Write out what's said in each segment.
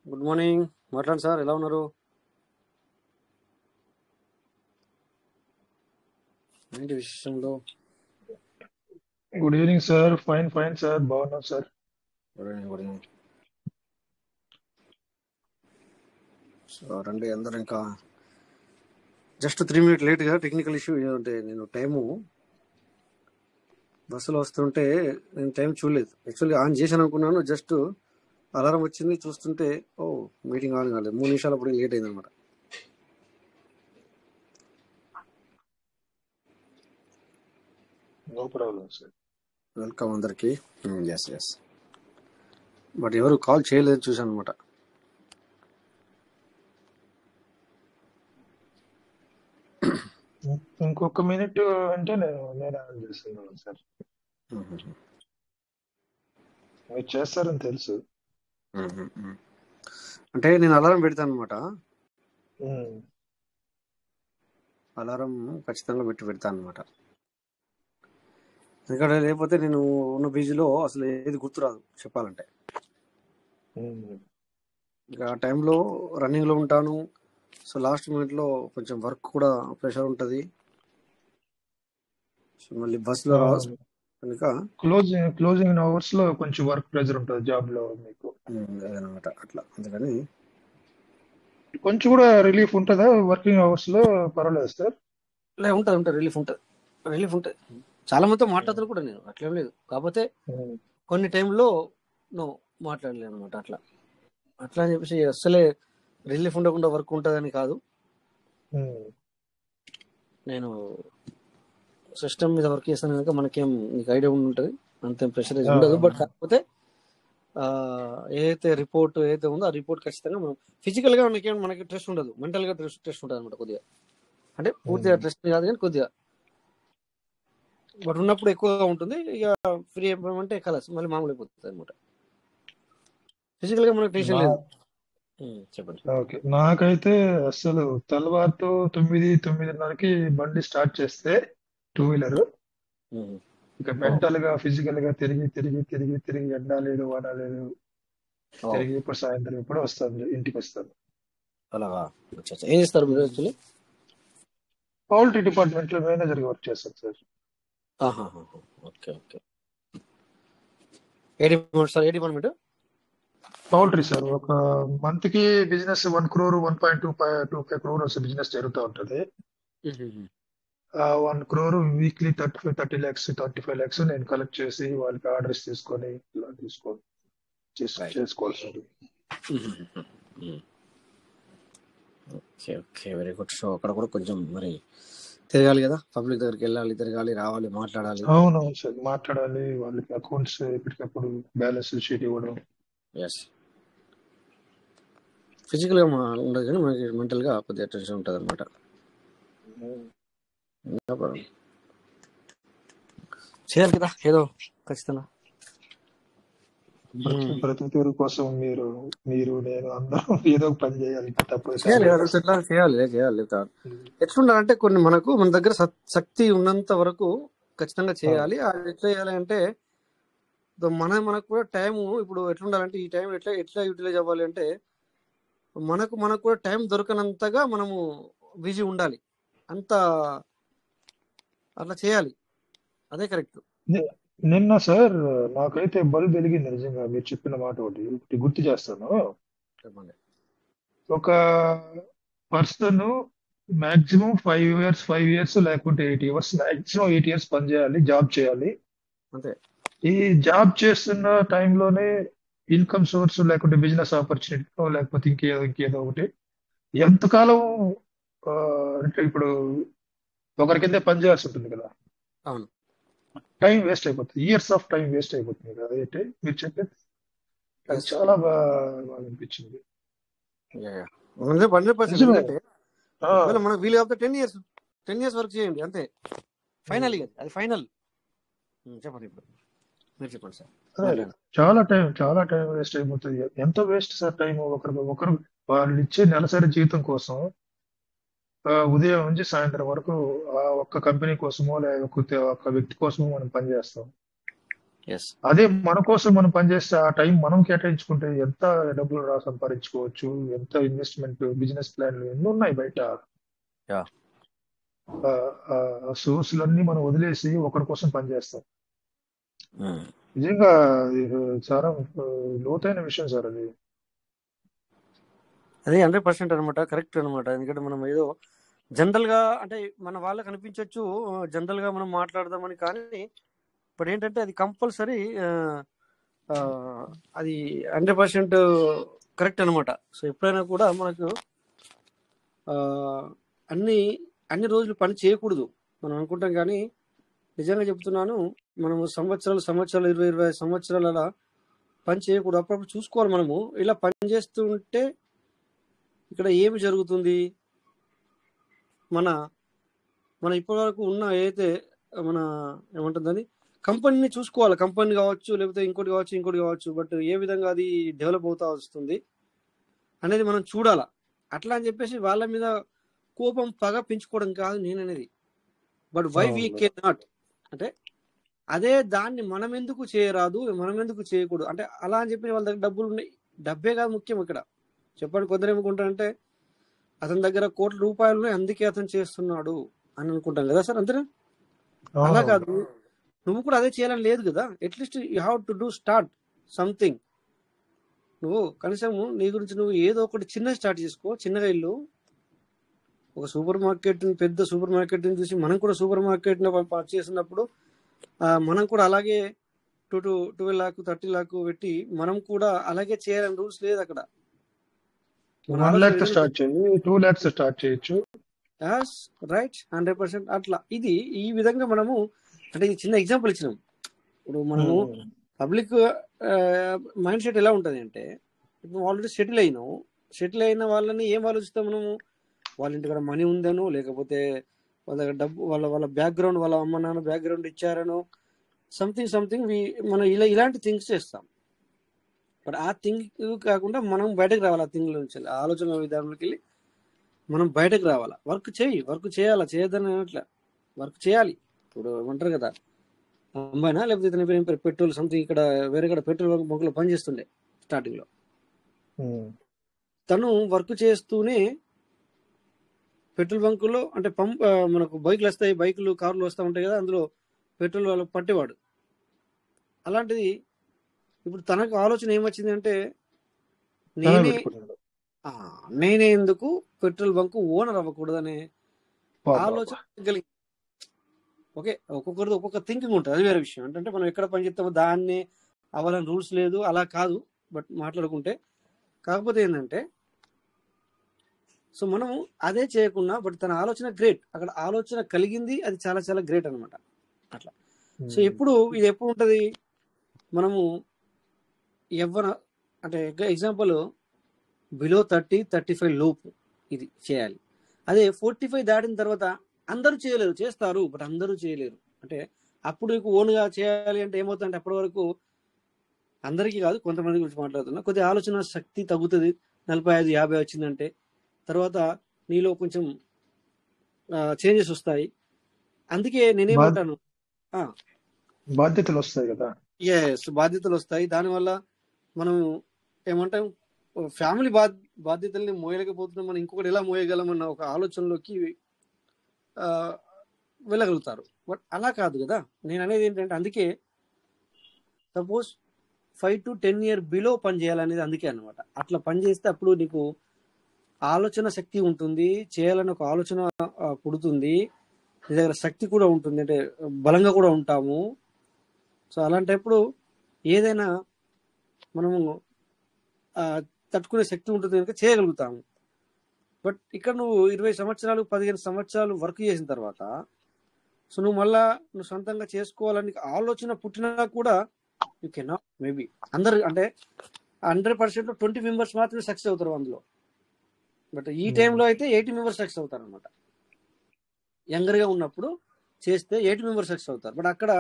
Good morning. మాట్లాడండి sir, ఎలా ఉన్నారు? ఏంటి విశేషంలో? Good evening sir. Fine fine sir, బాగున్నాం సార్. సో రండి అందరు. ఇంకా జస్ట్ 3 minutes లేట్గా టెక్నికల్ ఇష్యూ అంటే నేను టైము బస్సులో వస్తుంటే నేను టైం చూడలేదు. యాక్చువల్లీ ఆన్ చేశాను అనుకున్నాను, జస్ట్ అలారం వచ్చింది చూస్తుంటే ఓ మీటింగ్ ఆన్ కాలేదు. 3 నిమిషాలు అప్పుడు లేట్ అయింది అనమాట. No problem sir. వెల్కమ్ అందరికి. ఎస్ ఎస్, బట్ ఎవరు కాల్ చేయలేదు చూశాను అనమాట. ఇంకొక మినిట్ అంటే నేను ఆన్ చేస్తున్నాను సార్. మీరు చేస్తారని తెలుసు. అంటే నేను అలారం పెడతాను అనమాట. ఉమ్, అలారం ఖచ్చితంగా పెడతాను అనమాట. ఎందుకంటే లేకపోతే నేను ఉన్న బిజీలో అసలు ఏది గుర్తురాదు చెప్పాలంటే. ఉమ్, ఇంకా ఆ టైంలో రన్నింగ్లో ఉంటాను. సో లాస్ట్ మినిట్లో కొంచెం వర్క్ కూడా ప్రెషర్ ఉంటుంది. సో మళ్ళీ బస్సులో రావాల్సి అవును. కనుక క్లోజింగ్ అవర్స్ లో కొంచెం వర్క్ ప్రెజర్ ఉంటుంది జాబ్ లో మీకు. అదనమాట. అట్లా అందుకని కొంచెం కూడా రిలీఫ్ ఉంటుందా వర్కింగ్ అవర్స్ లో? పర్వాలేదు సార్. ఉంటుంది రిలీఫ్ ఉంటుంది. చాలా మందితో మాట్లాడుతాను కూడా నేను, అట్లేం లేదు. కాకపోతే ఉమ్, కొన్ని టైంలో నో మాట్లాడలేను అనమాట. అట్లా అని చెప్పేసి అసలే రిలీఫ్ ఉండకుండా వర్క్ ఉంటుందని కాదు. ఉమ్, నేను సిస్టమ్ మీద వర్క్ చేస్తాను కనుక మనకేం నీకు ఐడియా ఉంటుంది, అంతేం ప్రెషరైజ్ ఆ, ఉండదు. బట్ కాకపోతే ఏదైతే రిపోర్ట్ ఏదైతే ఉందో ఆ రిపోర్ట్ ఖచ్చితంగా మనం ఫిజికల్గా మనకి స్ట్రెస్ ఉండదు, మెంటల్గా స్ట్రెస్ ఉంటుంది అనమాట కొద్దిగా. అంటే పూర్తిగా ఉమ్, స్ట్రెస్ కాదు కానీ కొద్దిగా, బట్ ఉన్నప్పుడు ఎక్కువగా ఉంటుంది. ఇక ఫ్రీ అయిపోయామంటే కలర్స్ మళ్ళీ మామూలు అయిపోతుంది అనమాట. ఫిజికల్గా మనకు టెన్షన్ నా లేదు. చెప్పండి. ఓకే, నాకైతే అసలు తెల్లవారుతో 9-9:30కి బండి స్టార్ట్ చేస్తే టూ వీలర్, ఇక మెంటల్ గా ఫిజికల్ గా తిరిగి తిరిగి తిరిగి తిరిగి ఎండా లేదు వాన లేదు, తిరిగి ఇప్పుడు సాయంత్రం ఇప్పుడు వస్తాను ఇంటికి వస్తాను. అలాగా. ఏం చేస్తారు మీరు యాక్చువల్లీ? పౌల్ట్రీ డిపార్ట్మెంట్ లో మేనేజర్ గా వర్క్ చేస్తాను సార్. Okay okay. ఏ డిపార్ట్మెంట్? Poultry sir. ఒక మంత్ కి బిజినెస్ 1 crore 1.25 crores బిజినెస్ జరుగుతూ ఉంటది. 1 crore వీక్లీ 30 lakhs 35 lakhs నేను కలెక్ట్ చేసి వాళ్ళకి ఆర్డర్స్ తీసుకొని ఇలా చేసుకోవాలి సార్. Okay okay, very good. So అక్కడ కూడా కొంచెం మరి తిరగాలి కదా, పబ్లిక్ దగ్గరికి వెళ్ళాలి, తిరగాలి, రావాలి, మాట్లాడాలి. అవునవును సార్, మాట్లాడాలి, వాళ్ళకి అకౌంట్స్ ఎప్పటికప్పుడు బ్యాలెన్స్ షీట్ ఇవ్వడం. ఎస్, ఫిజికల్గా ఉండదు కానీ మనకి మెంటల్గా కొద్దిగా టెన్షన్ ఉంటుంది అనమాట. చేయాలి కదా ఏదో ఖచ్చితంగా. బ్రతుకుతెరు కోసం మీరు నేను అందరం ఏదో ఒక పని చేయాలి, తప్పదు చేయాలి సార్. కదా, ఎట్లా చేయాలి. ఎట్లుండాలంటే కొన్ని మనకు మన దగ్గర శక్తి ఉన్నంత వరకు ఖచ్చితంగా చేయాలి. అది ఎట్లా చేయాలి అంటే మనకు కూడా టైం ఇప్పుడు ఎట్లుండాలంటే ఈ టైం ఎట్లా యూటిలైజ్ అవ్వాలి అంటే మనకు కూడా టైం దొరకనంతగా మనము బిజీ ఉండాలి. అంత అట్లా చేయాలి, అదే కరెక్ట్. నిన్న సార్ నాకైతే బల్బ్ వెలిగింది నిజంగా. మీరు చెప్పిన మాట ఒకటి గుర్తు చేస్తాను. చెప్పండి. ఒక పర్సన్ మాక్సిమం 5 years లేకుంటే 8 years, మాక్సిమం 8 years పని చేయాలి, జాబ్ చేయాలి. అంతే. ఈ జాబ్ చేస్తున్న టైంలోనే ఇన్కమ్ సోర్స్ లేకుంటే బిజినెస్ ఆపర్చునిటీ లేకపోతే ఇంకేదో ఒకటి ఎంతకాలం అంటే ఇప్పుడు ఒకరి కిందే పని చేయాల్సి ఉంటుంది కదా. అవును. టైం వేస్ట్ అయిపోతుంది, ఇయర్స్ ఆఫ్ టైం వేస్ట్ అయిపోతుంది కదా. అయితే మీరు చెప్పేది అది Yes. చాలా బాగా అనిపించింది. 100%. నిజమే. ఎందుకంటే ఒకవేళ మనకు వీలు కాకపోతే 10 years వర్క్ చేయండి అంతే. ఫైనల్ అది ఫైనల్. చెప్పండి ఇప్పుడు మీరు చెప్పండి సార్. చాలా టైం వేస్ట్ అయిపోతుంది. ఎంత వేస్ట్ సార్ టైం. ఒకరు వాళ్ళు ఇచ్చే నెలసరి జీవితం కోసం ఉదయం నుంచి సాయంత్రం వరకు ఆ ఒక్క కంపెనీ కోసమో లేకపోతే ఒక్క వ్యక్తి కోసమో మనం పనిచేస్తాం. ఎస్. అదే మన కోసం మనం పనిచేస్తే ఆ టైం మనం కేటాయించుకుంటే ఎంత డబ్బులు సంపాదించుకోవచ్చు, ఎంత ఇన్వెస్ట్మెంట్ బిజినెస్ ప్లాన్లు ఎన్ని ఉన్నాయి బయట. యా. సోర్సులన్నీ మనం వదిలేసి ఒకరి కోసం పనిచేస్తాం. ఉమ్. నిజంగా ఇది చాలా లోతైన విషయం సార్ అది. అదే 100% అనమాట, కరెక్ట్ అనమాట. ఎందుకంటే మనం ఏదో జనరల్గా అంటే మన వాళ్ళకి అనిపించవచ్చు జనరల్గా మనం మాట్లాడదామని, కానీ ఇప్పుడు ఏంటంటే అది కంపల్సరీ అది 100% కరెక్ట్ అనమాట. సో ఎప్పుడైనా కూడా మనకు ఆ, అన్ని అన్ని రోజులు పని చేయకూడదు మనం అనుకుంటాం, కానీ నిజంగా చెప్తున్నాను, మనము సంవత్సరాలు 20 సంవత్సరాలు అలా పని చేయకూడదు. అప్పుడప్పుడు చూసుకోవాలి మనము. ఇలా పని చేస్తుంటే ఇక్కడ ఏమి జరుగుతుంది, మన మన ఇప్పటి వరకు ఉన్న ఏదైతే మన ఏమంటుందని కంపెనీని చూసుకోవాలి. కంపెనీ కావచ్చు, లేకపోతే ఇంకోటి కావచ్చు, బట్ ఏ విధంగా అది డెవలప్ అవుతా వస్తుంది అనేది మనం చూడాలా. అట్లా అని చెప్పేసి వాళ్ళ మీద కోపం పగ పెంచుకోవడం కాదు నేను అనేది. But why we can not అంటే అదే దాన్ని మనం ఎందుకు చేయరాదు, మనం ఎందుకు చేయకూడదు అంటే అలా అని చెప్పి వాళ్ళ దగ్గర డబ్బులు ఉన్నాయి, డబ్బే కాదు ముఖ్యం ఇక్కడ. చెప్పండి, కొందరు ఏమనుకుంటారంటే అతని దగ్గర కోట్ల రూపాయలు ఉన్నాయి అందుకే అతను చేస్తున్నాడు అని అనుకుంటాం కదా సార్, అంతేనా? అలా కాదు, నువ్వు కూడా అదే చేయాలని లేదు కదా. At least you have to do start something. నువ్వు కనీసం నీ గురించి నువ్వు ఏదో ఒకటి చిన్న స్టార్ట్ చేసుకో. చిన్నగా ఇల్లు ఒక సూపర్ మార్కెట్, పెద్ద సూపర్ మార్కెట్ చూసి మనం కూడా సూపర్ మార్కెట్ చేసినప్పుడు మనం కూడా అలాగే 12 lakh 30 lakh పెట్టి మనం కూడా అలాగే చేయాలని రూల్స్ లేదు అక్కడ. 1 lakh స్టార్ట్ చేయి, 2 lakhs స్టార్ట్ చేయొచ్చు. రైట్, 100% అట్లా. ఇది ఈ విధంగా మనము అంటే ఇది చిన్న ఎగ్జాంపుల్ ఇచ్చినాం. ఇప్పుడు మనము పబ్లిక్ మైండ్ సెట్ ఎలా ఉంటుంది అంటే, ఇప్పుడు ఆల్రెడీ సెటిల్ అయిన వాళ్ళని ఏం ఆలోచిస్తాం మనము, వాళ్ళ ఇంటి దగ్గర మనీ ఉందనో, లేకపోతే వాళ్ళ దగ్గర డబ్బు, వాళ్ళ బ్యాక్గ్రౌండ్, వాళ్ళ అమ్మ నాన్న బ్యాక్గ్రౌండ్ ఇచ్చారనో, సంథింగ్ మనం ఇలాంటి థింగ్స్ చేస్తాం. బట్ ఆ థింగ్ కాకుండా మనం బయటకు రావాలి. ఆ థింగ్ నుంచి, ఆలోచన విధానంలోకి వెళ్ళి మనం బయటకు రావాలా. వర్క్ చేయాలా, చేయొద్దని అట్లా వర్క్ చేయాలి. ఇప్పుడు ఏమంటారు కదా, అమ్మాయినా లేకపోతే ఇతని పేరు పెట్రోల్ సంథింగ్, ఇక్కడ వేరే ఇక్కడ పెట్రోల్ బంకులో పనిచేస్తుండే స్టార్టింగ్ లో. తను వర్క్ చేస్తూనే పెట్రోల్ బంకులో అంటే మనకు బైకులు వస్తాయి, కార్లు వస్తూ ఉంటాయి కదా, అందులో పెట్రోల్ వాళ్ళు పట్టేవాడు. అలాంటిది ఇప్పుడు తనకు ఆలోచన ఏమొచ్చింది అంటే, నేనే ఎందుకు పెట్రోల్ బంక్ ఓనర్ అవ్వకూడదనే ఆలోచన కలిగి. ఓకే, ఒక్కొక్కరిది ఒక్కొక్క థింకింగ్ ఉంటుంది, అది వేరే విషయం. అంటే మనం ఎక్కడ పని చేస్తామో దాన్ని అవ్వాలని రూల్స్ లేదు, అలా కాదు. బట్ మాట్లాడుకుంటే కాకపోతే ఏంటంటే, సో మనము అదే చేయకుండా, బట్ తన ఆలోచన గ్రేట్, అక్కడ ఆలోచన కలిగింది, అది చాలా చాలా గ్రేట్ అనమాట. అట్లా. సో ఇది ఎప్పుడు ఉంటుంది, మనము అంటే ఎగ్జాంపుల్ బిలో 30-35 లోపు ఇది చేయాలి. అదే 45 దాటిన తర్వాత అందరూ చేయలేరు, చేస్తారు బట్ అందరూ చేయలేరు. అంటే అప్పుడు ఓన్గా చేయాలి అంటే ఏమవుతుందంటే, అప్పటి వరకు అందరికీ కాదు, కొంతమంది గురించి మాట్లాడుతున్నా, కొద్దిగా ఆలోచన శక్తి తగ్గుతుంది. 45-50 వచ్చిందంటే తర్వాత నీలో కొంచెం చేంజెస్ వస్తాయి. అందుకే నేనేమంటాను, బాధ్యతలు వస్తాయి కదా. బాధ్యతలు వస్తాయి. దానివల్ల మనం ఏమంటాం, ఫ్యామిలీ బాధ్యతల్ని మోయలేకపోతున్నాం, మనం ఇంకొకటి ఎలా మోయగలమన్న ఒక ఆలోచనలోకి వెళ్ళగలుగుతారు. బట్ అలా కాదు కదా. నేను అనేది ఏంటంటే, అందుకే సపోజ్ 5 to 10 years బిలో పని చేయాలనేది అందుకే అనమాట. అట్లా పని చేస్తే అప్పుడు నీకు ఆలోచన శక్తి ఉంటుంది, చేయాలని ఒక ఆలోచన పుడుతుంది, నీ దగ్గర శక్తి కూడా ఉంటుంది, అంటే బలంగా కూడా ఉంటాము. సో అలాంటప్పుడు ఏదైనా మనము తట్టుకునే శక్తి ఉంటుంది కనుక చేయగలుగుతాము. బట్ ఇక్కడ నువ్వు 20 సంవత్సరాలు 15 సంవత్సరాలు వర్క్ చేసిన తర్వాత, సో నువ్వు సొంతంగా చేసుకోవాలని ఆలోచన పుట్టినా కూడా యూ కెనాట్. మేబీ అందరు అంటే 100% 20 members మాత్రమే సక్సెస్ అవుతారు అందులో. బట్ ఈ టైంలో అయితే 80 members సక్సెస్ అవుతారు అనమాట. యంగర్గా ఉన్నప్పుడు చేస్తే 80 members సక్సెస్ అవుతారు. బట్ అక్కడ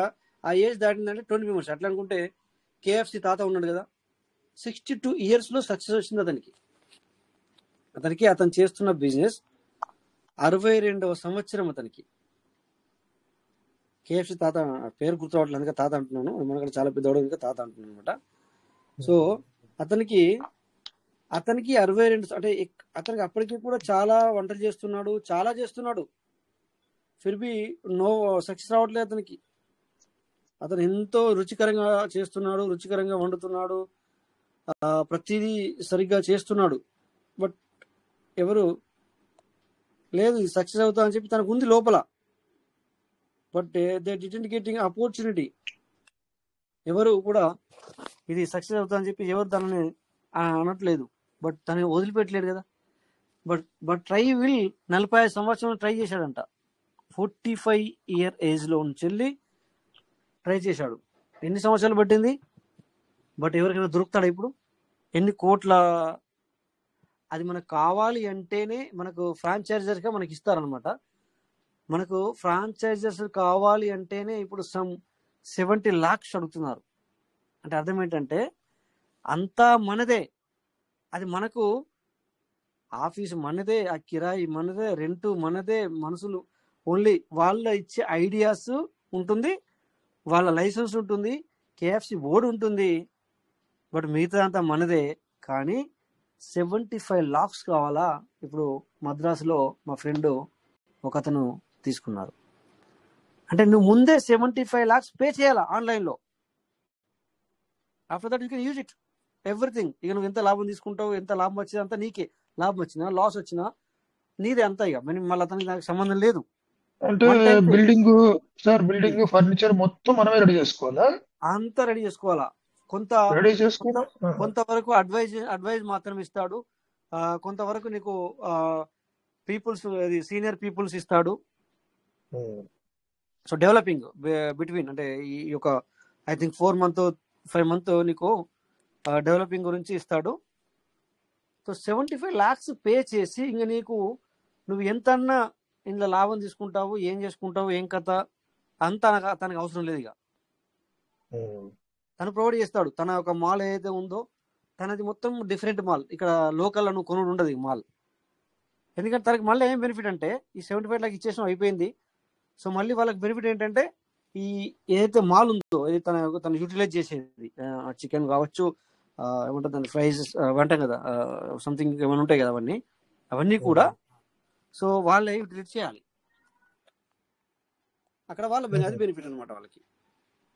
ఆ ఏజ్ దాటిందంటే 20 members. అట్లా అనుకుంటే KFC తాత ఉన్నాడు కదా, 62 years సక్సెస్ వచ్చింది అతనికి. అతను చేస్తున్న బిజినెస్ 62వ సంవత్సరం అతనికి. కేఎఫ్సి తాత పేరు గుర్తురావట్లేదు, అందుకే తాత అంటున్నాను, మనకంటే చాలా పెద్దవాడు ఇంకా తాత అంటున్నాను అనమాట. సో అతనికి 62 అంటే అతనికి అప్పటికి కూడా చాలా వంటలు చేస్తున్నాడు, చాలా చేస్తున్నాడు, ఫిర్బీ నో సక్సెస్ రావట్లేదు అతనికి. అతను ఎంతో రుచికరంగా చేస్తున్నాడు, రుచికరంగా వండుతున్నాడు, ప్రతిదీ సరిగ్గా చేస్తున్నాడు. బట్ ఎవరు లేదు సక్సెస్ అవుతా అని చెప్పి తనకు ఉంది లోపల. But they didn't getting opportunity. ఎవరు కూడా ఇది సక్సెస్ అవుతా అని చెప్పి ఎవరు తనని అనట్లేదు. బట్ తనని వదిలిపెట్టలేడు కదా. బట్ ట్రై విల్ 45 సంవత్సరాలు ట్రై చేశాడంట. 45 ఇయర్ ఏజ్ లో చెల్లి ట్రై చేశాడు. ఎన్ని సంవత్సరాలు పట్టింది? బట్ ఎవరికైనా దొరుకుతాడా ఇప్పుడు? ఎన్ని కోట్ల, అది మనకు కావాలి అంటేనే మనకు ఫ్రాంచైజర్గా మనకి ఇస్తారనమాట. మనకు ఫ్రాంచైజర్స్ కావాలి అంటేనే ఇప్పుడు 70 lakhs అడుగుతున్నారు. అంటే అర్థం ఏంటంటే అంతా మనదే, అది మనకు ఆఫీసు మనదే, ఆ కిరాయి మనదే, రెంటు మనదే, మనుషులు ఓన్లీ వాళ్ళ ఇచ్చే ఐడియాస్ ఉంటుంది, వాళ్ళ లైసెన్స్ ఉంటుంది, కేఎఫ్సి బోర్డు ఉంటుంది, బట్ మిగతా అంతా మనదే. కానీ 75 lakhs కావాలా? ఇప్పుడు మద్రాసులో మా ఫ్రెండ్ ఒక అతను తీసుకున్నారు. అంటే నువ్వు ముందే 75 lakhs పే చేయాలా ఆన్లైన్లో. After that you can use it everything. ఇక నువ్వు ఎంత లాభం తీసుకుంటావు, ఎంత లాభం వచ్చినా అంతా నీకే, లాభం వచ్చినా లాస్ వచ్చినా నీదే అంతా. ఇక మళ్ళీ అతనికి నాకు సంబంధం లేదు. అంటే బిల్డింగ్ ఫర్నిచర్ మొత్తం మనమే రెడీ చేసుకోవాలా? అంతా రెడీ చేసుకోవాలా. రెడీ చేసుకుని కొంతవరకు అడ్వైజ్ మాత్రం ఇస్తాడు, కొంతవరకు నీకు పీపుల్స్ సీనియర్ పీపుల్స్ ఇస్తాడు. సో డెవలపింగ్ బిట్వీన్ అంటే ఈ యొక్క ఐ థింక్ 4 months నీకు డెవలపింగ్ గురించి ఇస్తాడు. సో 75 lakhs పే చేసి ఇంక నీకు నువ్వు ఎంతన్నా ఇందులో లాభం తీసుకుంటావు, ఏం చేసుకుంటావు, ఏం కథ అంతా తనకు అవసరం లేదు. ఇక తను ప్రొవైడ్ చేస్తాడు. తన ఒక మాల్ ఏదైతే ఉందో తనది మొత్తం డిఫరెంట్ మాల్. ఇక్కడ లోకల్ నువ్వు కొనుడు ఉండదు ఈ మాల్. ఎందుకంటే తనకి మళ్ళీ ఏం బెనిఫిట్ అంటే ఈ 75 lakhs ఇచ్చేసిన అయిపోయింది. సో మళ్ళీ వాళ్ళకి బెనిఫిట్ ఏంటంటే ఈ ఏదైతే మాల్ ఉందో అది తన యూటిలైజ్ చేసేది, చికెన్ కావచ్చు, ఏమంటుంది దాని ఫ్రైస్ అంటాం కదా, సంథింగ్ ఏమైనా ఉంటాయి కదా, అవన్నీ కూడా సో వాళ్ళే యూటిలైజ్ చేయాలి. అక్కడ వాళ్ళ అది బెనిఫిట్ అనమాట వాళ్ళకి.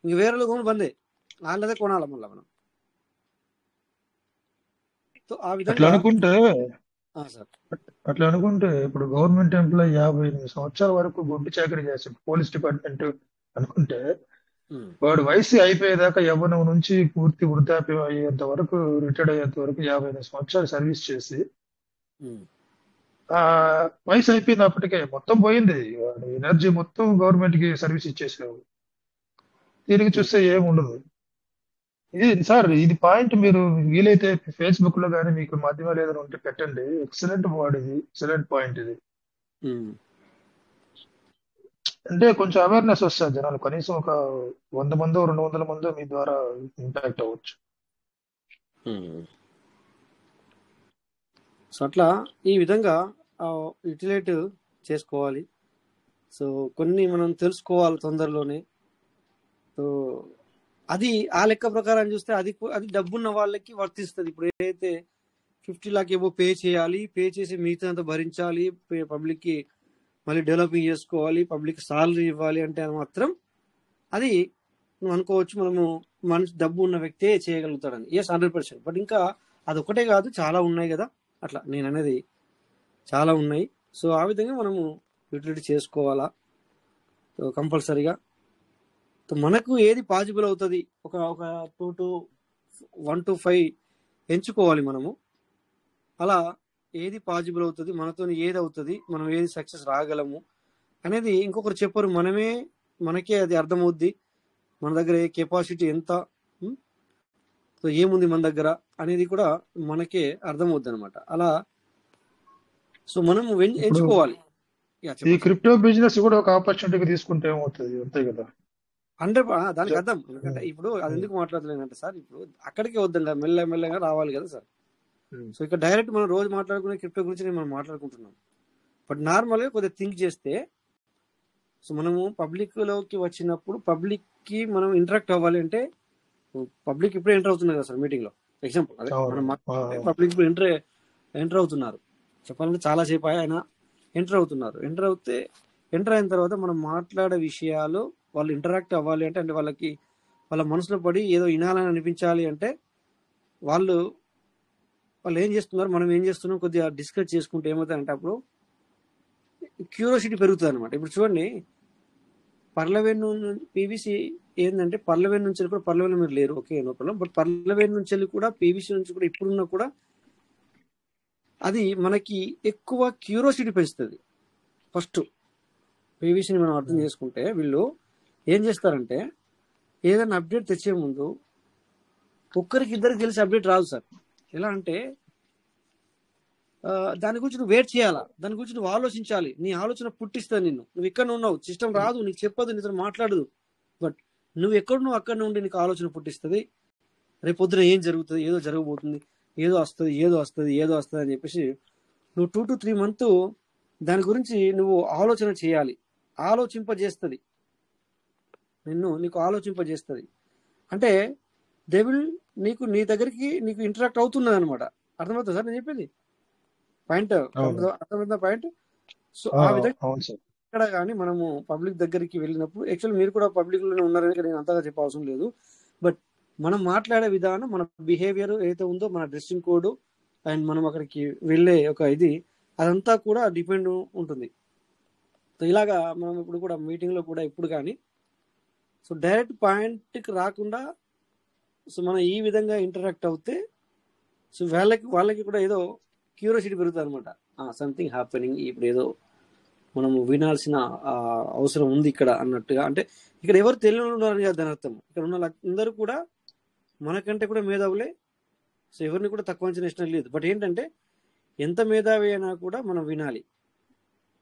ఇంక వేరే కొను బందే, వాళ్ళదే కొనాలి మళ్ళీ మనం. సో ఆ విధంగా అట్లా అనుకుంటే ఇప్పుడు గవర్నమెంట్ ఎంప్లాయీ 58 సంవత్సరాల వరకు గుడ్డు చాకరీ చేసి పోలీస్ డిపార్ట్మెంట్ అనుకుంటే వాడు వయసు అయిపోయేదాకా యవ్వనం నుంచి పూర్తి వృద్ధాప్యం అయ్యేంత వరకు, రిటైర్డ్ అయ్యేంత వరకు 58 సంవత్సరాలు సర్వీస్ చేసి ఆ వయసు అయిపోయినప్పటికే మొత్తం పోయింది. వాడు ఎనర్జీ మొత్తం గవర్నమెంట్ కి సర్వీస్ ఇచ్చేసావు. తిరిగి చూస్తే ఏముండదు. ఇది సార్, ఇది పాయింట్ మీరు వీలైతే ఫేస్బుక్ లో కానీ మీకు మాధ్యమాలు ఏదైనా ఉంటే పెట్టండి. ఎక్సలెంట్ వర్డ్ ఇది, ఎక్సలెంట్ పాయింట్ ఇది. అంటే కొంచెం అవేర్నెస్ వస్తుంది జనాలు. కనీసం ఒక 100 మందో 200 మందో మీ ద్వారా ఇంపాక్ట్ అవ్వచ్చు. సో అట్లా ఈ విధంగా యూటిలైట్ చేసుకోవాలి. సో కొన్ని మనం తెలుసుకోవాలి తొందరలోనే. సో అది ఆ లెక్క ప్రకారం చూస్తే అది డబ్బున్న వాళ్ళకి వర్తిస్తుంది. ఇప్పుడు ఏదైతే 50 lakhs ఏవో పే చేయాలి, పే చేసి మిగతా అంతా భరించాలి, పబ్లిక్కి మళ్ళీ డెవలపింగ్ చేసుకోవాలి, పబ్లిక్ సాలరీ ఇవ్వాలి అంటే మాత్రం అది నువ్వు అనుకోవచ్చు మనము మనిషి డబ్బు ఉన్న వ్యక్తే చేయగలుగుతాడని. ఎస్ 100%. బట్ ఇంకా అది ఒకటే కాదు, చాలా ఉన్నాయి కదా. అట్లా నేను అనేది చాలా ఉన్నాయి. సో ఆ విధంగా మనము యూటిలిటీ చేసుకోవాలా కంపల్సరీగా. మనకు ఏది పాసిబుల్ అవుతుంది, ఒక 1 to 5 ఎంచుకోవాలి మనము. అలా ఏది పాసిబుల్ అవుతుంది, మనతో ఏది అవుతుంది, మనం ఏది సక్సెస్ రాగలము అనేది ఇంకొకరు చెప్పరు, మనకే అది అర్థమవుద్ది. మన దగ్గర ఏ కెపాసిటీ ఎంత, సో ఏముంది మన దగ్గర అనేది కూడా మనకే అర్థమవుద్ది అనమాట. అలా సో మనం ఎంచుకోవాలి. ఈ క్రిప్టో బిజినెస్ కూడా ఒక ఆపర్చునిటీగా తీసుకుంటే ఏమవుతుంది, అంతే కదా. 100 దానికి అర్థం. ఎందుకంటే ఇప్పుడు అది ఎందుకు మాట్లాడలేనంటే సార్, ఇప్పుడు అక్కడికే వద్దాం కదా, మెల్లగా రావాలి కదా సార్. సో ఇక్కడ డైరెక్ట్ మనం రోజు మాట్లాడుకునే క్రిప్టో గురించి మనం మాట్లాడుకుంటున్నాం. బట్ నార్మల్గా కొద్దిగా థింక్ చేస్తే సో మనము పబ్లిక్ లోకి వచ్చినప్పుడు పబ్లిక్ కి మనం ఇంటరాక్ట్ అవ్వాలి అంటే పబ్లిక్ ఇప్పుడే ఎంటర్ అవుతున్నారు కదా సార్ మీటింగ్ లో. ఎగ్జాంపుల్ అదే మనం పబ్లిక్ ఇప్పుడు ఎంటర్ అవుతున్నారు. చెప్పాలంటే చాలా సేపు ఆయన ఎంటర్ అవుతున్నారు. ఎంటర్ అయిన తర్వాత మనం మాట్లాడే విషయాలు వాళ్ళు ఇంటరాక్ట్ అవ్వాలి అంటే వాళ్ళకి వాళ్ళ మనసులో పడి ఏదో వినాలని అనిపించాలి అంటే వాళ్ళు ఏం చేస్తున్నారు, మనం ఏం చేస్తున్నాం కొద్దిగా డిస్కస్ చేసుకుంటే ఏమవుతాయంటే అప్పుడు క్యూరియాసిటీ పెరుగుతుంది అనమాట. ఇప్పుడు చూడండి, పర్లవేను పీవీసీ ఏంటంటే పర్లవేన్ నుంచి కూడా పర్లవేన్ మీరు లేరు, ఓకే నో ప్రాబ్లం. బట్ పర్లవేన్ నుంచి వెళ్ళి కూడా పీవీసీ నుంచి కూడా ఇప్పుడున్నా కూడా అది మనకి ఎక్కువ క్యూరియాసిటీ పెంచుతుంది. ఫస్ట్ పీవీసీని మనం అర్థం చేసుకుంటే వీళ్ళు ఏం చేస్తారంటే ఏదైనా అప్డేట్ తెచ్చే ముందు ఒక్కరికి ఇద్దరికి తెలిసి అప్డేట్ రాదు సార్. ఎలా అంటే దాని గురించి నువ్వు వెయిట్ చేయాలా, దాని గురించి నువ్వు ఆలోచించాలి, నీ ఆలోచన పుట్టిస్తుంది నిన్ను. నువ్వు ఇక్కడ ఉన్నావు, సిస్టమ్ రాదు, నీకు చెప్పదు, నీతో మాట్లాడదు. బట్ నువ్వు ఎక్కడున్నావు అక్కడ నుండి నీకు ఆలోచన పుట్టిస్తుంది. రేపు పొద్దున ఏం జరుగుతుంది, ఏదో జరగబోతుంది, ఏదో వస్తుంది అని చెప్పేసి నువ్వు 2 to 3 months దాని గురించి నువ్వు ఆలోచన చేయాలి. ఆలోచింపజేస్తుంది నీకు ఆలోచింపజేస్తుంది. అంటే దే విల్ నీ దగ్గరికి నీకు ఇంటరాక్ట్ అవుతున్నది అనమాట. అర్థమవుతుంది సార్ నేను చెప్పేది పాయింట్? అర్థమవుతుందా పాయింట్? సో ఆ విధంగా ఇక్కడ కానీ మనము పబ్లిక్ దగ్గరికి వెళ్ళినప్పుడు, యాక్చువల్ మీరు కూడా పబ్లిక్ లోనే ఉన్నారని నేను అంతగా చెప్పే అవసరం లేదు. బట్ మనం మాట్లాడే విధానం, మన బిహేవియర్ ఏదైతే ఉందో, మన డ్రెస్సింగ్ కోడ్ అండ్ మనం అక్కడికి వెళ్ళే ఒక ఇది అదంతా కూడా డిపెండ్ ఉంటుంది. సో ఇలాగా మనం ఇప్పుడు కూడా మీటింగ్ లో కూడా ఇప్పుడు కానీ సో డైరెక్ట్ పాయింట్కి రాకుండా సో మనం ఈ విధంగా ఇంటరాక్ట్ అవుతే సో వాళ్ళకి కూడా ఏదో క్యూరియాసిటీ పెరుగుతుంది అనమాట. సంథింగ్ హ్యాపెనింగ్, ఇప్పుడు ఏదో మనం వినాల్సిన అవసరం ఉంది ఇక్కడ అన్నట్టుగా. అంటే ఇక్కడ ఎవరు తెలియని ఉన్నారని కాదు దాని అర్థం. ఇక్కడ ఉన్న అందరూ కూడా మనకంటే కూడా మేధావులే. సో ఎవరిని కూడా తక్కువ అంచనా ఇష్టం లేదు. బట్ ఏంటంటే ఎంత మేధావి అయినా కూడా మనం వినాలి.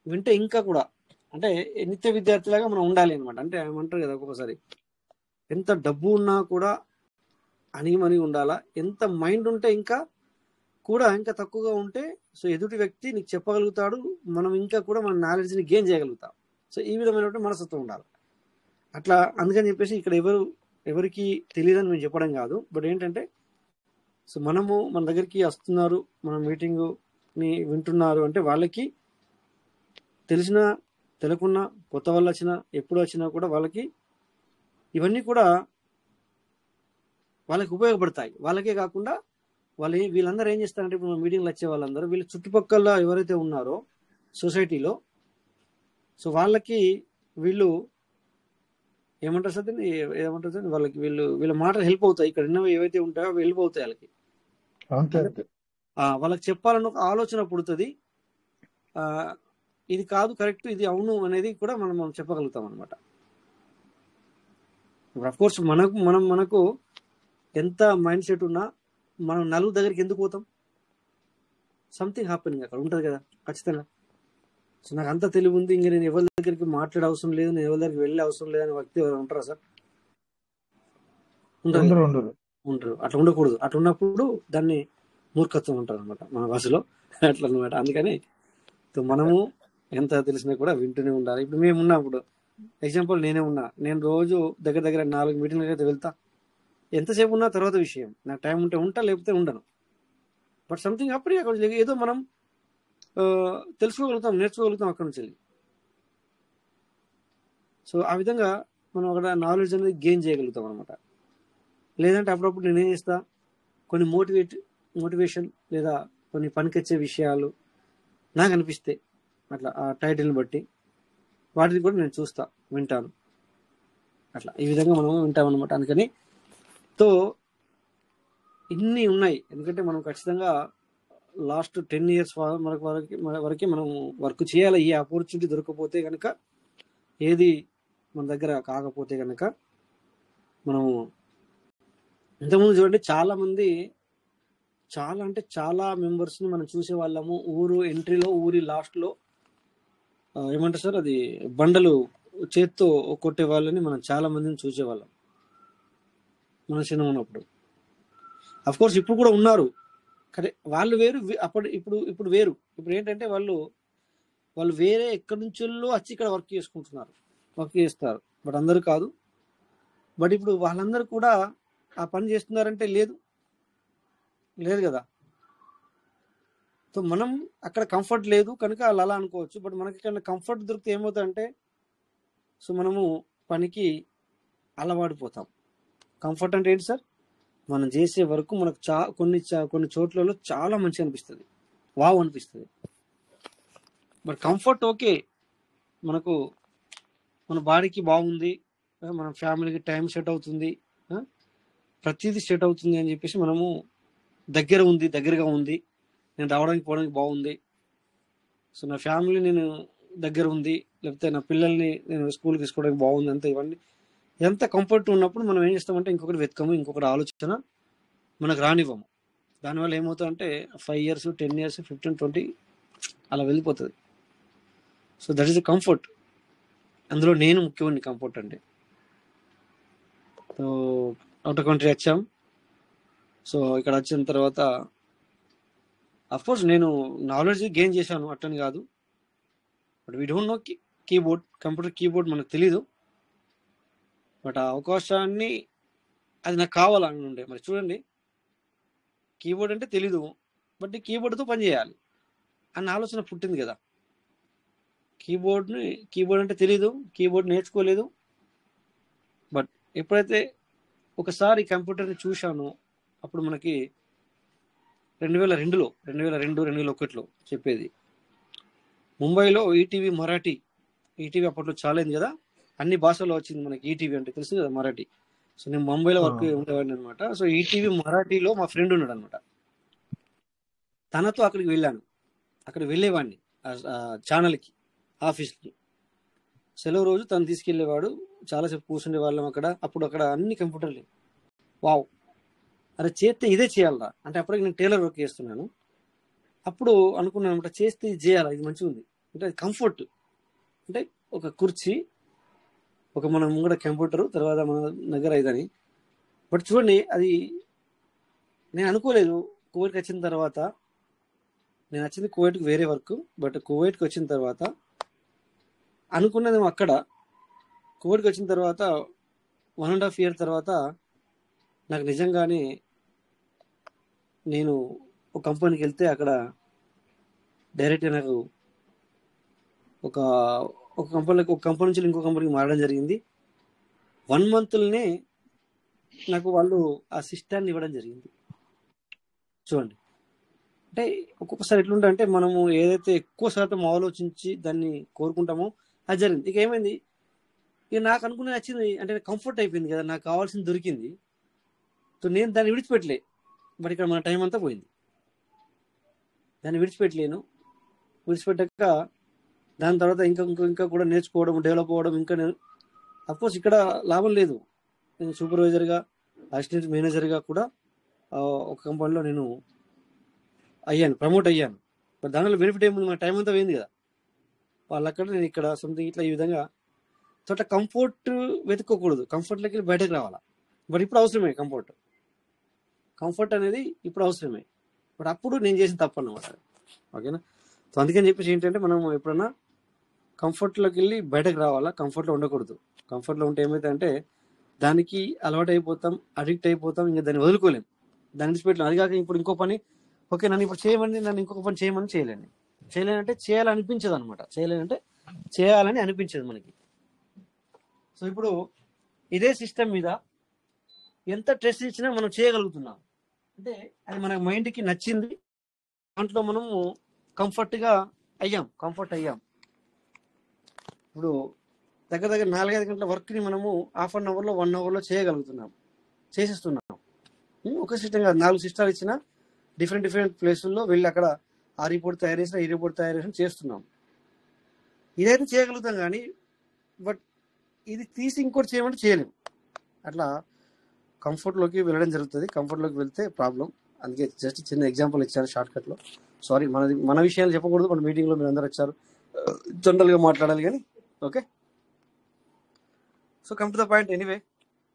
వింటే ఇంకా కూడా అంటే నిత్య విద్యార్థిలాగా మనం ఉండాలి అనమాట. అంటే ఏమంటారు కదా ఒక్కొక్కసారి, ఎంత డబ్బు ఉన్నా కూడా అణిగిమణిగి ఉండాలా, ఎంత మైండ్ ఉంటే ఇంకా తక్కువగా ఉంటే సో ఎదుటి వ్యక్తి నీకు చెప్పగలుగుతాడు, మనం ఇంకా కూడా మన నాలెడ్జ్ని గెయిన్ చేయగలుగుతాం. సో ఈ విధమైనటువంటి మనస్తత్వం ఉండాలి. అట్లా అందుకని చెప్పేసి ఇక్కడ ఎవరికి తెలియదని మేము చెప్పడం కాదు. బట్ ఏంటంటే సో మనము మన దగ్గరికి వస్తున్నారు, మన మీటింగ్ని వింటున్నారు అంటే వాళ్ళకి తెలిసినా తెలియకున్నా, కొత్త వాళ్ళు వచ్చినా ఎప్పుడు వచ్చినా కూడా వాళ్ళకి ఇవన్నీ కూడా వాళ్ళకి ఉపయోగపడతాయి. వాళ్ళకే కాకుండా వీళ్ళందరూ ఏం చేస్తారంటే ఇప్పుడు మన మీటింగ్లు వచ్చే వాళ్ళందరూ వీళ్ళ చుట్టుపక్కల ఎవరైతే ఉన్నారో సొసైటీలో సో వాళ్ళకి వీళ్ళు ఏమంటారు సార్ వాళ్ళకి వీళ్ళ మాటలు హెల్ప్ అవుతాయి. ఇక్కడ ఉన్నవి ఏవైతే ఉంటాయో అవి హెల్ప్ అవుతాయి వాళ్ళకి. వాళ్ళకి చెప్పాలని ఒక ఆలోచన పుడుతుంది. ఇది కాదు కరెక్ట్, ఇది అవును అనేది కూడా మనం చెప్పగలుగుతాం అనమాట. అఫ్కోర్స్ మనకు ఎంత మైండ్ సెట్ ఉన్నా మనం నలుగురు దగ్గరికి ఎందుకు పోతాం? సంథింగ్ హ్యాపెనింగ్ అక్కడ ఉంటుంది కదా ఖచ్చితంగా. సో నాకు అంత తెలివి ఉంది, ఇంక నేను ఎవరి దగ్గరికి మాట్లాడే అవసరం లేదు, నేను ఎవరి దగ్గరికి వెళ్ళే అవసరం లేదని వ్యక్తి ఎవరు ఉంటారా సార్? ఉండరు. అట్లా ఉండకూడదు. అట్లా ఉన్నప్పుడు దాన్ని మూర్ఖత్వం ఉంటారు అనమాట మన భాషలో. అట్లా అనమాట. అందుకని మనము ఎంత తెలిసినా కూడా వింటూనే ఉండాలి. ఇప్పుడు మేము ఉన్నప్పుడు ఎగ్జాంపుల్ నేను రోజు దగ్గర 4 మీటింగ్లకి అయితే వెళ్తా. ఎంతసేపు ఉన్నా తర్వాత విషయం, నాకు టైం ఉంటే ఉంటా, లేకపోతే ఉండను. బట్ సంథింగ్ అప్పుడే అక్కడ ఏదో మనం తెలుసుకోగలుగుతాం, నేర్చుకోగలుగుతాం అక్కడ నుంచి. సో ఆ విధంగా మనం అక్కడ నాలెడ్జ్ అనేది గెయిన్ చేయగలుగుతాం అనమాట. లేదంటే అప్పుడప్పుడు నేనేం చేస్తా, కొన్ని మోటివేషన్ లేదా కొన్ని పనికొచ్చే విషయాలు నాకు అనిపిస్తే అట్లా ఆ టైటిల్ని బట్టి వాటిని కూడా నేను చూస్తా, వింటాను. అట్లా ఈ విధంగా మనం వింటాం అనమాట. అందుకని తో ఇన్ని ఉన్నాయి. ఎందుకంటే మనం ఖచ్చితంగా లాస్ట్ 10 years వరకే మనం వర్క్ చేయాలి. ఈ ఆపర్చునిటీ దొరకకపోతే కనుక, ఏది మన దగ్గర కాకపోతే కనుక మనము ఇంతకుముందు చూడండి చాలా మెంబర్స్ని మనం చూసేవాళ్ళము. ఊరి లాస్ట్లో ఏమంటారు సార్, అది బండలు చేత్తో కొట్టే వాళ్ళని మనం చాలా మందిని చూసేవాళ్ళం మన చిన్న ఉన్నప్పుడు. అఫ్కోర్స్ ఇప్పుడు కూడా ఉన్నారు, కానీ వాళ్ళు వేరు, ఇప్పుడు వేరు. ఇప్పుడు ఏంటంటే వాళ్ళు వేరే ఎక్కడి నుంచో వచ్చి ఇక్కడ వర్క్ చేసుకుంటున్నారు. వర్క్ చేస్తారు, బట్ అందరూ కాదు. బట్ ఇప్పుడు వాళ్ళందరూ కూడా ఆ పని చేస్తున్నారంటే లేదు కదా. సో మనం అక్కడ కంఫర్ట్ లేదు కనుక వాళ్ళు అలా అనుకోవచ్చు. బట్ మనకి ఇక్కడ కంఫర్ట్ దొరికితే ఏమవుతుందంటే, సో మనము పనికి అలవాడిపోతాం. కంఫర్ట్ అంటే ఏంటి సార్? మనం చేసే వరకు మనకు కొన్ని చోట్లలో చాలా మంచిగా అనిపిస్తుంది, వావ్ అనిపిస్తుంది. బట్ కంఫర్ట్ ఓకే, మనకు మన బాడీకి బాగుంది, మన ఫ్యామిలీకి టైం సెట్ అవుతుంది, ప్రతిదీ సెట్ అవుతుంది అని చెప్పేసి మనము దగ్గరగా ఉంది, నేను రావడానికి పోవడానికి బాగుంది, సో నా ఫ్యామిలీ నేను దగ్గర ఉంది, లేకపోతే నా పిల్లల్ని నేను స్కూల్కి తీసుకోవడానికి బాగుంది, అంతా ఇవన్నీ ఎంత కంఫర్ట్ ఉన్నప్పుడు మనం ఏం చేస్తామంటే ఇంకొకటి వెతకము, ఇంకొకటి ఆలోచన మనకు రానివ్వము. దానివల్ల ఏమవుతుందంటే 5 years 10 years 15 20 అలా వెళ్ళిపోతుంది. So that is the comfort. అందులో నేను ముఖ్యమైన కంఫర్ట్ అంటే. సో అవుట్ ఆఫ్ కంట్రీ వచ్చాం. సో ఇక్కడ వచ్చిన తర్వాత అఫ్కోర్స్ నేను నాలెడ్జ్ గెయిన్ చేశాను, అట్టని కాదు. But we don't know keyboard, computer keyboard మనకు తెలీదు. బట్ ఆ అవకాశాన్ని అది నాకు కావాలని ఉండే. మరి చూడండి, కీబోర్డ్ అంటే తెలీదు, బట్ ఈ కీబోర్డ్తో పని చేయాలి అన్న ఆలోచన పుట్టింది కదా. కీబోర్డ్ అంటే తెలీదు, కీబోర్డ్ నేర్చుకోలేదు. బట్ ఎప్పుడైతే ఒకసారి కంప్యూటర్ని చూశానో అప్పుడు మనకి 2002 2001లో చెప్పేది, ముంబైలో ఈటీవీ మరాఠీ, ఈటీవీ అప్పట్లో చాలా అయింది కదా, అన్ని భాషల్లో వచ్చింది మనకి ఈటీవీ అంటే తెలుసు కదా, మరాఠీ. సో నేను ముంబైలో వర్క్ ఉండేవాడిని అనమాట. సో ఈటీవీ మరాఠీలో మా ఫ్రెండ్ ఉన్నాడు అనమాట, తనతో అక్కడికి వెళ్ళాను. అక్కడ వెళ్ళేవాడిని ఛానల్కి, ఆఫీస్కి. సెలవు రోజు తను తీసుకెళ్లేవాడు, చాలాసేపు కూర్చుండే వాళ్ళం అక్కడ. అప్పుడు అక్కడ అన్ని కంప్యూటర్లు. వావ్, అరే చేస్తే ఇదే చేయాలరా అంటే, అప్పటికి నేను టైలర్ వర్క్ చేస్తున్నాను. అప్పుడు అనుకున్నాను అనమాట, చేస్తే ఇది చేయాలా, ఇది మంచిగా ఉంది అంటే. అది కంఫర్ట్ అంటే ఒక కుర్చీ, ఒక మన ముంగడ కంప్యూటర్, తర్వాత మన దగ్గర ఇదని. బట్ చూడండి, అది నేను అనుకోలేదు. కువైట్కి వచ్చిన తర్వాత, నేను వచ్చింది కువైట్కి వేరే వర్క్, బట్ కువైట్కి వచ్చిన తర్వాత అనుకున్నది అక్కడ. కువైట్కి వచ్చిన తర్వాత 1.5 year తర్వాత నాకు నిజంగానే, నేను ఒక కంపెనీకి వెళ్తే అక్కడ డైరెక్ట్గా నాకు ఒక కంపెనీ నుంచి ఇంకో కంపెనీకి మారడం జరిగింది. 1 monthలోనే నాకు వాళ్ళు ఆ సిస్టాన్ని ఇవ్వడం జరిగింది. చూడండి, అంటే ఒక్కొక్కసారి ఎట్లుంటా అంటే, మనము ఏదైతే ఎక్కువ శాతం ఆలోచించి దాన్ని కోరుకుంటామో అది జరిగింది. ఇక ఏమైంది, ఇక నాకు అనుకునే నచ్చింది అంటే కంఫర్ట్ అయిపోయింది కదా, నాకు కావాల్సింది దొరికింది. సో నేను దాన్ని విడిచిపెట్టలే. బట్ ఇక్కడ మన టైం అంతా పోయింది, దాన్ని విడిచిపెట్టాక దాని తర్వాత ఇంకా కూడా నేర్చుకోవడం, డెవలప్ అవ్వడం. ఇంకా నేను అఫ్కోర్స్ ఇక్కడ లాభం లేదు. నేను సూపర్వైజర్గా, అసిస్టెంట్ మేనేజర్గా కూడా ఒక కంపెనీలో నేను ప్రమోట్ అయ్యాను. బట్ దానివల్ల బెనిఫిట్ ఏముంది, మన టైం అంతా పోయింది కదా. వాళ్ళక్కడ, నేను ఇక్కడ సంథింగ్ ఇట్లా ఈ విధంగా. సో అట్లా కంఫర్ట్ వెతుక్కోకూడదు, కంఫర్ట్లోకి వెళ్ళి బయటకు రావాలా. బట్ ఇప్పుడు అవసరమే కంఫర్ట్ అనేది ఇప్పుడు అవసరమే. బట్ అప్పుడు నేను చేసిన తప్పు అన్నమాట. ఓకేనా. సో అందుకని చెప్పేసి ఏంటంటే, మనం ఎప్పుడన్నా కంఫర్ట్లోకి వెళ్ళి బయటకు రావాలా, కంఫర్ట్లో ఉండకూడదు. కంఫర్ట్లో ఉంటే ఏమైతే అంటే, దానికి అలవాటు అయిపోతాం, అడిక్ట్ అయిపోతాం, ఇంకా దాన్ని వదులుకోలేం, దాన్ని విడిచిపెట్టలేం. అది కాక ఇప్పుడు ఇంకో పని, ఓకే నన్ను ఇప్పుడు చేయమని, నన్ను ఇంకొక పని చేయమని చేయలేనంటే చేయాలనిపించదు అనమాట. చేయాలని అనిపించదు మనకి. సో ఇప్పుడు ఇదే సిస్టమ్ మీద ఎంత స్ట్రెస్ ఇచ్చినా మనం చేయగలుగుతున్నాం అంటే, అది మన మైండ్కి నచ్చింది, దాంట్లో మనము కంఫర్ట్ అయ్యాం. ఇప్పుడు దగ్గర 4-5 గంటల వర్క్ని మనము 1/2 hourలో 1 hourలో చేసేస్తున్నాం. ఒక సిస్టమ్ కాదు, 4 సిస్టాలు ఇచ్చిన డిఫరెంట్ ప్లేసుల్లో వెళ్ళి అక్కడ ఆ రిపోర్ట్ తయారు చేసిన, ఈ రిపోర్ట్ తయారు చేసిన చేస్తున్నాం. ఇదైతే చేయగలుగుతాం కానీ, బట్ ఇది తీసి ఇంకోటి చేయమంటే చేయలేము. అట్లా కంఫర్ట్లోకి వెళ్ళడం జరుగుతుంది. కంఫర్ట్లోకి వెళ్తే ప్రాబ్లం. అందుకే జస్ట్ చిన్న ఎగ్జాంపుల్ ఇచ్చాను షార్ట్కట్లో. సారీ, మన విషయాలు చెప్పకూడదు. మన మీటింగ్లో మీరు అందరూ వచ్చారు, జనరల్గా మాట్లాడాలి కానీ. Okay, so come to the point. Anyway,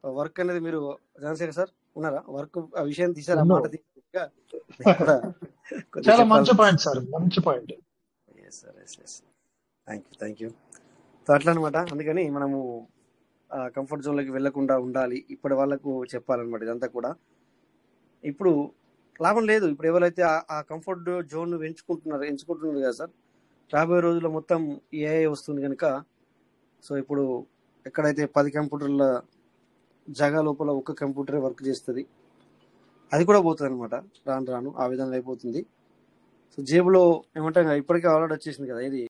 work అనేది మీరు చంద్రశేఖర్ సార్ ఉన్నారా? వర్క్ ఆ విషయం తీసారు, ఆ మాట చాలా మంచి పాయింట్ సార్, మంచి పాయింట్. Thank you. సో అట్లా అనమాట. అందుకని మనము కంఫర్ట్ జోన్లోకి వెళ్లకుండా ఉండాలి. ఇప్పటి వాళ్ళకు చెప్పాలన్నమాట ఇదంతా కూడా. ఇప్పుడు లాభం లేదు. ఇప్పుడు ఎవరైతే ఆ కంఫర్ట్ జోన్ ఎంచుకుంటున్నారు కదా సార్, రాబోయే రోజుల్లో మొత్తం ఏఐ వస్తుంది కనుక, సో ఇప్పుడు ఎక్కడైతే 10 కంప్యూటర్ల జాగా లోపల ఒక కంప్యూటరే వర్క్ చేస్తుంది, అది కూడా పోతుంది అనమాట. రాను రాను ఆ విధంగా అయిపోతుంది. సో జేబులో ఏమంటాం కదా, ఇప్పటికే ఆల్రెడీ వచ్చేసింది కదా, ఇది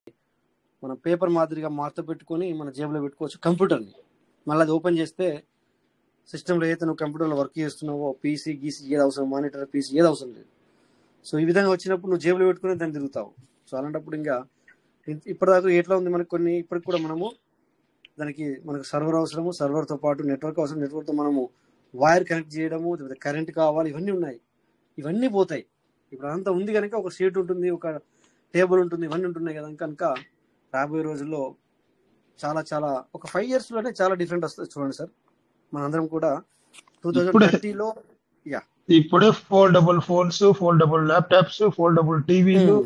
మనం పేపర్ మాదిరిగా మార్త పెట్టుకొని మన జేబులో పెట్టుకోవచ్చు కంప్యూటర్ని. మళ్ళీ అది ఓపెన్ చేస్తే సిస్టంలో ఏదైతే నువ్వు కంప్యూటర్లో వర్క్ చేస్తున్నావో పీసీ గీసీ ఏది అవసరం, మానిటర్ పీసీ ఏది అవసరం లేదు. సో ఈ విధంగా వచ్చినప్పుడు నువ్వు జేబులో పెట్టుకుని దాన్ని తిరుగుతావు. సో అలాంటప్పుడు ఇంకా ఇప్పటిదాకా ఎట్లా ఉంది మనకి కొన్ని, ఇప్పటికి కూడా మనము మనకు సర్వర్ అవసరము, సర్వర్తో పాటు నెట్వర్క్ అవసరం, నెట్వర్క్తో మనము వైర్ కనెక్ట్ చేయడము, కరెంట్ కావాలి, ఇవన్నీ ఉన్నాయి. ఇవన్నీ పోతాయి. ఇప్పుడు అంతా ఉంది కనుక ఒక సీట్ ఉంటుంది, ఒక టేబుల్ ఉంటుంది, ఇవన్నీ ఉంటున్నాయి కదా. కనుక రాబోయే రోజుల్లో చాలా చాలా ఒక 5 years లోనే చాలా డిఫరెంట్ వస్తుంది చూడండి సార్. మనందరం కూడా ఇప్పుడే 2030లో ఇప్పుడే foldable phones, foldable laptops, foldable టీవీలు,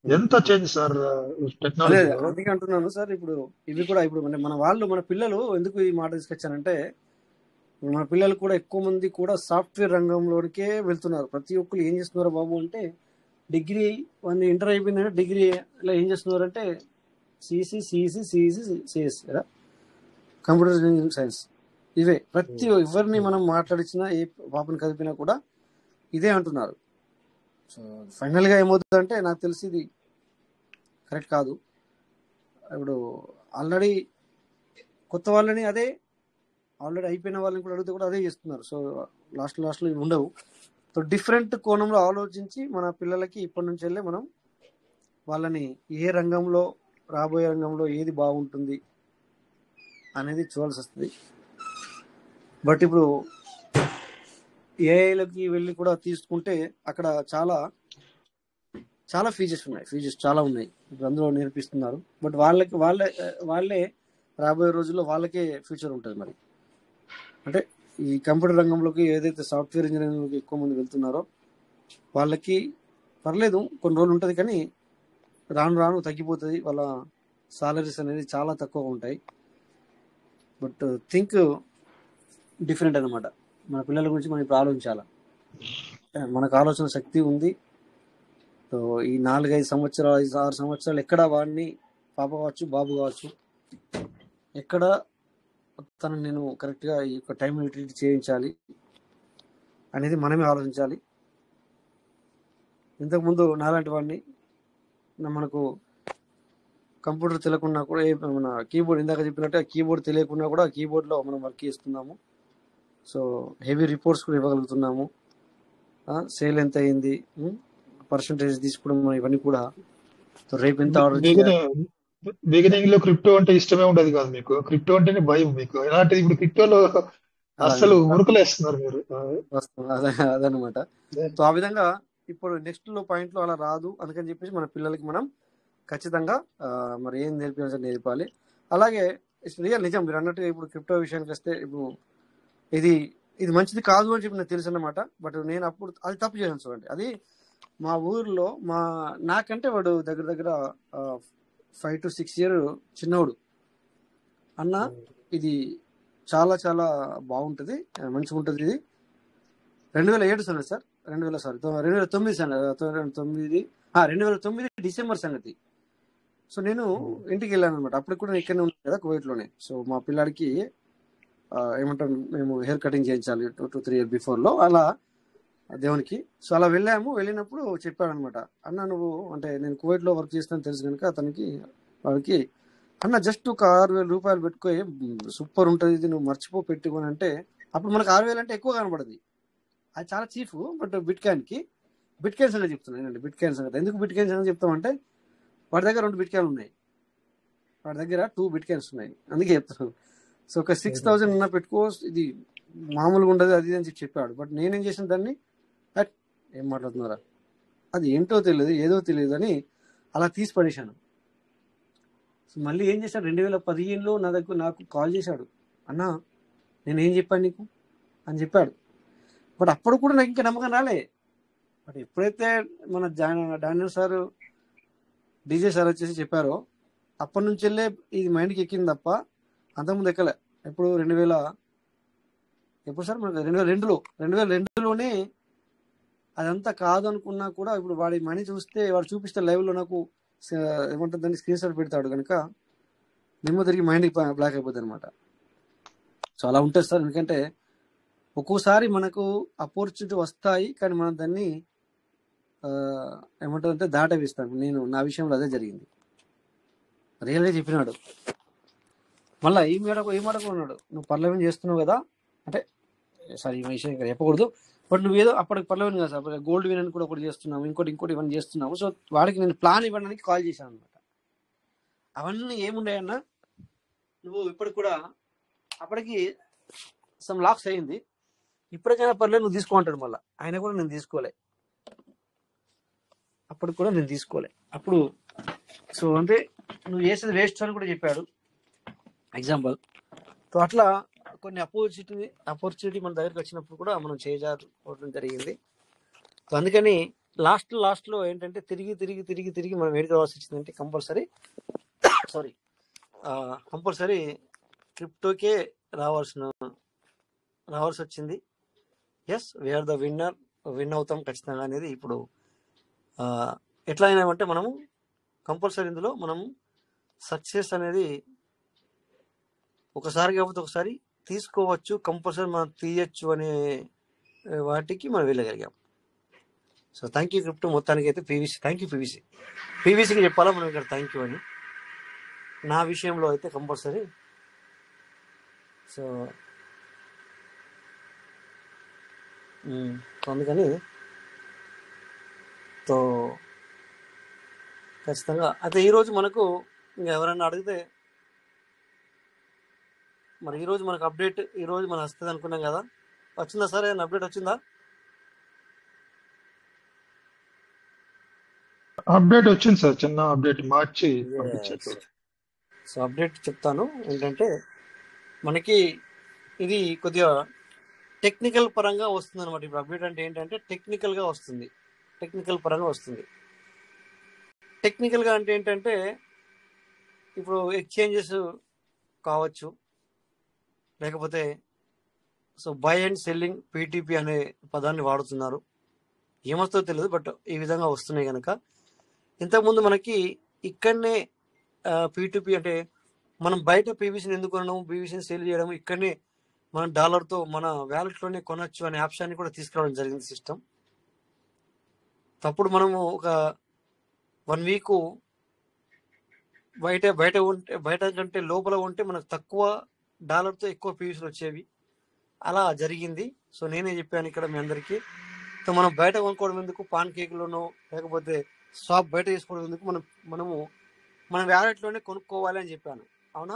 ఎంత చేంజ్ సార్ అదే టెక్నాలజీలో. అందుకే అంటున్నాను సార్. ఇప్పుడు ఇవి కూడా ఇప్పుడు మన పిల్లలు ఎందుకు ఈ మాట తీసుకొచ్చానంటే, మన పిల్లలు కూడా ఎక్కువ మంది కూడా సాఫ్ట్వేర్ రంగంలోనికే వెళ్తున్నారు. ప్రతి ఒక్కరు ఏం చేస్తున్నారు బాబు అంటే, డిగ్రీ ఇంటర్ అయిపోయిందంటే డిగ్రీ ఇలా ఏం చేస్తున్నారు అంటే సిఎస్సి కదా, కంప్యూటర్ ఇంజనీరింగ్ సైన్స్, ఇవే. ప్రతి ఎవరిని మనం మాట్లాడించినా, ఏ పాపని కదిపినా కూడా ఇదే అంటున్నారు. సో ఫైనల్గా ఏమవుతుందంటే, నాకు తెలిసి ఇది కరెక్ట్ కాదు. ఇప్పుడు ఆల్రెడీ కొత్త వాళ్ళని అదే, ఆల్రెడీ అయిపోయిన వాళ్ళని కూడా అడిగితే కూడా అదే చేస్తున్నారు. సో లాస్ట్లో ఇవి ఉండవు. సో డిఫరెంట్ కోణంలో ఆలోచించి మన పిల్లలకి ఇప్పటి నుంచి వెళ్ళే మనం వాళ్ళని ఏ రంగంలో, రాబోయే రంగంలో ఏది బాగుంటుంది అనేది చూడాల్సి వస్తుంది. బట్ ఇప్పుడు ఏఐలోకి వెళ్ళి కూడా తీసుకుంటే అక్కడ చాలా చాలా ఫీజెస్ చాలా ఉన్నాయి. ఇప్పుడు అందులో నేర్పిస్తున్నారు. బట్ వాళ్ళే రాబోయే రోజుల్లో వాళ్ళకే ఫ్యూచర్ ఉంటుంది. మరి అంటే ఈ కంప్యూటర్ రంగంలోకి ఏదైతే సాఫ్ట్వేర్ ఇంజనీరింగ్లోకి ఎక్కువ మంది వెళ్తున్నారో వాళ్ళకి పర్లేదు, కొన్ని రోజులు ఉంటుంది, కానీ రాను రాను తగ్గిపోతుంది. వాళ్ళ సాలరీస్ అనేది చాలా తక్కువగా ఉంటాయి. బట్ థింక్ డిఫరెంట్ అనమాట. మన పిల్లల గురించి మనం ఇప్పుడు ఆలోచించాలి. మనకు ఆలోచన శక్తి ఉంది. సో ఈ 4-5 సంవత్సరాలు, 5-6 సంవత్సరాలు ఎక్కడ వాడిని, పాప కావచ్చు బాబు కావచ్చు, ఎక్కడ తను నేను కరెక్ట్గా ఈ యొక్క టైం యూటిలిటీ చేయించాలి అనేది మనమే ఆలోచించాలి. ఇంతకుముందు నాలాంటి వాడిని మనకు కంప్యూటర్ తెలియకున్నా కూడా, మన కీబోర్డ్ ఇందాక చెప్పినట్టు ఆ కీబోర్డ్ తెలియకున్నా కూడా ఆ కీబోర్డ్లో మనం వర్క్ చేస్తున్నాము. సో హెవీ రిపోర్ట్స్ కూడా ఇవ్వగలుగుతున్నాము. సేల్ ఎంత అయింది, పర్సంటేజ్ తీసుకోవడం, ఇవన్నీ కూడా. రేపు ఎంత ఆర్డర్ చేయాలి. బిగినింగ్ లో క్రిప్టో అంటే ఇష్టమే ఉండదు కాదు మీకు. క్రిప్టో అంటేనే భయం మీకు. ఎలాంటిది ఇప్పుడు క్రిప్టోలో అసలు ఉరుకులేస్తున్నారు మీరు. అదనమాట. సో ఆ విధంగా ఇప్పుడు నెక్స్ట్ పాయింట్ లో అలా రాదు. అందుకని చెప్పేసి మన పిల్లలకి మనం ఖచ్చితంగా మరి ఏం నేర్పాలి. అలాగే రియల్ నిజం మీరు అన్నట్టుగా ఇప్పుడు క్రిప్టో విషయానికి వస్తే, ఇప్పుడు ఇది మంచిది కాదు అని చెప్పి నాకు తెలుసు అన్నమాట. బట్ నేను అప్పుడు అది తప్పు చేశాను చూడండి. అది మా ఊర్లో నాకంటే వాడు దగ్గర 5 to 6 years చిన్నవాడు అన్న, ఇది చాలా చాలా బాగుంటుంది, మంచిగా ఉంటుంది. ఇది 2007 సంగతి సార్, 2009 సంగతి, 2009 డిసెంబర్ సంగతి. సో నేను ఇంటికి వెళ్ళాను అనమాట. అప్పుడు కూడా నేను ఇక్కడనే ఉన్నాను కదా, కువైట్లోనే. సో మా పిల్లాడికి ఏమంటాం, మేము హెయిర్ కటింగ్ చేయించాలి 2-3 years బిఫోర్లో అలా దేవునికి. సో అలా వెళ్ళినప్పుడు చెప్పాడు అనమాట, అన్న నువ్వు అంటే నేను కువైట్లో వర్క్ చేస్తాను తెలుసు కనుక వాడికి అన్న జస్ట్ ఒక 6,000 రూపాయలు పెట్టుకో, సూపర్ ఉంటుంది ఇది, నువ్వు మర్చిపో పెట్టుకొని అంటే. అప్పుడు మనకు 6,000 అంటే ఎక్కువ కనబడదు, అది చాలా చీఫ్. బట్ బిట్ కాయిన్స్ అనేది చెప్తున్నాను. బిట్ కాయిన్స్ సంగతి ఎందుకు బిట్ కాయిన్స్ అని చెప్తామంటే, వాడి దగ్గర 2 బిట్ కాయిన్లు ఉన్నాయి, వాడి దగ్గర 2 బిట్ కాయిన్స్ ఉన్నాయి, అందుకే చెప్తాను. సో ఒక 6,000 ఉన్నా పెట్టుకో, ఇది మామూలుగా ఉండదు అది అని చెప్పాడు. బట్ నేనేం చేసిన దాన్ని, ఏం మాట్లాడుతున్నారా, అది ఏంటో తెలియదు, ఏదో తెలియదు అని అలా తీసి పడేశాను. సో మళ్ళీ ఏం చేశాడు, 2015లో నాకు కాల్ చేశాడు, అన్న నేనేం చెప్పాను నీకు అని చెప్పాడు. బట్ అప్పుడు కూడా నాకు ఇంకా నమ్మకం రాలే. బట్ ఎప్పుడైతే మన డానియల్ సార్, డీజే సార్ వచ్చేసి చెప్పారో, అప్పటి నుంచి వెళ్ళే ఇది మైండ్కి ఎక్కింది తప్ప అంతకుముందు ఎక్కలే. ఎప్పుడు 2000 ఎప్పుడు సార్ మనకు 2002లోనే అదంతా కాదు అనుకున్నా కూడా ఇప్పుడు వాడి మనీ చూస్తే వాడు చూపిస్తే లైవ్లో నాకు ఏమంటుంది దాన్ని స్క్రీన్ షాట్ పెడతాడు కనుక నిమ్మ తిరిగి మైండ్కి బ్లాక్ అయిపోతుంది అనమాట. సో అలా ఉంటుంది సార్. ఎందుకంటే ఒక్కోసారి మనకు ఆపర్చునిటీ వస్తాయి కానీ మనం దాన్ని ఏమంటుందంటే దాటవేస్తాను. నేను నా విషయంలో అదే జరిగింది. రియల్గా చెప్పినాడు. మళ్ళీ ఈ మాట కూడా ఉన్నాడు, నువ్వు పర్లవెన్ చేస్తున్నావు కదా అంటే సారీ ఈ విషయం ఇక్కడ చెప్పకూడదు, బట్ నువ్వు ఏదో అప్పటికి పర్లవెన్ కదా సార్, గోల్డ్ విన్ అని కూడా ఒకటి చేస్తున్నావు, ఇంకోటి ఇవన్నీ చేస్తున్నావు. సో వాడికి నేను ప్లాన్ ఇవ్వడానికి కాల్ చేశాను అనమాట. అవన్నీ ఏముండాయన్నా, నువ్వు ఇప్పటికి కూడా అప్పటికి సమ్ లాక్స్ అయింది, ఇప్పటికైనా పర్లేదు నువ్వు తీసుకోమంటాడు. మళ్ళీ ఆయన కూడా నేను తీసుకోలే, అప్పటికి కూడా నేను తీసుకోలే. అప్పుడు సో అంటే నువ్వు చేసేది వేస్ట్ అని కూడా చెప్పాడు ఎగ్జాంపుల్. సో అట్లా కొన్ని ఆపర్చునిటీ మన దగ్గరికి వచ్చినప్పుడు కూడా మనం చేయజారుకోవడం జరిగింది. సో అందుకని లాస్ట్లో ఏంటంటే తిరిగి మనం ఏడికి రావాల్సి వచ్చిందంటే కంపల్సరీ క్రిప్టోకే రావాల్సి వచ్చింది. ఎస్ వీఆర్ ద విన్ అవుతాం ఖచ్చితంగా అనేది. ఇప్పుడు ఎట్లా అయినామంటే మనము కంపల్సరీ ఇందులో మనం సక్సెస్ అనేది ఒకసారి కాకపోతే ఒకసారి తీసుకోవచ్చు, కంపల్సరీ మనం తీయచ్చు అనే వాటికి మనం వెళ్ళగలిగాం. సో థ్యాంక్ యూ క్రిప్టో మొత్తానికి అయితే. థ్యాంక్ యూ పీవీసీకి చెప్పాలా మనం ఇక్కడ థ్యాంక్ యూ అని నా విషయంలో అయితే కంపల్సరీ. సో అందుకని సో ఖచ్చితంగా అయితే ఈరోజు మనకు ఇంకా ఎవరైనా అడిగితే మరి ఈరోజు మనకు అప్డేట్ ఈరోజు మనం వస్తుంది అనుకున్నాం కదా, వచ్చిందా సార్? ఏదైనా అప్డేట్ వచ్చిందా? అప్డేట్ వచ్చింది సార్, చిన్న అప్డేట్ మార్చి పంపించారు. సో అప్డేట్ చెప్తాను ఏంటంటే, మనకి ఇది కొద్దిగా టెక్నికల్ పరంగా వస్తుంది అనమాట. ఇప్పుడు అప్డేట్ అంటే ఏంటంటే టెక్నికల్గా వస్తుంది, టెక్నికల్ పరంగా వస్తుంది. టెక్నికల్గా అంటే ఏంటంటే ఇప్పుడు ఎక్స్చేంజెస్ కావచ్చు, లేకపోతే so by and selling PTP అనే పదాన్ని వాడుతున్నారు. ఏమొస్తుందో తెలియదు, బట్ ఈ విధంగా వస్తున్నాయి కనుక ఇంతకుముందు మనకి ఇక్కడనే పీటీపీ అంటే మనం బయట పీవీసీని ఎందుకు కొనడం, పీవీసీని సేల్ చేయడం, ఇక్కడనే మనం డాలర్తో మన వ్యాలెట్లోనే కొనొచ్చు అనే ఆప్షన్ని కూడా తీసుకురావడం జరిగింది సిస్టమ్. అప్పుడు మనము ఒక 1 వీక్ బయట కంటే లోపల ఉంటే మనకు తక్కువ డాలర్తో ఎక్కువ పీవీసీలు వచ్చేవి. అలా జరిగింది. సో నేనే చెప్పాను ఇక్కడ మీ అందరికీ. సో మనం బయట కొనుక్కోవడం ఎందుకు, పాన్ కేకులోనో లేకపోతే షాప్ బయట చేసుకోవడం ఎందుకు, మనము మన వ్యాలెట్లోనే కొనుక్కోవాలి అని చెప్పాను, అవునా?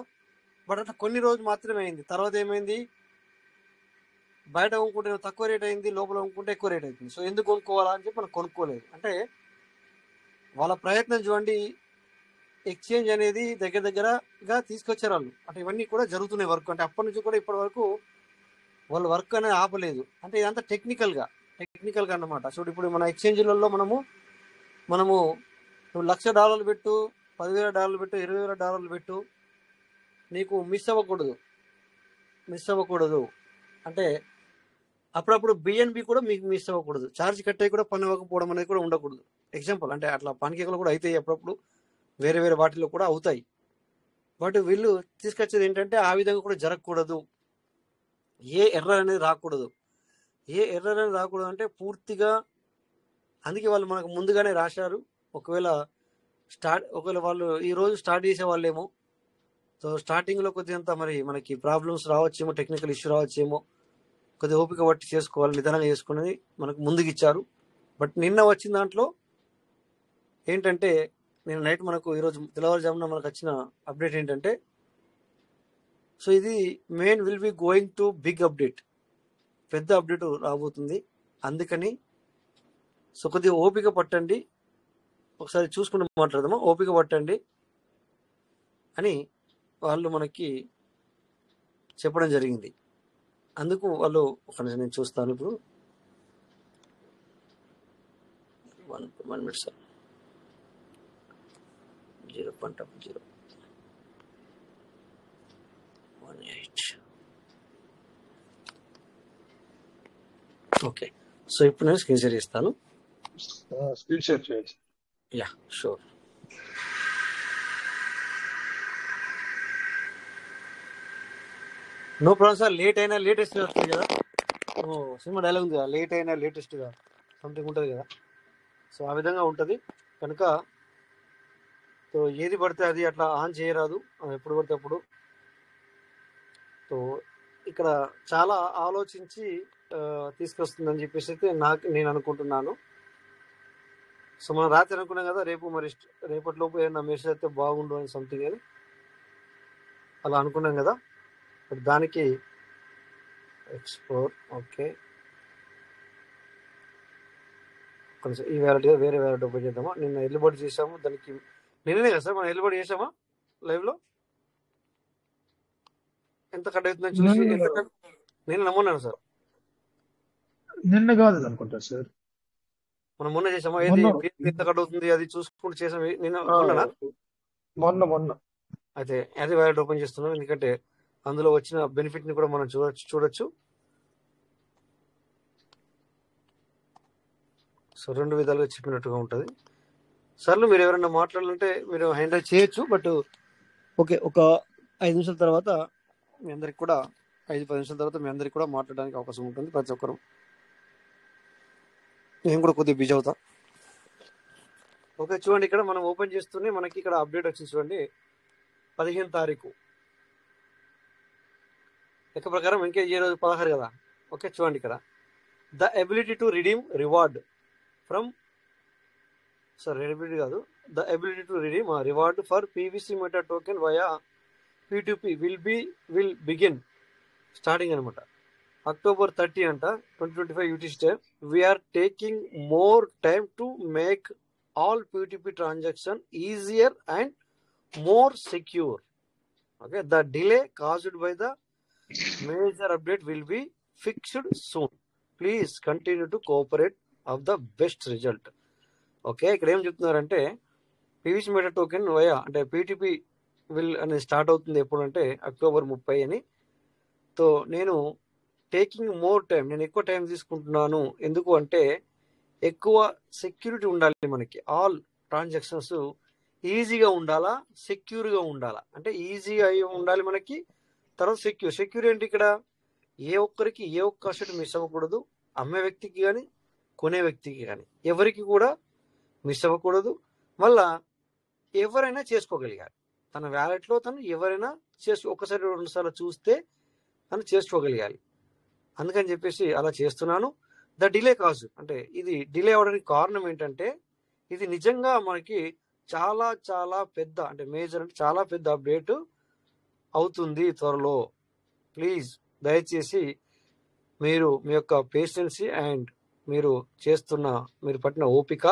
బట్ అట్లా కొన్ని రోజులు మాత్రమే అయింది. తర్వాత ఏమైంది, బయట కొనుక్కుంటే తక్కువ రేట్ అయింది, లోపల కొనుక్కుంటే ఎక్కువ రేట్ అవుతుంది. సో ఎందుకు కొనుక్కోవాలా అని చెప్పి మనం కొనుక్కోలేదు. అంటే వాళ్ళ ప్రయత్నం చూడండి, ఎక్స్చేంజ్ అనేది దగ్గరగా తీసుకొచ్చారు వాళ్ళు. అంటే ఇవన్నీ కూడా జరుగుతున్నాయి వర్క్. అంటే అప్పటి నుంచి కూడా ఇప్పటి వరకు వాళ్ళు వర్క్ అనేది ఆపలేదు. అంటే ఇదంతా టెక్నికల్గా అన్నమాట. సో ఇప్పుడు మన ఎక్స్చేంజ్లలో మనము $1,00,000 పెట్టు, $10,000 పెట్టు, $20,000 పెట్టు, నీకు మిస్ అవ్వకూడదు. అంటే అప్పుడప్పుడు బిఎన్బి కూడా మీకు మిస్ అవ్వకూడదు, ఛార్జ్ కట్టే కూడా పని ఇవ్వకపోవడం అనేది కూడా ఉండకూడదు. ఎగ్జాంపుల్ అంటే అట్లా పాన్కేకులు కూడా అవుతాయి, అప్పుడప్పుడు వేరే వాటిల్లో కూడా అవుతాయి. బట్ వీళ్ళు తీసుకొచ్చేది ఏంటంటే ఆ విధంగా కూడా జరగకూడదు, ఏ ఎర్రర్ అనేది రాకూడదు. అంటే పూర్తిగా అందుకే వాళ్ళు మనకు ముందుగానే రాశారు. ఒకవేళ వాళ్ళు ఈరోజు స్టార్ట్ చేసే వాళ్ళేమో, సో స్టార్టింగ్లో కొద్దిగంత మరి మనకి ప్రాబ్లమ్స్ రావచ్చేమో, టెక్నికల్ ఇష్యూ రావచ్చేమో, కొద్దిగా ఓపిక పట్టి చేసుకోవాలి, నిదానంగా చేసుకునేది మనకు ముందుకు ఇచ్చారు. బట్ నిన్న వచ్చిన దాంట్లో ఏంటంటే నేను నైట్ మనకు ఈరోజు తెల్లవారుజామున మనకు వచ్చిన అప్డేట్ ఏంటంటే, సో ఇది main will be going to big update, పెద్ద అప్డేట్ రాబోతుంది. అందుకని సో కొద్దిగా ఓపిక పట్టండి, ఒకసారి చూసుకుంటూ మాట్లాడదామా, ఓపిక పట్టండి అని వాళ్ళు మనకి చెప్పడం జరిగింది. అందుకు వాళ్ళు ఒక నిమిషం నేను చూస్తాను ఇప్పుడు. 1 minute సార్. 0.0 18. ఓకే, సో ఇప్పుడు నేను స్క్రీన్ షేర్ చేస్తాను. స్క్రీన్ షేర్ చేయండి. Yeah sure. No problem sir. Late అయినా లేటెస్ట్ వస్తుంది కదా. సినిమా డైలాగ్ ఉంది కదా, లేట్ అయినా లేటెస్ట్గా సంథింగ్ ఉంటుంది కదా. సో ఆ విధంగా ఉంటుంది కనుక సో ఏది పడితే అది అట్లా ఆన్ చేయరాదు ఎప్పుడు పడితే అప్పుడు. సో ఇక్కడ చాలా ఆలోచించి తీసుకొస్తుందని చెప్పేసి అయితే నేను అనుకుంటున్నాను. సో మనం రాత్రి అనుకున్నాం కదా, రేపు మరి రేపటిలోపు ఏదైనా మెసేజ్ అయితే బాగుండు అని సంథింగ్ అని అలా అనుకున్నాం కదా. దానికి ఎక్స్ప్లోర్. ఓకే, కొంచెం ఈ వ్యాలిటీగా వేరే వ్యాలిటీ ఓపెన్ చేద్దామా. నిన్న ఎల్లుబడి చేసాము, దానికి నిన్ననే కదా సార్ మనం ఎల్లుబడి చేసామా లైవ్లో. ఎంత కట్ అవుతుందని చూసి నేను నమ్మున్నాను సార్. నిన్న కాదు అనుకుంటా సార్, మనం మొన్న చేసామా, ఏది ఎంత కట్ అవుతుంది అది చూసుకుంటూ చేసాం నిన్న. మొన్న అయితే అది వ్యాలిటీ ఓపెన్ చేస్తున్నాం, ఎందుకంటే అందులో వచ్చిన బెనిఫిట్ ని కూడా మనం చూడొచ్చు. సో రెండు విధాలుగా చెప్పినట్టుగా ఉంటుంది. సార్లు మీరు ఎవరైనా మాట్లాడాలంటే మీరు హ్యాండిల్ చేయొచ్చు, బట్ ఓకే ఒక 5 నిమిషాల తర్వాత మీ అందరికి కూడా 5-10 నిమిషాల తర్వాత మీ అందరికి కూడా మాట్లాడడానికి అవకాశం ఉంటుంది. ప్రతి ఒక్కరు నేను కూడా కొద్దిగా బిజీ అవుతా. ఓకే చూడండి, ఇక్కడ మనం ఓపెన్ చేస్తూనే మనకి ఇక్కడ అప్డేట్ వచ్చింది చూడండి. 15 తారీఖు లెక్క ప్రకారం ఇంకే ఏ రోజు 16 కదా. ఓకే చూడండి ఇక్కడ the ability to redeem reward from the ability to redeem reward for PVC meta token via P2P will begin starting అనమాట. October 30 అంట 2025 UTC time. We're taking more time to make all P2P transaction easier and more secure. Okay, the delay caused by the major update will be fixed soon. Please continue to cooperate of the best result. Okay, ఇక్కడ ఏం చెప్తున్నారంటే PVC meta token via అంటే P2P will అనేది start అవుతుంది ఎప్పుడంటే October 30 అని. So నేను taking more time, నేను ఎక్కువ టైం తీసుకుంటున్నాను. ఎందుకు అంటే ఎక్కువ సెక్యూరిటీ ఉండాలి మనకి. ఆల్ ట్రాన్సాక్షన్స్ ఈజీగా ఉండాలా, సెక్యూర్గా ఉండాలా. అంటే ఈజీగా ఉండాలి మనకి, తర్వాత సెక్యూర్ ఏంటి ఇక్కడ, ఏ ఒక్కరికి ఏ ఒక్క అసెట్ మిస్ అవ్వకూడదు. అమ్మే వ్యక్తికి కానీ కొనే వ్యక్తికి కానీ ఎవరికి కూడా మిస్ అవ్వకూడదు. మళ్ళా ఎవరైనా చేసుకోగలిగారు తన వ్యాలెట్లో, తను ఎవరైనా ఒకసారి 2 సార్లు చూస్తే తను చేసుకోగలిగాలి. అందుకని చెప్పేసి అలా చేస్తున్నాను. ద డిలే కాజ్ అంటే ఇది డిలే అవడానికి కారణం ఏంటంటే ఇది నిజంగా మనకి చాలా చాలా పెద్ద అంటే మేజర్ అంటే చాలా పెద్ద అప్డేట్ అవుతుంది త్వరలో. ప్లీజ్ దయచేసి మీరు మీ యొక్క పేషెన్సీ అండ్ మీరు పట్టిన ఓపిక,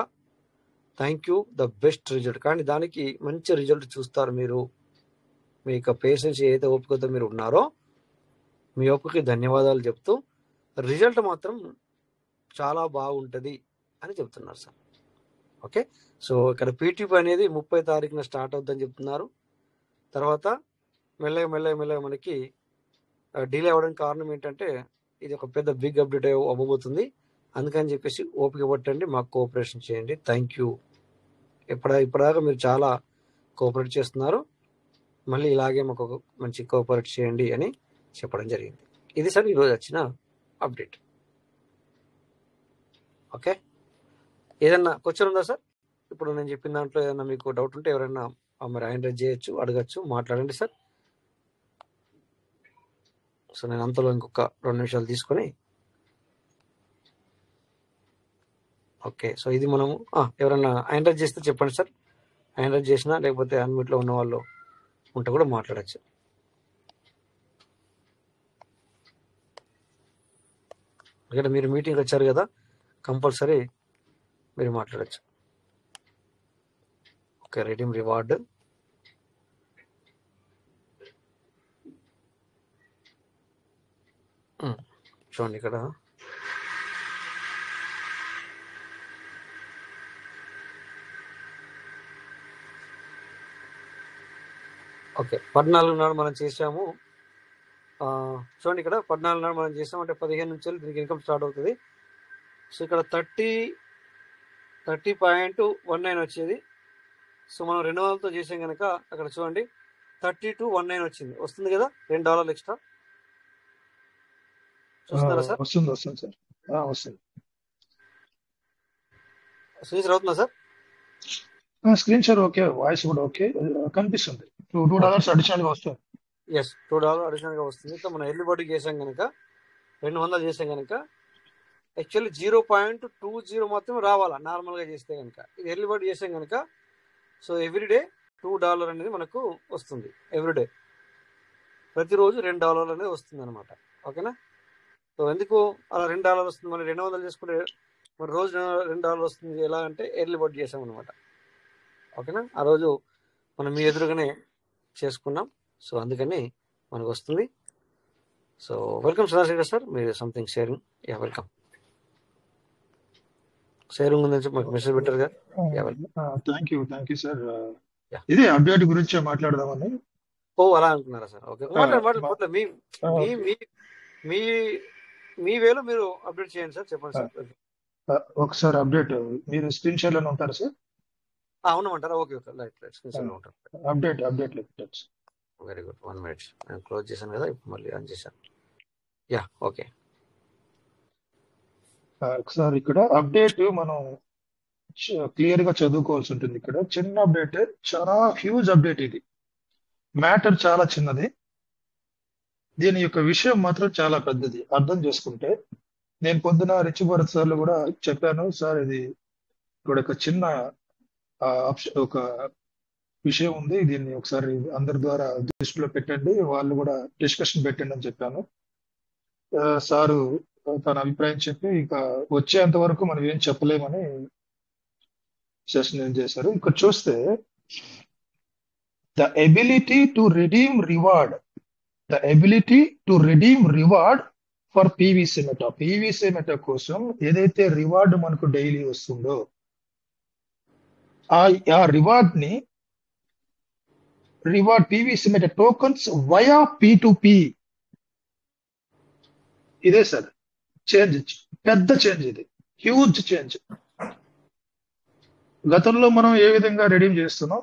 thank you, the best result. కానీ దానికి మంచి రిజల్ట్ చూస్తారు మీరు. మీ యొక్క పేషెన్స్ ఏదైతే ఓపికతో మీరు ఉన్నారో మీ ఓపికకి ధన్యవాదాలు చెప్తూ రిజల్ట్ మాత్రం చాలా బాగుంటుంది అని చెప్తున్నారు సార్. ఓకే, సో ఇక్కడ P2P అనేది 30 తారీఖున స్టార్ట్ అవుతుందని చెప్తున్నారు. తర్వాత మెల్లగా మనకి డిలే అవ్వడానికి కారణం ఏంటంటే ఇది ఒక పెద్ద బిగ్ అప్డేట్ అవ్వబోతుంది. అందుకని చెప్పేసి ఓపిక పట్టండి, మాకు కోఆపరేషన్ చేయండి. Thank you. ఇప్పటిదాకా మీరు చాలా కోఆపరేట్ చేస్తున్నారు. మళ్ళీ ఇలాగే మాకు మంచి కోఆపరేట్ చేయండి అని చెప్పడం జరిగింది. ఇది సార్ ఈరోజు వచ్చిన అప్డేట్. ఓకే, ఏదన్నా క్వశ్చన్ ఉందా సార్? ఇప్పుడు నేను చెప్పిన దాంట్లో ఏదైనా మీకు డౌట్ ఉంటే ఎవరైనా మరి హ్యాండ్ రైజ్ చేయొచ్చు, అడగచ్చు, మాట్లాడండి సార్. సో నేను అంతలో ఇంకొక 2 నిమిషాలు తీసుకొని ఓకే. సో ఇది మనము ఎవరైనా హ్యాండ్ రైజ్ చేస్తే చెప్పండి సార్. హ్యాండ్ రైజ్ చేసినా లేకపోతే అన్మ్యూట్లో ఉన్న వాళ్ళు ఉంటే కూడా మాట్లాడచ్చు. ఎందుకంటే మీరు మీటింగ్ వచ్చారు కదా, కంపల్సరీ మీరు మాట్లాడచ్చు. Okay, redeem reward. చూడండి ఇక్కడ ఓకే 14 నాడు మనం చేసాము. చూడండి ఇక్కడ 14 నాడు మనం చేసాం అంటే 15 నుంచి దీనికి ఇన్కమ్ స్టార్ట్ అవుతుంది. సో ఇక్కడ 30.19 వచ్చేది. సో మనం $200తో చేసాం కనుక అక్కడ చూడండి 32.19 వచ్చింది. వస్తుంది కదా, $2 ఎక్స్ట్రా. చూస్తున్నారా సార్? వస్తుంది సార్. వస్తుంది. స్క్రీన్ అవుతుందా sir? Screen share okay, voice కూడా ఓకే కనిపిస్తుంది. $2 అడిషనల్ గా వస్తుంది. ఎస్, $2 అడిషనల్ గా వస్తుంది. సో మనం ఎర్లీ బర్డ్ చేసాం కనుక 200 చేసాం కనుక యాక్చువల్లీ 0.20 మాత్రం రావాలా నార్మల్ గా చేస్తే కనుక. ఇది ఎర్లీ బర్డ్ చేసాం కనుక సో ఎవ్రీడే $2 అనేది మనకు వస్తుంది. ఎవ్రీడే ప్రతిరోజు $2 అనేది వస్తుంది అనమాట. ఓకేనా? సో ఎందుకు అలా $2 వస్తుంది? మనం 200 చేసుకుంటే మరి రోజు $2 వస్తుంది. ఎలా అంటే ఎర్లీ బర్డ్ చేసాం అనమాట. ఓకేనా? ఆ రోజు మనం మీ ఎదురుగానే చేసుకున్నాం. సో అందుకని మనకు వస్తుంది. సో వెల్కమ్ చంద్రశేఖర్ సార్, మీరు something sharing. Yeah welcome. Sharing ఉందని చెప్పి మాకు మెసేజ్ పెట్టారు కదా. Thank you sir. ఇదే అప్డేట్ గురించి మాట్లాడదామని. ఓ అలా అనుకున్నారా సార్? ఓకే, మాట్లాడు. మీ వేలో మీరు అప్డేట్ చేయండి సార్. చెప్పండి సార్. ఒకసారి అప్డేట్ మీరు స్క్రీన్ షేర్ లోనే ఉంటారు సార్? అవునమంటారా? ఓకే రైట్ స్క్రీన్ షేర్ లో ఉంటారు. అప్డేట్ లో పెట్టచ్చు. Very good. 1 minute నేను క్లోజ్ చేశాను కదా, ఇప్పుడు మళ్ళీ ఆన్ చేశాను. Yeah okay. ఒకసారి ఇక్కడ అప్డేట్ మనం క్లియర్ గా చదువుకోవాల్సి ఉంటుంది. ఇక్కడ చిన్న అప్డేట్, చాలా హ్యూజ్ అప్డేట్. ఇది మ్యాటర్ చాలా చిన్నది, దీని యొక్క విషయం మాత్రం చాలా పెద్దది. అర్థం చేసుకుంటే నేను పొద్దున రిచ్ భరత్ సార్లు కూడా చెప్పాను సార్, ఇది ఇక్కడ ఒక చిన్న ఒక విషయం ఉంది, దీన్ని ఒకసారి అందరి ద్వారా దృష్టిలో పెట్టండి, వాళ్ళు కూడా డిస్కషన్ పెట్టండి అని చెప్పాను. సారు తన అభిప్రాయం చెప్పి ఇక వచ్చేంత వరకు మనం ఏం చెప్పలేమని సెషన్ ఏం చేశారు. ఇక్కడ చూస్తే the ability to redeem reward for PVC meta కోసం ఏదైతే రివార్డ్ మనకు డైలీ వస్తుందో ఆ reward PVC meta tokens via P2P. ఇదే సార్ చేంజ్, పెద్ద చేంజ్, ఇది హ్యూజ్ చేంజ్. గతంలో మనం ఏ విధంగా రెడీమ్ చేస్తున్నాం,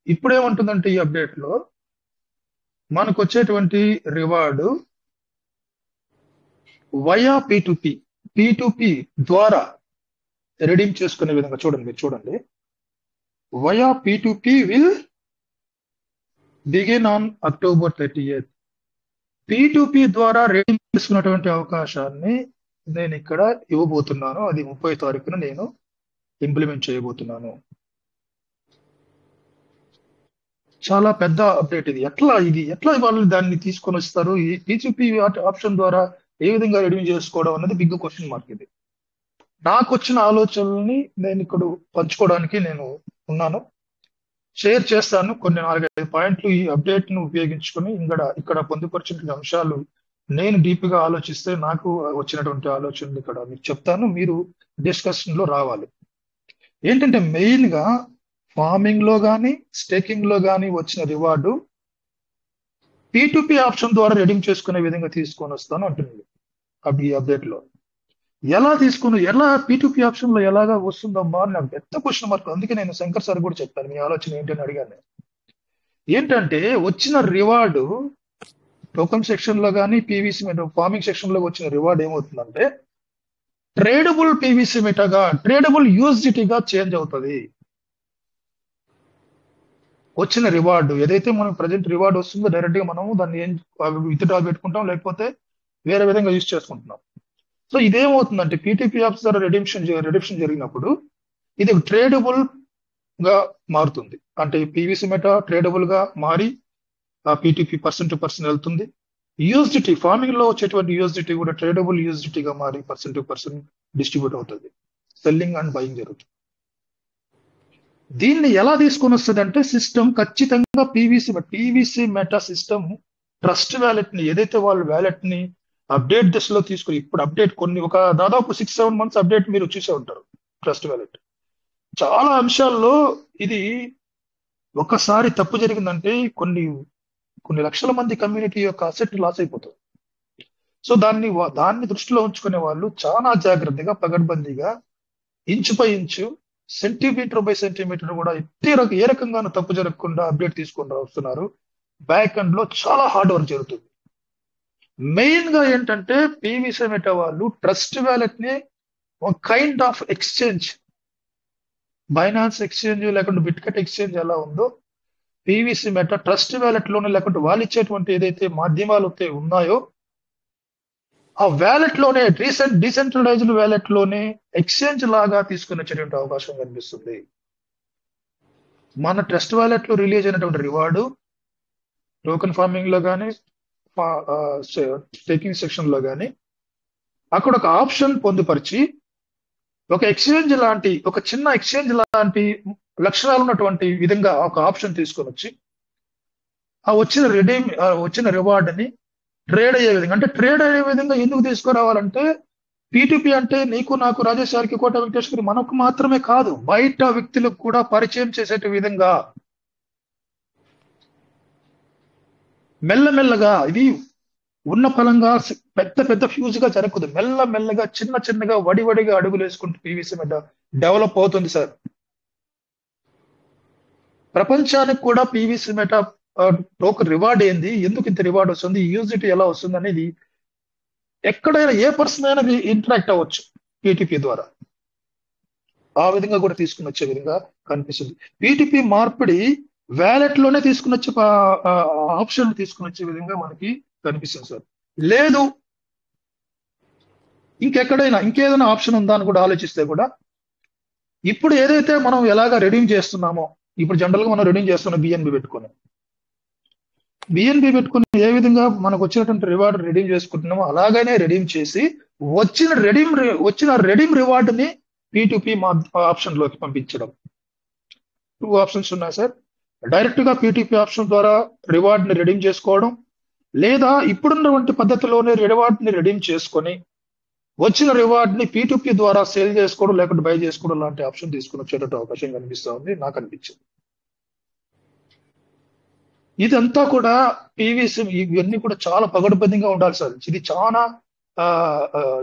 ఇప్పుడేమంటుందంటే ఈ అప్డేట్ లో మనకు వచ్చేటువంటి రివార్డు వయా P2P ద్వారా రెడీమ్ చేసుకునే విధంగా చూడండి. Via P2P will begin on October 30th. P2P ద్వారా రెడీమ్ చేసుకున్నటువంటి అవకాశాన్ని నేను ఇక్కడ ఇవ్వబోతున్నాను. అది 30వ తారీఖున నేను ఇంప్లిమెంట్ చేయబోతున్నాను. చాలా పెద్ద అప్డేట్ ఇది. ఎట్లా వాళ్ళు దాన్ని తీసుకొని వస్తారు? ఈ P2P ఆప్షన్ ద్వారా ఏ విధంగా రెడీమ్ చేసుకోవడం అన్నది బిగ్ క్వశ్చన్ మార్క్. ఇది నాకు వచ్చిన ఆలోచనల్ని నేను ఇక్కడ పంచుకోవడానికి నేను ఉన్నాను, షేర్ చేస్తాను. కొన్ని 4-5 పాయింట్లు ఈ అప్డేట్ ను ఉపయోగించుకొని ఇక్కడ పొందుపరిచిన అంశాలు నేను డీప్ గా ఆలోచిస్తే నాకు వచ్చినటువంటి ఆలోచనలు ఇక్కడ మీకు చెప్తాను. మీరు డిస్కషన్ లో రావాలి. ఏంటంటే మెయిన్ గా ఫార్మింగ్ లో కానీ స్టేకింగ్ లో కానీ వచ్చిన రివార్డు P2P ఆప్షన్ ద్వారా రెడీమ్ చేసుకునే విధంగా తీసుకొని వస్తాను అంటుంది ఈ అప్డేట్ లో. ఎలా P2P ఆప్షన్ లో ఎలాగా వస్తుందమ్మా అని నాకు పెద్ద క్వశ్చన్ మార్క్. అందుకే నేను శంకర్ సార్ కూడా చెప్పాను, మీ ఆలోచన ఏంటని అడిగాను. ఏంటంటే వచ్చిన రివార్డు టోకన్ సెక్షన్ లో కానీ పీవీసీ మెటా ఫార్మింగ్ సెక్షన్ లో వచ్చిన రివార్డ్ ఏమవుతుందంటే ట్రేడబుల్ పీవీసీ మెటాగా, ట్రేడబుల్ యూఎస్డిటీగా చేంజ్ అవుతుంది. వచ్చిన రివార్డు ఏదైతే మనకు ప్రజెంట్ రివార్డ్ వస్తుందో డైరెక్ట్ గా మనం దాన్ని విత్డ్రా పెట్టుకుంటాం, లేకపోతే వేరే విధంగా యూజ్ చేసుకుంటున్నాం. సో ఇదేమవుతుందంటే P2P ఆప్స్ ద్వారా రెడిమ్షన్ జరిగినప్పుడు ఇది ట్రేడబుల్ గా మారుతుంది. అంటే పీవీసీ మెటా ట్రేడబుల్ గా మారి ఆ P2P పర్సన్ టు పర్సన్ వెళ్తుంది. యూఎస్డిటీ ఫార్మింగ్ లో వచ్చేటువంటి యూఎస్డిటీ కూడా ట్రేడబుల్ యూఎస్డిటీగా మారి పర్సన్ టు పర్సన్ డిస్ట్రిబ్యూట్ అవుతుంది. సెల్లింగ్ అండ్ బయింగ్ జరుగుతుంది. దీన్ని ఎలా తీసుకొని వస్తుంది అంటే సిస్టమ్ ఖచ్చితంగా PVC meta system trust wallet ని ఏదైతే వాళ్ళు వ్యాలెట్ ని అప్డేట్ దశలో తీసుకుని, ఇప్పుడు అప్డేట్ ఒక దాదాపు 6-7 months అప్డేట్ మీరు చూసే ఉంటారు. ట్రస్ట్ వ్యాలెట్ చాలా అంశాల్లో ఇది ఒకసారి తప్పు జరిగిందంటే కొన్ని లక్షల మంది కమ్యూనిటీ యొక్క అసెట్ లాస్ అయిపోతుంది. సో దాన్ని దృష్టిలో ఉంచుకునే వాళ్ళు చాలా జాగ్రత్తగా పగడ్బందీగా inch by inch, centimeter by centimeter కూడా ఏ రకంగానూ తప్పు జరగకుండా అప్డేట్ తీసుకొని వస్తున్నారు. బ్యాక్ ఎండ్ లో చాలా హార్డ్ వర్క్ జరుగుతుంది. మెయిన్ గా ఏంటంటే పీవీసీ మెటా వాళ్ళు ట్రస్ట్ వ్యాలెట్ ని ఒక kind of exchange, Binance exchange లేకుంటే బిట్కట్ ఎక్స్చేంజ్ ఎలా ఉందో పీవీసీ మెటా ట్రస్ట్ వ్యాలెట్ లోనే లేకుంటే వాళ్ళు ఇచ్చేటువంటి ఏదైతే మాధ్యమాలు ఉన్నాయో ఆ వ్యాలెట్ లోనే డీసెంట్రలైజ్డ్ వ్యాలెట్ లోనే ఎక్స్చేంజ్ లాగా తీసుకుని వచ్చేటువంటి అవకాశం కనిపిస్తుంది. మన ట్రస్ట్ వ్యాలెట్ లో రిలీజ్ అయినటువంటి రివార్డు టోకెన్ ఫార్మింగ్ లో కానీ స్టేకింగ్ సెక్షన్ లో కానీ అక్కడ ఒక ఆప్షన్ పొందుపరిచి ఒక ఎక్స్చేంజ్ లాంటి, ఒక చిన్న ఎక్స్చేంజ్ లాంటి లక్షణాలు ఉన్నటువంటి విధంగా ఒక ఆప్షన్ తీసుకొని వచ్చి ఆ వచ్చిన రివార్డ్ ని ట్రేడ్ అయ్యే విధంగా, అంటే ట్రేడ్ అయ్యే విధంగా ఎందుకు తీసుకురావాలంటే పీటీపీ అంటే నీకు నాకు రాజేష్ గారికి కోట వెంకటేశ్వరి మనకు మాత్రమే కాదు, బయట వ్యక్తులకు కూడా పరిచయం చేసే విధంగా మెల్లమెల్లగా, ఇది ఉన్న ఫలంగా పెద్ద పెద్ద ఫ్యూజ్ గా జరగదు, మెల్లమెల్లగా చిన్నగా వడివడిగా అడుగులు వేసుకుంటూ పీవీసీ మీద డెవలప్ అవుతుంది సార్. ప్రపంచానికి కూడా పీవీసీ మెటా టోకెన్ రివార్డ్ ఏంది, ఎందుకు ఇంత రివార్డ్ వస్తుంది, యూజిటీ ఎలా వస్తుంది అనేది ఎక్కడైనా ఏ పర్సన్ అయినా ఇంటరాక్ట్ అవ్వచ్చు పీటీపీ ద్వారా. ఆ విధంగా కూడా తీసుకుని వచ్చే విధంగా కనిపిస్తుంది. పీటీపీ మార్పిడి వ్యాలెట్ లోనే తీసుకుని వచ్చే ఆప్షన్ తీసుకుని వచ్చే విధంగా మనకి కనిపిస్తుంది సార్. లేదు ఇంకేదైనా ఆప్షన్ ఉందా అని కూడా ఆలోచిస్తే కూడా ఇప్పుడు ఏదైతే మనం ఎలాగా రెడీమ్ చేస్తున్నామో, ఇప్పుడు జనరల్ గా మనం రెడీమ్ చేస్తున్నాం బిఎన్బి పెట్టుకొని ఏ విధంగా మనకు వచ్చినటువంటి రివార్డ్ రెడీమ్ చేసుకుంటున్నామో అలాగనే రెడీమ్ చేసి వచ్చిన రెడీమ్ రివార్డ్ ని పీ2పీ ఆప్షన్ లోకి పంపించడం. 2 ఆప్షన్స్ ఉన్నాయి సార్. డైరెక్ట్ గా పీటీపీ ఆప్షన్ ద్వారా రివార్డ్ ని రెడీమ్ చేసుకోవడం, లేదా ఇప్పుడున్నటువంటి పద్ధతిలోనే రివార్డ్ ని రెడీమ్ చేసుకొని వచ్చిన రివార్డ్ ని పీ2పీ ద్వారా సేల్ చేసుకోవడం లేకుంటే బై చేసుకోవడం లాంటి ఆప్షన్ తీసుకుని వచ్చేటట్టు అవకాశం కనిపిస్తా ఉంది, నాకు అనిపించింది. ఇదంతా కూడా పీవీసీ ఇవన్నీ కూడా చాలా పగడ్బందీగా ఉండాలి సార్. ఇది చాలా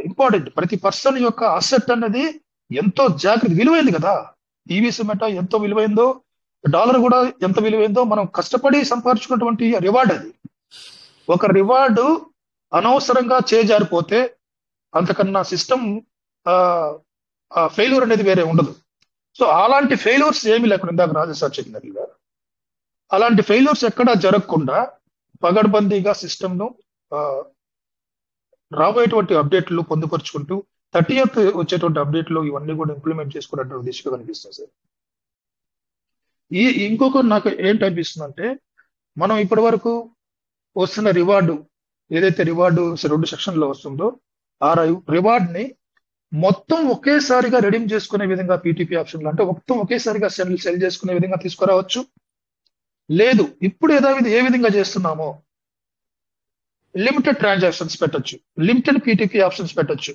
ఇంపార్టెంట్. ప్రతి పర్సన్ యొక్క అసెట్ అన్నది ఎంతో జాగ్రత్త, విలువైంది కదా. పీవీసీ మెటా ఎంతో విలువైందో, డాలర్ కూడా ఎంత విలువైందో, మనం కష్టపడి సంపాదించుకున్నటువంటి రివార్డ్ అది. ఒక రివార్డు అనవసరంగా చేజారిపోతే అంతకన్నా సిస్టమ్ ఫెయిల్యూర్ అనేది వేరే ఉండదు. సో అలాంటి ఫెయిల్యూర్స్ ఏమి లేకుండా, ఇందాక రాజేశ్వర్ చెప్పినట్లుగా అలాంటి ఫెయిల్యూర్స్ ఎక్కడా జరగకుండా పగడ్బందీగా సిస్టమ్ ను రాబోయేటువంటి అప్డేట్లు పొందుపరుచుకుంటూ 30th వచ్చేటువంటి అప్డేట్లు ఇవన్నీ కూడా ఇంప్లిమెంట్ చేసుకున్నటువంటి దిశగా కనిపిస్తుంది సార్. ఇంకొక నాకు ఏంటి అనిపిస్తుంది అంటే, మనం ఇప్పటి వరకు వస్తున్న రివార్డు ఏదైతే రివార్డు 2 సెక్షన్ లో వస్తుందో ఆ రివార్డ్ ని మొత్తం ఒకేసారిగా రెడీమ్ చేసుకునే విధంగా పీటీపీ ఆప్షన్ అంటే మొత్తం ఒకేసారిగా సెల్ చేసుకునే విధంగా తీసుకురావచ్చు. లేదు ఇప్పుడు ఏ విధంగా చేస్తున్నామో లిమిటెడ్ ట్రాన్సాక్షన్స్ పెట్టొచ్చు, లిమిటెడ్ పీటీపీ ఆప్షన్స్ పెట్టొచ్చు.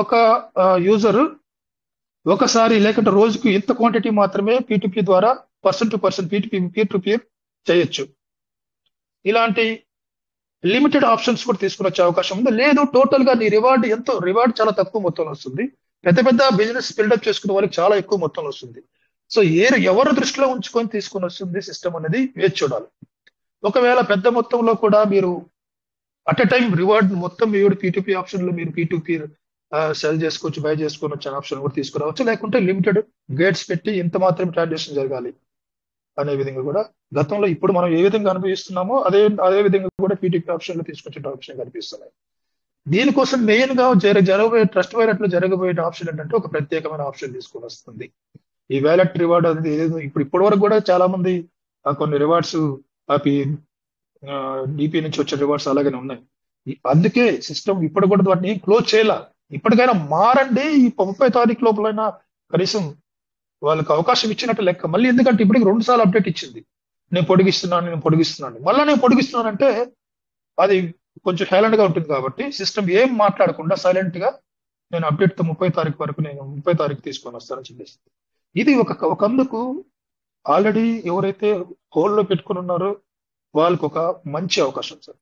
ఒక యూజర్ ఒకసారి లేకుంటే రోజుకు ఇంత క్వాంటిటీ మాత్రమే పీటీపీ ద్వారా person to person peer to peer చేయొచ్చు. ఇలాంటి లిమిటెడ్ ఆప్షన్స్ కూడా తీసుకుని వచ్చే అవకాశం ఉంది. లేదు టోటల్ గా నీ రివార్డ్ చాలా తక్కువ మొత్తంలో వస్తుంది, పెద్ద బిజినెస్ బిల్డప్ చేసుకునే వాళ్ళకి చాలా ఎక్కువ మొత్తంలో వస్తుంది. సో ఎవరు దృష్టిలో ఉంచుకొని తీసుకొని వస్తుంది సిస్టమ్ అనేది వేచి చూడాలి. ఒకవేళ పెద్ద మొత్తంలో కూడా మీరు అట్ ఎ టైం రివార్డ్ మొత్తం పీటీపీ ఆప్షన్ లో మీరు పీ2పీ సెల్ చేసుకోవచ్చు, బై చేసుకొని వచ్చే ఆప్షన్ కూడా తీసుకురావచ్చు. లేకుంటే లిమిటెడ్ గేట్స్ పెట్టి ఇంత మాత్రమే ట్రాన్సాక్షన్ జరగాలి అనే విధంగా కూడా గతంలో ఇప్పుడు మనం ఏ విధంగా అనుభవిస్తున్నామో అదే విధంగా కూడా పీటీపీ ఆప్షన్ లో తీసుకొచ్చే ఆప్షన్ కనిపిస్తున్నాయి. దీనికోసం మెయిన్ గా జరగబోయే ట్రస్ట్ వ్యాలెట్ లో జరగబోయే ఆప్షన్ ఏంటంటే ఒక ప్రత్యేకమైన ఆప్షన్ తీసుకొని వస్తుంది. ఈ వ్యాలెట్ రివార్డ్ అనేది ఇప్పటి వరకు కూడా చాలా మంది కొన్ని రివార్డ్స్ డిపి నుంచి వచ్చే రివార్డ్స్ అలాగనే ఉన్నాయి. అందుకే సిస్టమ్ ఇప్పుడు కూడా వాటిని క్లోజ్ చేయాల. ఇప్పటికైనా మారండి, ఈ 30 తారీఖు లోపలైనా కనీసం వాళ్ళకి అవకాశం ఇచ్చినట్టు లెక్క. మళ్ళీ ఎందుకంటే ఇప్పటికి 2 సార్లు అప్డేట్ ఇచ్చింది, నేను పొడిగిస్తున్నాను మళ్ళీ నేను పొడిగిస్తున్నానంటే అది కొంచెం హైలెంట్ గా ఉంటుంది. కాబట్టి సిస్టమ్ ఏం మాట్లాడకుండా సైలెంట్ గా నేను అప్డేట్ 30 తారీఖు వరకు నేను 30 తారీఖు తీసుకొని వస్తానని చెప్పేసి, ఇది ఒకందుకు ఆల్రెడీ ఎవరైతే హోల్లో పెట్టుకుని ఉన్నారో వాళ్ళకి ఒక మంచి అవకాశం సార్.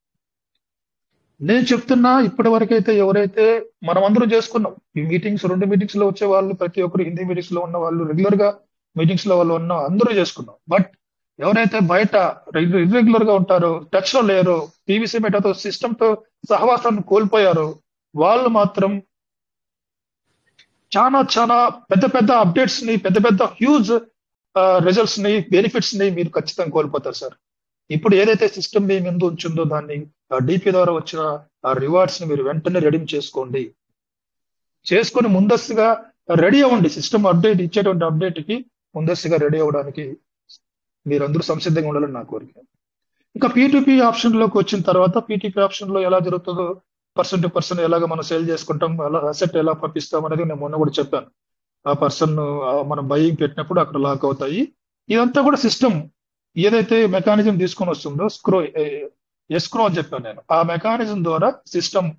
నేను చెప్తున్నా ఇప్పటి వరకు అయితే ఎవరైతే మనం అందరం చేసుకున్నాం ఈ మీటింగ్స్ 2 మీటింగ్స్ లో వచ్చే వాళ్ళు ప్రతి ఒక్కరు హిందీ మీటింగ్స్ లో ఉన్న వాళ్ళు రెగ్యులర్ గా మీటింగ్స్ లో వాళ్ళు ఉన్న అందరూ చేసుకున్నాం. బట్ ఎవరైతే బయట ఇర్రెగ్యులర్ గా ఉంటారో, టచ్ లో లేరో, పీవీసీ మెటాతో సిస్టమ్ తో సహవాసాన్ని కోల్పోయారో వాళ్ళు మాత్రం చాలా చాలా పెద్ద పెద్ద అప్డేట్స్ ని, పెద్ద పెద్ద హ్యూజ్ రిజల్ట్స్ ని, బెనిఫిట్స్ ని మీరు ఖచ్చితంగా కోల్పోతారు సార్. ఇప్పుడు ఏదైతే సిస్టమ్ మీ ముందు ఉంచిందో దాన్ని డిపి ద్వారా వచ్చిన ఆ రివార్డ్స్ ని మీరు వెంటనే రెడీమ్ చేసుకోండి. చేసుకొని ముందస్తుగా రెడీ అవ్వండి. సిస్టమ్ అప్డేట్ ఇచ్చేటువంటి అప్డేట్ కి ముందస్తుగా రెడీ అవ్వడానికి మీరందరూ సంసిద్ధంగా ఉండాలని నా కోరిక. ఇంకా పీ2పీ ఆప్షన్ లోకి వచ్చిన తర్వాత పీ2పీ ఆప్షన్ లో ఎలా జరుగుతుందో పర్సన్ టు పర్సన్ ఎలాగ మనం సేల్ చేసుకుంటాం, అలా అసెట్ ఎలా పంపిస్తాం అనేది నేను మొన్న కూడా చెప్పాను. ఆ పర్సన్ మనం బయింగ్ పెట్టినప్పుడు అక్కడ లాక్ అవుతాయి. ఇదంతా కూడా సిస్టమ్ ఏదైతే మెకానిజం తీసుకొని వస్తుందో ఎస్క్రో అని చెప్పాను నేను. ఆ మెకానిజం ద్వారా సిస్టమ్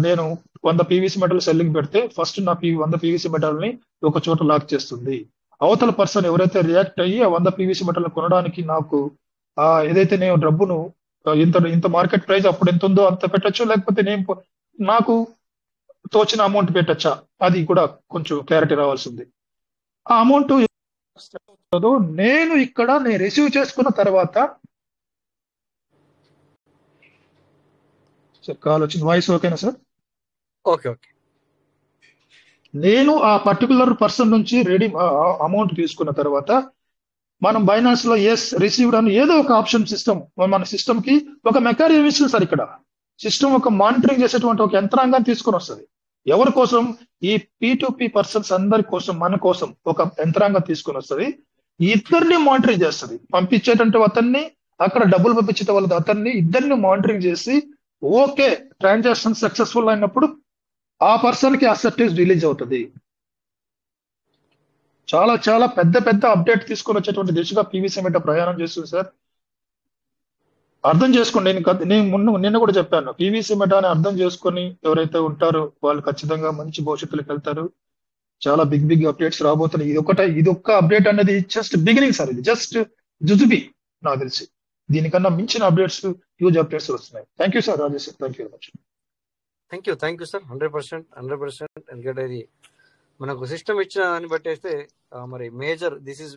నేను 100 పీవీసీ మెటల్ సెల్లింగ్ పెడితే ఫస్ట్ నా 100 పీవీసీ మెటల్ ని ఒక చోట లాక్ చేస్తుంది. అవతల పర్సన్ ఎవరైతే రియాక్ట్ అయ్యి ఆ 100 పీవీసీ మెటల్ కొనడానికి నాకు ఏదైతే నేను డబ్బును ఇంత ఇంత మార్కెట్ ప్రైస్ అప్పుడు ఎంత ఉందో అంత పెట్టొచ్చు, లేకపోతే నేను నాకు తోచిన అమౌంట్ పెట్టచ్చా, అది కూడా కొంచెం క్లారిటీ రావాల్సింది. ఆ అమౌంట్ నేను రిసీవ్ చేసుకున్న తర్వాత సార్ కాల్ వచ్చింది, వాయిస్ ఓకేనా సార్? Okay okay. నేను ఆ పర్టికులర్ పర్సన్ నుంచి రెడీ అమౌంట్ తీసుకున్న తర్వాత మనం బైనాన్స్ లో రిసీవ్డ్ అని ఏదో ఒక ఆప్షన్ సిస్టమ్ మన సిస్టమ్ కి ఒక మెకానిజం ఇస్తుంది సార్. ఇక్కడ సిస్టమ్ ఒక మానిటరింగ్ చేసేటువంటి ఒక యంత్రాంగాన్ని తీసుకొని వస్తుంది. ఎవరి కోసం? ఈ పీ2పీ పర్సన్స్ అందరి కోసం, మన కోసం ఒక యంత్రాంగం తీసుకొని వస్తుంది. ఇద్దరిని మానిటరింగ్ చేస్తుంది. పంపించేటంటే అతన్ని, అక్కడ డబ్బులు పంపించే వాళ్ళ అతన్ని, ఇద్దరిని మానిటరింగ్ చేసి ఓకే ట్రాన్సాక్షన్ సక్సెస్ఫుల్ అయినప్పుడు ఆ పర్సన్ కి అసెట్ రిలీజ్ అవుతుంది. చాలా చాలా పెద్ద పెద్ద అప్డేట్ తీసుకొని వచ్చేటువంటి దిశగా పీవీసీ మెటా ప్రయాణం చేస్తుంది సార్. అర్థం చేసుకోండి. నేను నిన్న కూడా చెప్పాను, పీవీసీ మెటాని అర్థం చేసుకొని ఎవరైతే ఉంటారో వాళ్ళు ఖచ్చితంగా మంచి భవిష్యత్తులోకి వెళ్తారు. చాలా బిగ్ బిగ్ అప్డేట్స్ రాబోతున్నాయి. ఇది ఒక్క అప్డేట్ అనేది జస్ట్ బిగినింగ్ సార్. ఇది జస్ట్ జుజుబి నాకు తెలిసి. దీనికన్నా మించిన అప్డేట్స్, హ్యూజ్ అప్డేట్స్ వస్తున్నాయి. Thank you sir, Rajesh sir. Thank you very much. Thank you sir. 100%. ఎందుకంటే ఇది మనకు సిస్టమ్ ఇచ్చిన దాన్ని బట్టేస్తే మరి this is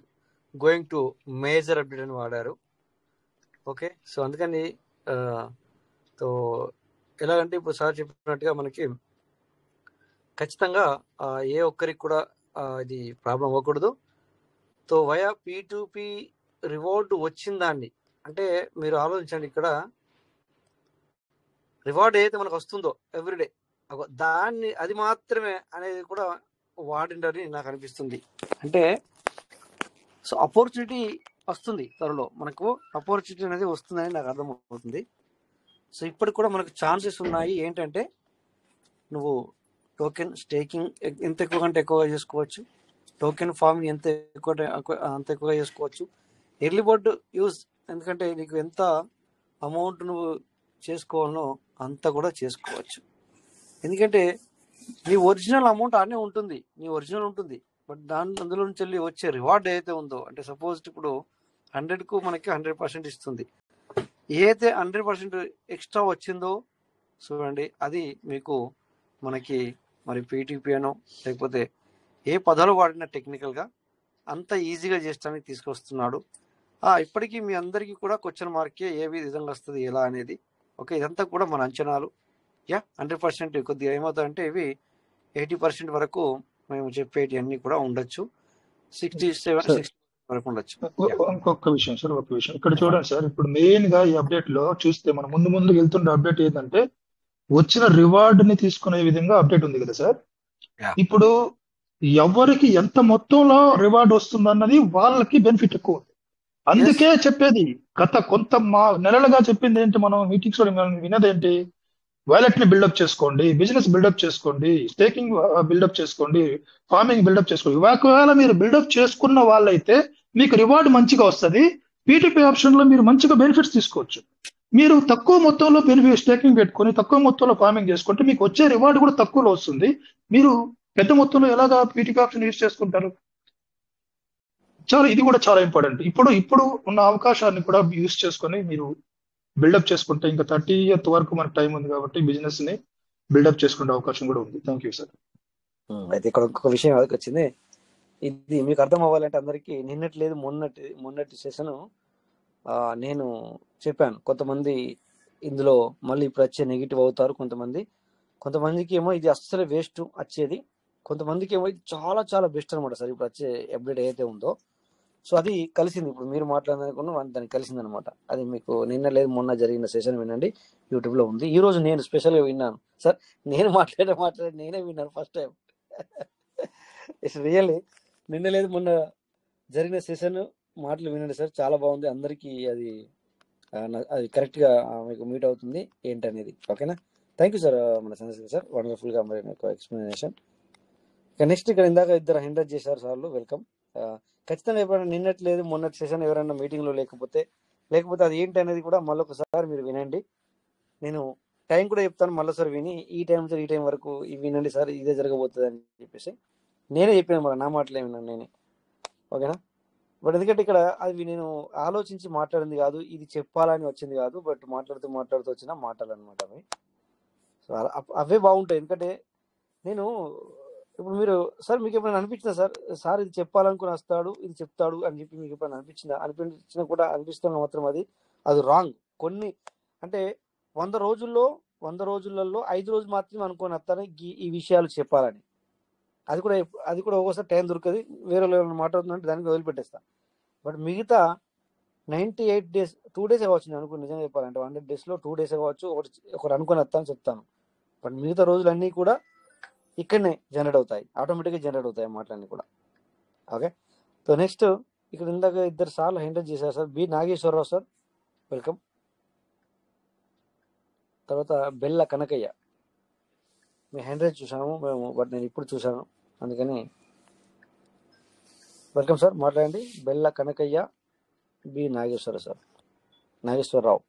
going to major update అని వాడారు. ఓకే, సో అందుకని సో ఎలాగంటే ఇప్పుడు సార్ చెప్పినట్టుగా మనకి ఖచ్చితంగా ఏ ఒక్కరికి కూడా ఇది ప్రాబ్లం అవ్వకూడదు. సో వయా పీ2పీ రివార్డ్ వచ్చిన దాన్ని అంటే మీరు ఆలోచించండి, ఇక్కడ రివార్డ్ ఏదైతే మనకు వస్తుందో ఎవ్రీడే దాన్ని అది మాత్రమే అనేది కూడా వాడిండని నాకు అనిపిస్తుంది. అంటే సో ఆపర్చునిటీ వస్తుంది, త్వరలో మనకు ఆపర్చునిటీ అనేది వస్తుందని నాకు అర్థమవుతుంది. సో ఇప్పటికి కూడా మనకు ఛాన్సెస్ ఉన్నాయి. ఏంటంటే నువ్వు టోకెన్ స్టేకింగ్ ఎంత ఎక్కువ కంటే ఎక్కువగా చేసుకోవచ్చు, టోకెన్ ఫార్మింగ్ అంత ఎక్కువగా చేసుకోవచ్చు, ఎర్లీ బర్డ్ యూజ్, ఎందుకంటే నీకు ఎంత అమౌంట్ నువ్వు చేసుకోవాలనో అంత కూడా చేసుకోవచ్చు. ఎందుకంటే నీ ఒరిజినల్ అమౌంట్ ఆనే ఉంటుంది, ఉంటుంది. బట్ అందులో నుంచి వెళ్ళి వచ్చే రివార్డ్ ఏదైతే ఉందో, అంటే సపోజ్ ఇప్పుడు 100కు మనకి 100% ఇస్తుంది. ఏదైతే 100% ఎక్స్ట్రా వచ్చిందో చూడండి, అది మీకు మనకి మరి పీ2పీ అనో లేకపోతే ఏ పదాలు వాడినా టెక్నికల్గా అంత ఈజీగా చేయడానికి తీసుకొస్తున్నాడు. ఇప్పటికీ మీ అందరికీ కూడా క్వశ్చన్ మార్కే ఏ విధంగా వస్తుంది ఎలా అనేది. ఓకే, ఇదంతా కూడా మన అంచనాలు. 100% కొద్దిగా ఏమవుతాయంటే ఇవి 80% వరకు మేము చెప్పేటి అన్ని కూడా ఉండొచ్చు, 67 వరకు ఉండొచ్చు. ఇంకొక విషయం సార్, ఒక విషయం ఇక్కడ చూడండి సార్. ఇప్పుడు మెయిన్ గా ఈ అప్డేట్ లో చూస్తే మనం ముందు వెళ్తున్న అప్డేట్ ఏంటంటే వచ్చిన రివార్డ్ ని తీసుకునే విధంగా అప్డేట్ ఉంది కదా సార్. ఇప్పుడు ఎవరికి ఎంత మొత్తంలో రివార్డ్ వస్తుందన్నది వాళ్ళకి బెనిఫిట్ ఎక్కువ. అందుకే చెప్పేది గత నెలలుగా చెప్పింది ఏంటి, మనం మీటింగ్స్ లో వినదేంటి, వాలెట్ ని బిల్డప్ చేసుకోండి, బిజినెస్ బిల్డప్ చేసుకోండి, స్టేకింగ్ బిల్డప్ చేసుకోండి, ఫార్మింగ్ బిల్డప్ చేసుకోండి. ఒకవేళ మీరు బిల్డప్ చేసుకున్న వాళ్ళైతే మీకు రివార్డ్ మంచిగా వస్తుంది. పీ2పీ ఆప్షన్ లో మీరు మంచిగా బెనిఫిట్స్ తీసుకోవచ్చు. మీరు తక్కువ మొత్తంలో బెనిఫిట్ స్టేకింగ్ పెట్టుకొని తక్కువ మొత్తంలో ఫార్మింగ్ చేసుకుంటే మీకు వచ్చే రివార్డ్ కూడా తక్కువలో వస్తుంది. మీరు పెద్ద మొత్తంలో ఎలాగా పీ2పీ ఆప్షన్ యూజ్ చేసుకుంటారు? ఇది కూడా చాలా ఇంపార్టెంట్. ఇప్పుడు ఉన్న అవకాశాన్ని కూడా యూజ్ చేసుకొని మీరు బిల్డప్ చేసుకుంటే ఇంకా 30th వరకు మనకు టైం ఉంది కాబట్టి బిజినెస్ ని బిల్డప్ చేసుకునే అవకాశం కూడా ఉంది. Thank you sir. అయితే ఇక్కడ ఇంకొక విషయం ఎవరికి వచ్చింది, ఇది మీకు అర్థం అవ్వాలంటే అందరికీ నిన్నటి లేదు మొన్నటి సెషన్ నేను చెప్పాను. కొంతమంది ఇందులో మళ్ళీ ఇప్పుడు వచ్చే నెగిటివ్ అవుతారు, కొంతమందికి ఏమో ఇది అస్సలు వేస్ట్ వచ్చేది, కొంతమందికి ఏమో ఇది చాలా చాలా బెస్ట్ అనమాట సార్ ఇప్పుడు వచ్చే అప్డేట్ ఏదైతే ఉందో. సో అది కలిసింది, ఇప్పుడు మీరు మాట్లాడినకున్న దానికి కలిసింది అనమాట. అది మీకు నిన్న లేదు మొన్న జరిగిన సెషన్ వినండి, యూట్యూబ్లో ఉంది. ఈ రోజు నేను స్పెషల్గా విన్నాను సార్, నేను మాట్లాడి నేనే విన్నాను ఫస్ట్ టైం. ఇట్స్ రియల్లీ నిన్న లేదు మొన్న జరిగిన సెషన్ మాటలు వినండి సార్, చాలా బాగుంది. అందరికీ అది అది కరెక్ట్గా మీకు మీట్ అవుతుంది ఏంటనేది. ఓకేనా? థ్యాంక్ యూ సార్ మన చంద్రశేఖర్ సార్, వండర్ఫుల్గా మరి మీకు ఎక్స్ప్లెనేషన్. ఇక నెక్స్ట్ ఇక్కడ ఇందాక ఇద్దరు హైండ్రెడ్ చేశారు సార్లు, వెల్కమ్. ఖచ్చితంగా ఎప్పుడైనా నిన్నటి లేదు మొన్నటి సెషన్ ఎవరైనా మీటింగ్లో లేకపోతే అది ఏంటి అనేది కూడా మళ్ళొకసారి మీరు వినండి. నేను టైం కూడా చెప్తాను, మళ్ళీసారి విని ఈ టైం వరకు ఇవి వినండి సార్, ఇదే జరగబోతుంది అని చెప్పేసి నేనే చెప్పాను మరి, నా మాటలే విన్నాను నేనే. ఓకేనా? బట్ ఎందుకంటే ఇక్కడ అవి నేను ఆలోచించి మాట్లాడింది కాదు, ఇది చెప్పాలని వచ్చింది కాదు, బట్ మాట్లాడుతూ వచ్చిన మాటలు అనమాట అవి. సో అవే బాగుంటాయి. ఎందుకంటే నేను ఇప్పుడు మీరు సార్ మీకు ఎప్పుడైనా అనిపించిందా సార్ ఇది చెప్పాలనుకుని వస్తాడు, ఇది చెప్తాడు అని చెప్పి మీకు ఎప్పుడైనా అనిపించినా కూడా అనిపిస్తున్నా మాత్రం అది రాంగ్. కొన్ని అంటే 100 రోజులలో 5 రోజులు మాత్రమే అనుకొని వస్తాను ఈ విషయాలు చెప్పాలని. అది కూడా ఒక్కోసారి టైం దొరకదు, వేరే వాళ్ళు మాట్లాడుతుందంటే దానికి వదిలిపెట్టేస్తాను. బట్ మిగతా 98 days 2 days కావచ్చు, నేను అనుకుని నిజంగా చెప్పాలంటే 100 daysలో 2 days కావచ్చు, ఒకటి అనుకుని వస్తాను చెప్తాను. బట్ మిగతా రోజులన్నీ కూడా ఇక్కడనే జనరేట్ అవుతాయి, ఆటోమేటిక్గా జనరేట్ అవుతాయి మాటలన్నీ కూడా. ఓకే, సో నెక్స్ట్ ఇక్కడ ఇందాక ఇద్దరు సార్లు హైండర్ చేశారు sir. B Nageswara Rao sir, welcome. తర్వాత బెల్ల కనకయ్య, మీ హ్యాండ్ చూసాము మేము, బట్ నేను ఇప్పుడు చూసాను అందుకని వెల్కమ్ సార్, మాట్లాడండి. Bella Kanakayya, B Nageswararao.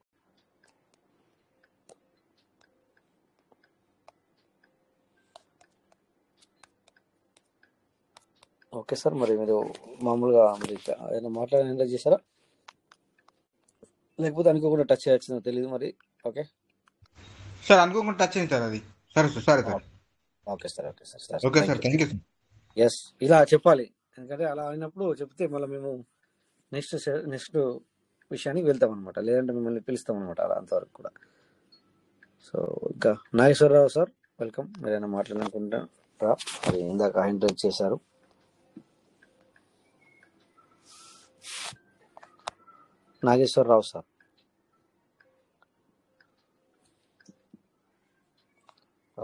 Okay sir, మరి మీరు మామూలుగా మరి ఏదైనా మాట్లాడే చేశారా, లేకపోతే అనుకోకుండా టచ్ చేయొచ్చిందో తెలియదు మరి. ఓకే సార్, అనుకోకుండా టచ్ అయింది సార్ అది. సరే sir. Okay sir. Okay sir, thank you. Yes, ఇలా చెప్పాలి, ఎందుకంటే అలా అయినప్పుడు చెప్తే మళ్ళీ మేము నెక్స్ట్ విషయానికి వెళ్తాం అనమాట, లేదంటే మిమ్మల్ని పిలుస్తాం అనమాట అలా అంతవరకు కూడా. సో ఇంకా నాగేశ్వరరావు సార్, వెల్కమ్. మీరైనా మాట్లాడాలనుకుంటారా? మరి ఇందాక హైండ్రెడ్ చేశారు. Nageswararao sir,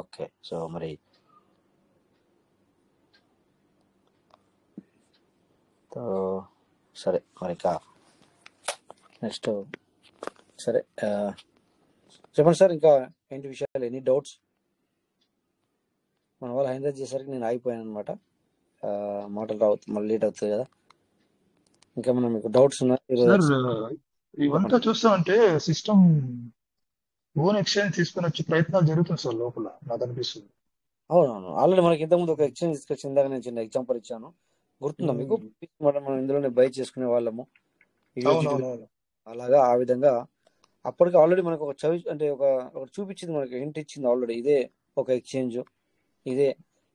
okay. సో మరి సరే, మరి ఇంకా నెక్స్ట్ సరే చెప్పండి సార్, ఇంకా ఏంటి విషయాలు, ఎనీ డౌట్స్? మన వాళ్ళు హైందర్ చేసరికి నేను ఆగిపోయాను అనమాట, మాటలు రావచ్చు మళ్ళీ లేట్ అవుతుంది కదా. ఇంకా మనం మీకు డౌట్స్ ఉన్నాయి సార్, ఇవంతా చూస్తామంటే సిస్టమ్ ఓన్ ఎక్స్చేంజ్ తీసుకుని వచ్చే ప్రయత్నాలు జరుగుతుంది సార్ లోపల, నాకు అనిపిస్తుంది. అవునవును, ఆల్రెడీ మనకి ఇంతకుముందు ఒక ఎక్స్చేంజ్ తీసుకొచ్చి ఇందాక నేను చిన్న ఎగ్జాంపుల్ ఇచ్చాను, గుర్తుందా మీకు? మనం ఇందులోనే బై చేసుకునే వాళ్ళము, అలాగా ఆ విధంగా అప్పటికి ఆల్రెడీ మనకు ఒక ఒక చూపించింది, మనకి హింట్ ఇచ్చింది ఆల్రెడీ, ఇదే ఒక ఎక్స్చేంజ్, ఇదే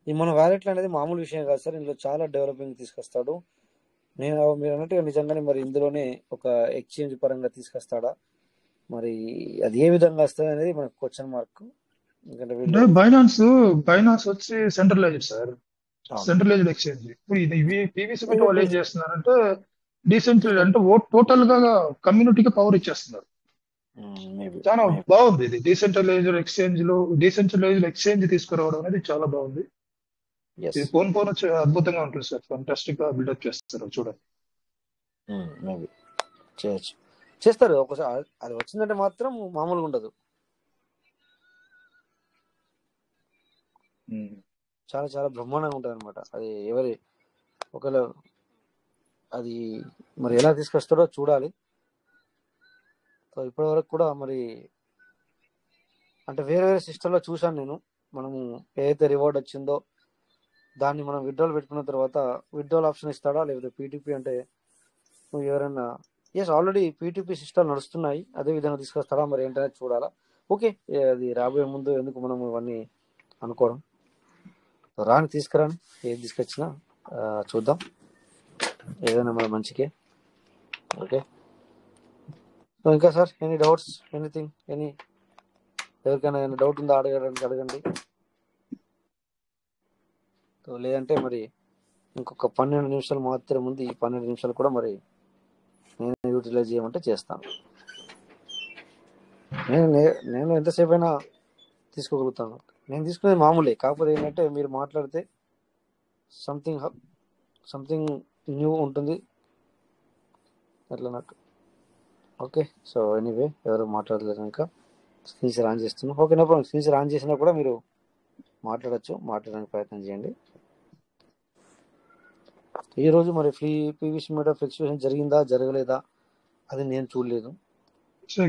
ఈ మన వ్యాలెట్లు అనేది మామూలు విషయం కాదు సార్, ఇందులో చాలా డెవలపింగ్ తీసుకొస్తాడు. మీరు అన్నట్టుగా నిజంగానే మరి ఇందులోనే ఒక ఎక్స్చేంజ్ పరంగా తీసుకొస్తాడా, మరి అది ఏ విధంగా వస్తుంది అనేది మనకు క్వశ్చన్ మార్క్. ఎందుకంటే బైనాన్స్ వచ్చి సెంట్రలైజ్డ్ సార్, సెంట్రలైజ్డ్ ఎక్స్చేంజ్. ఇప్పుడు ఇవి పీవీసీ పెట్టి వాళ్ళు ఏం చేస్తున్నారంటే డీసెంట్రలైజ్, అంటే టోటల్ గా కమ్యూనిటీకి పవర్ ఇచ్చేస్తున్నారు. చాలా బాగుంది ఇది, డీసెంట్రలైజ్డ్ ఎక్స్చేంజ్ తీసుకురావడం అనేది చాలా బాగుంది. ఇది ఫోన్ వచ్చి అద్భుతంగా ఉంటుంది సార్, ఫంటాస్టిక్ గా బిల్డప్ చేస్తారు, చూడండి. చేస్తారు ఒకసారి, అది వచ్చిందంటే మాత్రం మామూలుగా ఉండదు, చాలా చాలా బ్రహ్మాండంగా ఉంటుంది అనమాట. అది ఒకవేళ అది మరి ఎలా తీసుకొస్తాడో చూడాలి. సో ఇప్పటి వరకు కూడా మరి అంటే వేరే సిస్టంలో చూసాను నేను, మనము ఏదైతే రివార్డ్ వచ్చిందో దాన్ని మనం విత్డ్రాల్ పెట్టుకున్న తర్వాత విత్డ్రాల్ ఆప్షన్ ఇస్తాడా, లేకపోతే పీటీపీ అంటే నువ్వు ఎవరైనా ఎస్, ఆల్రెడీ పీటీపీ సిస్టమ్ నడుస్తున్నాయి. అదే విధంగా తీసుకొస్తారా మరి ఏంటనేది చూడాలా. ఓకే, అది రాబోయే ముందు ఎందుకు మనం ఇవన్నీ అనుకోవడం. రాని తీసుకురాని, ఏది తీసుకొచ్చినా చూద్దాం, ఏదైనా మన మంచికే. ఓకే, సో ఇంకా సార్ ఎనీ డౌట్స్, ఎనీథింగ్, ఎవరికైనా ఏమైనా డౌట్ ఉందా అడగడానికి అడగండి. సో లేదంటే మరి ఇంకొక 12 నిమిషాలు మాత్రమే ఉంది. ఈ 12 నిమిషాలు కూడా మరి నేను యూటిలైజ్ చేయమంటే చేస్తాను. నేను ఎంతసేపు అయినా తీసుకోగలుగుతాను. నేను తీసుకునేది మామూలే, కాకపోతే ఏంటంటే మీరు మాట్లాడితే సంథింగ్ న్యూ ఉంటుంది అట్లా నాకు. ఓకే, సో ఎనీవే ఎవరు మాట్లాడలేదు ఇంకా స్క్రీన్ షేర్ ఆన్ చేస్తున్నాం. Okay, no problem. Screen share on చేసినా కూడా మీరు మాట్లాడడానికి ప్రయత్నం చేయండి. ఈ రోజు మరి పీవీసీ మీద ఫ్లక్చుయేషన్ జరిగిందా జరగలేదా అది నేను చూడలేదు.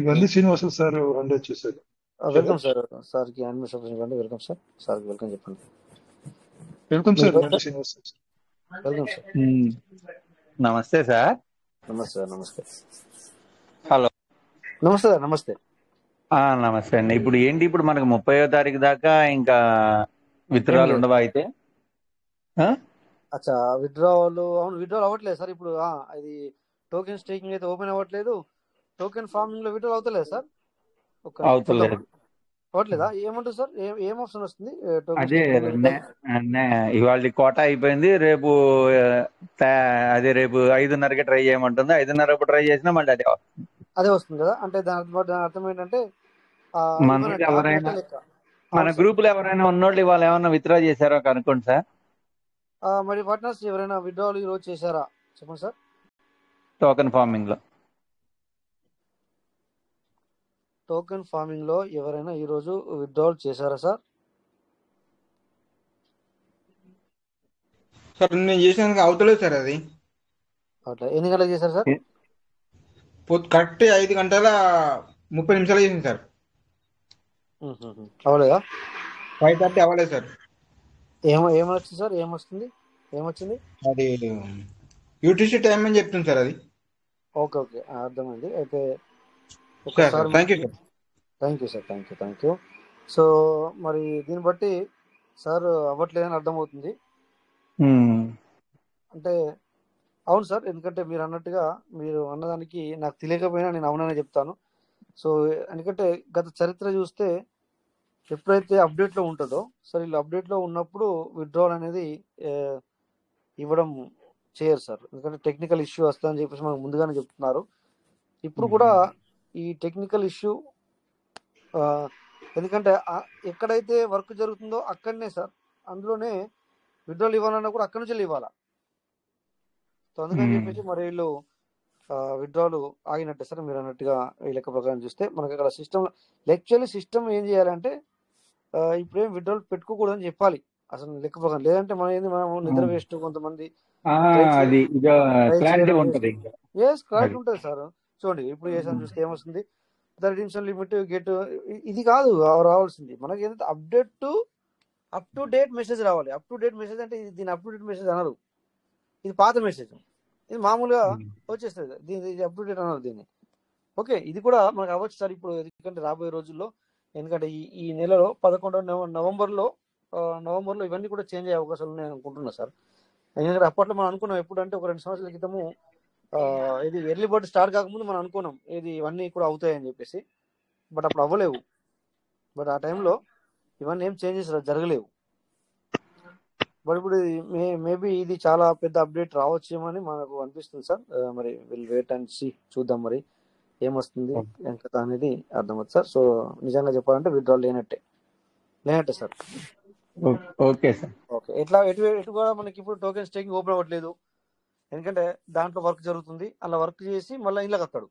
గంధి శ్రీనివాసులు సార్ హ్యాండ్ వచ్చేసారు. Welcome sir. సార్కి అడ్మిషన్ ఇవ్వండి. Welcome sir. సార్కి వెల్కమ్ చెప్పండి. వెల్కమ్ సార్ మీరు Gandhi Srinivas sir. Welcome sir. నమస్తే సార్. నమస్తే సార్. నమస్తే. హలో. నమస్తే సార్. నమస్తే. నమస్తే అండి. ఇప్పుడు ఏంటి, ఇప్పుడు మనకు 30వ తారీఖు దాకా ఇంకా విత్డ్రాలు ఉండవా అయితే? అచ్చా, విత్డ్రావల్ అవ్వట్లేదు సార్ ఇప్పుడు. ఇది టోకెన్ స్టేకింగ్ అయితే ఓపెన్ అవ్వట్లేదు. టోకెన్ ఫార్మింగ్ లో విత్డ్రాల్ అవుతలేదు సార్. అవుతలేదు. అవ్వట్లేదా? ఏమంటుంది సార్? ఏం ఆప్షన్ వస్తుంది? అదే ఇవాళ కోట అయిపోయింది. రేపు రేపు 5:30కి ట్రై చేయమంటుంది. 5:30 ట్రై చేసినా మళ్ళీ అదే వస్తుంది కదా. అంటే దాని అర్థం ఏంటంటే మన గ్రూప్ లో ఎవరైనా ఉన్నోళ్ళు ఇవాళ ఏమన్నా విత్డ్రా చేశారో కనుక్కోండి సార్. మరి పార్ట్నర్స్ ఎవరైనా విత్డ్రావల్ ఈ రోజు చేశారా చెప్పండి సార్. టోకెన్ ఫార్మింగ్ లో ఎవరైనా ఈ రోజు విత్డ్రావల్ చేశారా సార్? సార్ నేను చేసినందుకు అవుతలేదు సార్. అది అట్లా ఎన్ని గంటలకు చేశారు సార్? కరెక్ట్ 5:30 చేసింది సార్. అవ్వలేదా? 5:30 అవ్వలేదు సార్. ఏమొచ్చింది సార్? ఏమొచ్చింది? అది యూటీసీ టైం అని చెప్తుంది సార్. అది ఓకే, అర్థమైంది. అయితే థ్యాంక్ యూ. సో మరి దీన్ని బట్టి సార్ అవ్వట్లేదని అర్థమవుతుంది. అంటే అవును సార్, ఎందుకంటే మీరు అన్నట్టుగా మీరు అన్నదానికి నాకు తెలియకపోయినా నేను అవుననే చెప్తాను. సో ఎందుకంటే గత చరిత్ర చూస్తే ఎప్పుడైతే అప్డేట్లో ఉంటుందో సార్, వీళ్ళు అప్డేట్లో ఉన్నప్పుడు విత్డ్రావల్ అనేది ఇవ్వడం చేయరు సార్. ఎందుకంటే టెక్నికల్ ఇష్యూ వస్తుందని చెప్పేసి మనకు ముందుగానే చెప్తున్నారు. ఇప్పుడు కూడా ఈ టెక్నికల్ ఇష్యూ ఎందుకంటే ఎక్కడైతే వర్క్ జరుగుతుందో అక్కడనే సార్, అందులోనే విత్డ్రావల్ ఇవ్వాలన్నా కూడా అక్కడి నుంచి ఇవ్వాలా. సో అందుకని చెప్పేసి మరి వీళ్ళు విత్డ్రావల్ ఆగినట్టే సార్. మీరు అన్నట్టుగా ఈ లెక్క ప్రకారం చూస్తే మనకి అక్కడ సిస్టమ్ ఏం చేయాలంటే ఇప్పుడేం విత్డ్రావల్ పెట్టుకోకూడదని చెప్పాలి అసలు లెక్క ప్రకారం. లేదంటే మనం నిద్ర వేస్ట్, కొంతమంది క్లారిటీ ఉంటుంది సార్. చూడండి ఇప్పుడు చేసాను చూస్తే ఏమొస్తుంది, 30 నిమిషం లిమిట్ గెట్, ఇది కాదు రావాల్సింది మనకి. ఏంటంటే అప్ టు డేట్ మెసేజ్ రావాలి. అప్ టు డేట్ మెసేజ్ అంటే దీని అప్ టు డేట్ మెసేజ్ అనరు, ఇది పాత మెసేజ్. ఇది మామూలుగా వచ్చేస్తుంది, ఇది అప్ టు డేట్ అన్నారు దీన్ని. ఓకే, ఇది కూడా మనకు అవ్వచ్చు సార్ ఇప్పుడు. ఎందుకంటే రాబోయే రోజుల్లో, ఎందుకంటే ఈ నెలలో 11 నవంబర్లో ఇవన్నీ కూడా చేంజ్ అయ్యే అవకాశాలు ఉన్నాయని అనుకుంటున్నా సార్. ఎందుకంటే అప్పట్లో మనం అనుకున్నాం, ఎప్పుడంటే ఒక 2 సంవత్సరాల క్రితము ఇది ఎర్లీ బర్డ్ స్టార్ట్ కాకముందు మనం అనుకున్నాం ఇది ఇవన్నీ కూడా అవుతాయని చెప్పేసి. బట్ అప్పుడు అవ్వలేవు. బట్ ఆ టైంలో ఇవన్నీ ఏం చేంజెస్ జరగలేవు. బట్ ఇప్పుడు మేబీ ఇది చాలా పెద్ద అప్డేట్ రావచ్చేమని మనకు అనిపిస్తుంది సార్. మరి విల్ వెయిట్ అండ్ సీ, చూద్దాం మరి ఏమొస్తుంది ఎంత అనేది అర్థమవుతుంది సార్. సో నిజంగా చెప్పాలంటే విత్డ్రాల్ లేనట్టే సార్. Okay sir. ఓకే, ఎటు కూడా మనకి ఇప్పుడు టోకెన్ స్టేకింగ్ ఓపెన్ అవ్వట్లేదు. ఎందుకంటే దాంట్లో వర్క్ జరుగుతుంది, అలా వర్క్ చేసి మళ్ళీ ఇంట్లోకి వస్తాడు.